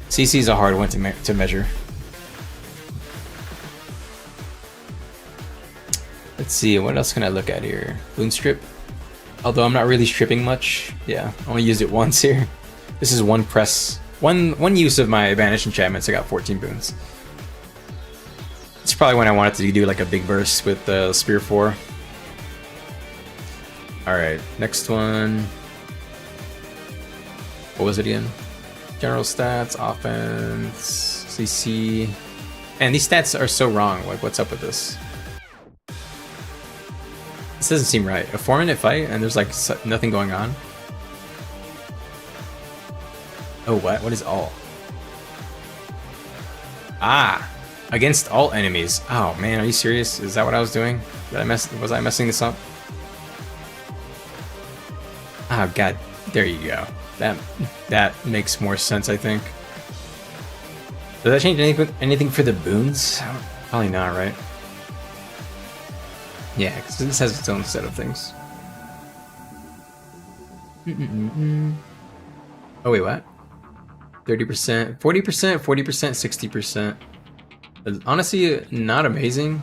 CC is a hard one to measure. Let's see, what else can I look at here? Boon strip. Although I'm not really stripping much. Yeah, I only used it once here. This is one use of my banished enchantments. I got 14 boons. It's probably when I wanted to do like a big burst with the Spear 4. Alright, next one. What was it again? General stats, offense, CC. And these stats are so wrong. Like, what's up with this? This doesn't seem right. A 4-minute fight and there's like nothing going on. Oh, what? What is all? Ah, against all enemies. Oh man, are you serious? Is that what I was doing? Was I messing this up? Oh god, there you go. That makes more sense, I think. Does that change anything for the boons? Probably not, right? Yeah, because this has its own set of things. Oh wait, what? 30%, 40%, 40%, 60%. Honestly, not amazing.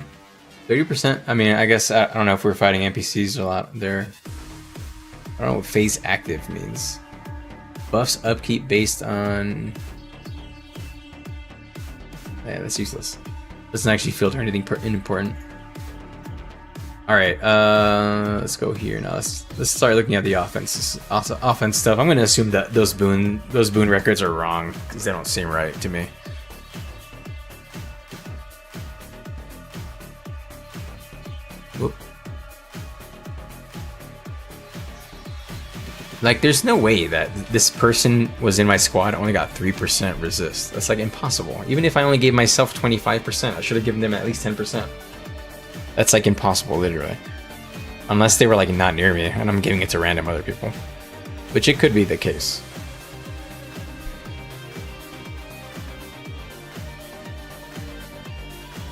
30%, I mean, I guess, I don't know if we're fighting NPCs a lot there. I don't know what phase active means. Buffs upkeep based on... Yeah, that's useless. Doesn't actually filter anything important. Alright, let's go here now. Let's start looking at the offense stuff. I'm gonna assume that those boon records are wrong because they don't seem right to me. Whoop. Like, there's no way that this person was in my squad only got 3% resist. That's like impossible. Even if I only gave myself 25%, I should have given them at least 10%. That's like impossible, literally. Unless they were like not near me and I'm giving it to random other people. Which it could be the case.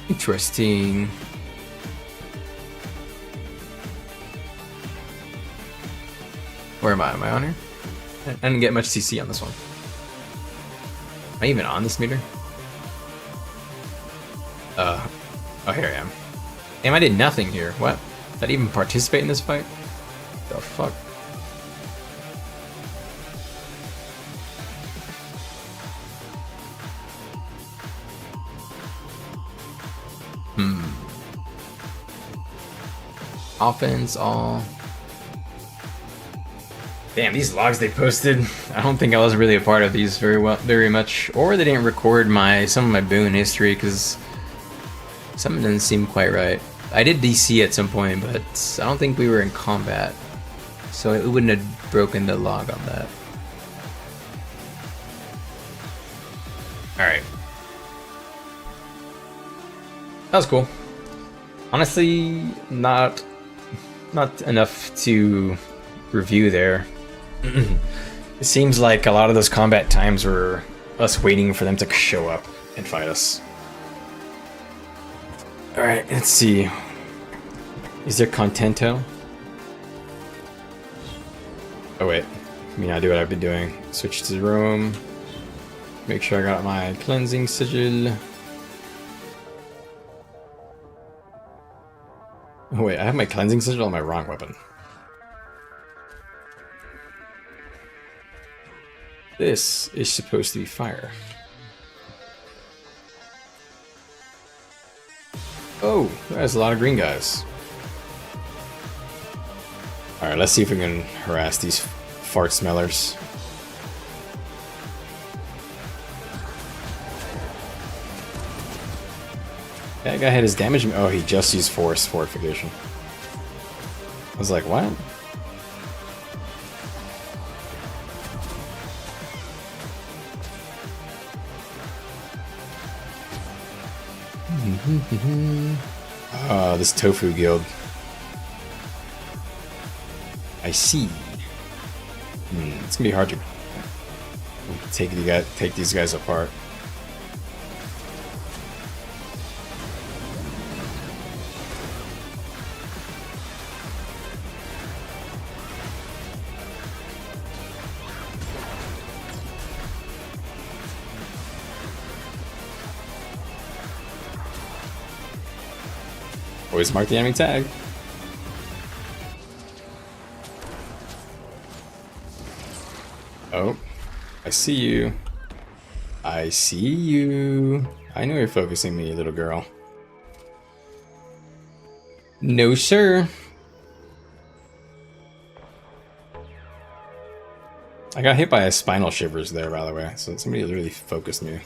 Interesting. Where am I? Am I on here? I didn't get much CC on this one. Am I even on this meter? Oh, here I am. Damn, I did nothing here. What? Did I even participate in this fight? The fuck? Offense, all. Damn, these logs they posted. I don't think I was really a part of these very much, or they didn't record some of my boon history because something doesn't seem quite right. I did DC at some point, but I don't think we were in combat, so it wouldn't have broken the log on that. All right, that was cool. Honestly, not enough to review there. It seems like a lot of those combat times were us waiting for them to show up and fight us. Alright, let's see. Is there Contento? Oh wait, let me not do what I've been doing. Switch to Rome. Make sure I got my cleansing sigil. Oh wait, I have my cleansing sigil on my wrong weapon. This is supposed to be fire. Oh, there's a lot of green guys. Alright, let's see if we can harass these fart smellers. That guy had his damage. Oh, he just used force fortification. I was like, what? This tofu guild. I see. It's gonna be hard to take these guys apart. Always mark the enemy tag. Oh, I see you. I see you. I know you're focusing me, little girl. No, sir. I got hit by a spinal shivers there, by the way, so somebody literally focused me.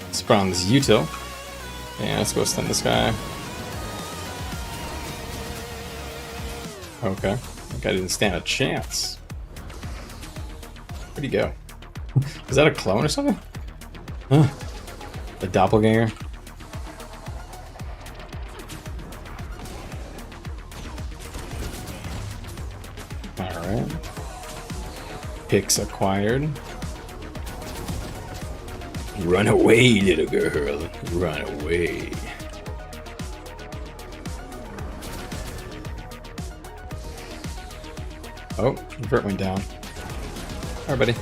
Let's put on this util. Yeah, let's go stun this guy. Okay, that guy didn't stand a chance. Where'd he go? Is that a clone or something? Huh. A doppelganger? Alright. Picks acquired. Run away, little girl. Run away. Oh, Vert went down. Alright, buddy.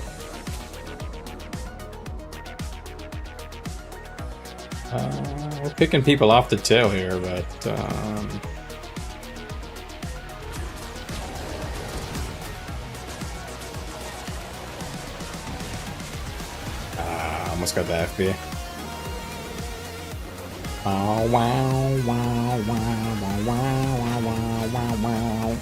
We're picking people off the tail here, but almost got the FB. Oh, wow, wow, wow, wow, wow, wow, wow, wow.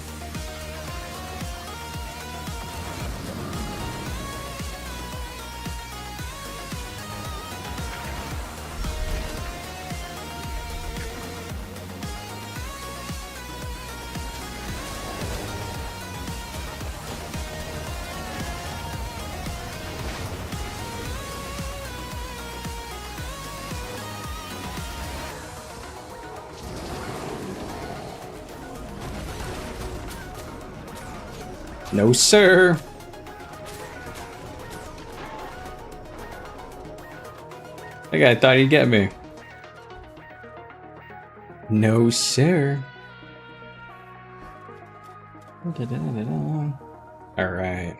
No, sir. That guy thought he'd get me. No, sir. All right.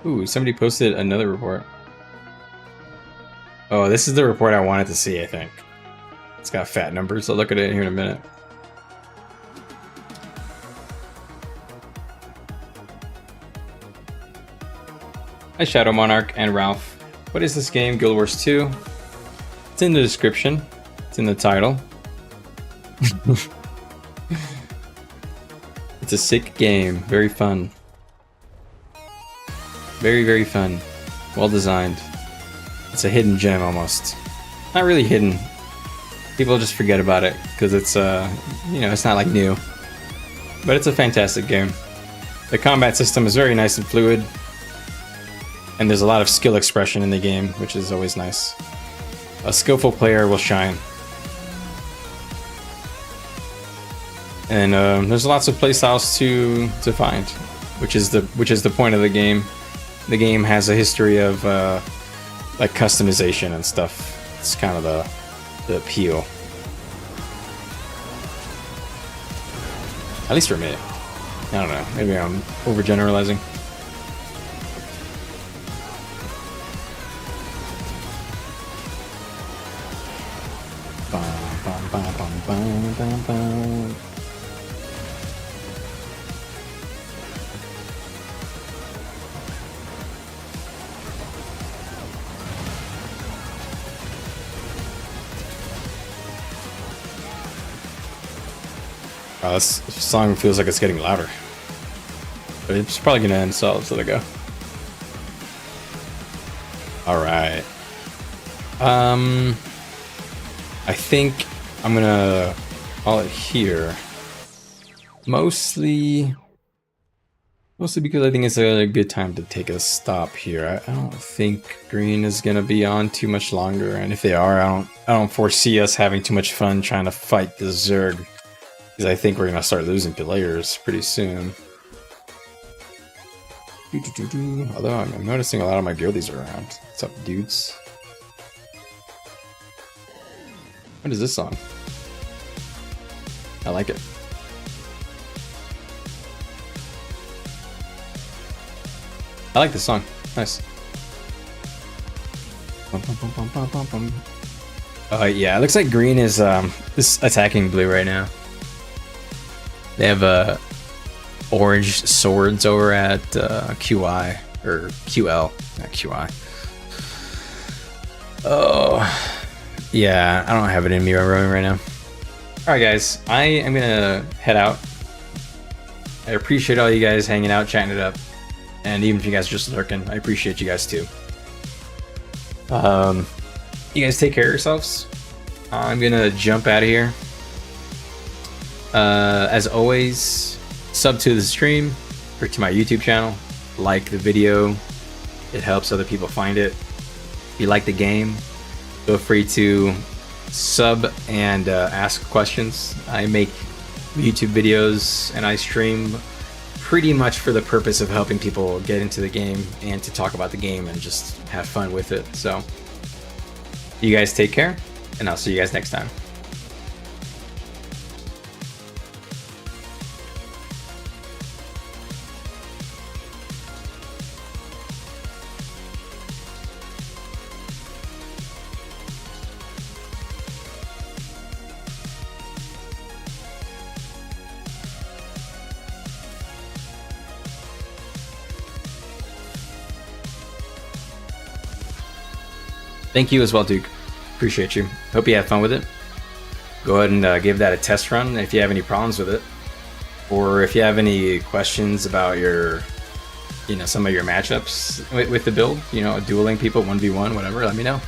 Ooh, somebody posted another report. Oh, this is the report I wanted to see, I think. It's got fat numbers. I'll look at it here in a minute. Hi, Shadow Monarch and Ralph. What is this game? Guild Wars 2? It's in the description. It's in the title. It's a sick game. Very fun. Very, very fun. Well designed. It's a hidden gem almost. Not really hidden. People just forget about it because it's you know, it's not like new. But it's a fantastic game. The combat system is very nice and fluid. And there's a lot of skill expression in the game, which is always nice. A skillful player will shine. And there's lots of playstyles to find, which is the point of the game. The game has a history of like customization and stuff. It's kind of the appeal. At least for me. I don't know. Maybe I'm overgeneralizing. Wow, this song feels like it's getting louder. But it's probably gonna end, so I'll just let it go. Alright. I think I'm gonna call it here. Mostly because I think it's a good time to take a stop here. I don't think green is gonna be on too much longer, and if they are, I don't foresee us having too much fun trying to fight the Zerg, because I think we're gonna start losing players pretty soon. Although I'm noticing a lot of my guildies are around. What's up, dudes? What is this song? I like it. I like this song. Nice. Yeah, it looks like green is attacking blue right now. They have orange swords over at QI or QL, not QI. Oh, yeah, I don't have it in me right now. All right, guys, I am gonna head out. I appreciate all you guys hanging out, chatting it up, and even if you guys are just lurking, I appreciate you guys too. You guys take care of yourselves. I'm gonna jump out of here. As always, sub to the stream or to my YouTube channel. Like the video, it helps other people find it. If you like the game, feel free to sub and ask questions. I make YouTube videos and I stream pretty much for the purpose of helping people get into the game and to talk about the game and just have fun with it. So you guys take care, and I'll see you guys next time. Thank you as well, Duke. Appreciate you. Hope you had fun with it. Go ahead and give that a test run if you have any problems with it. Or if you have any questions about your, some of your matchups with the build, dueling people 1v1, whatever, let me know.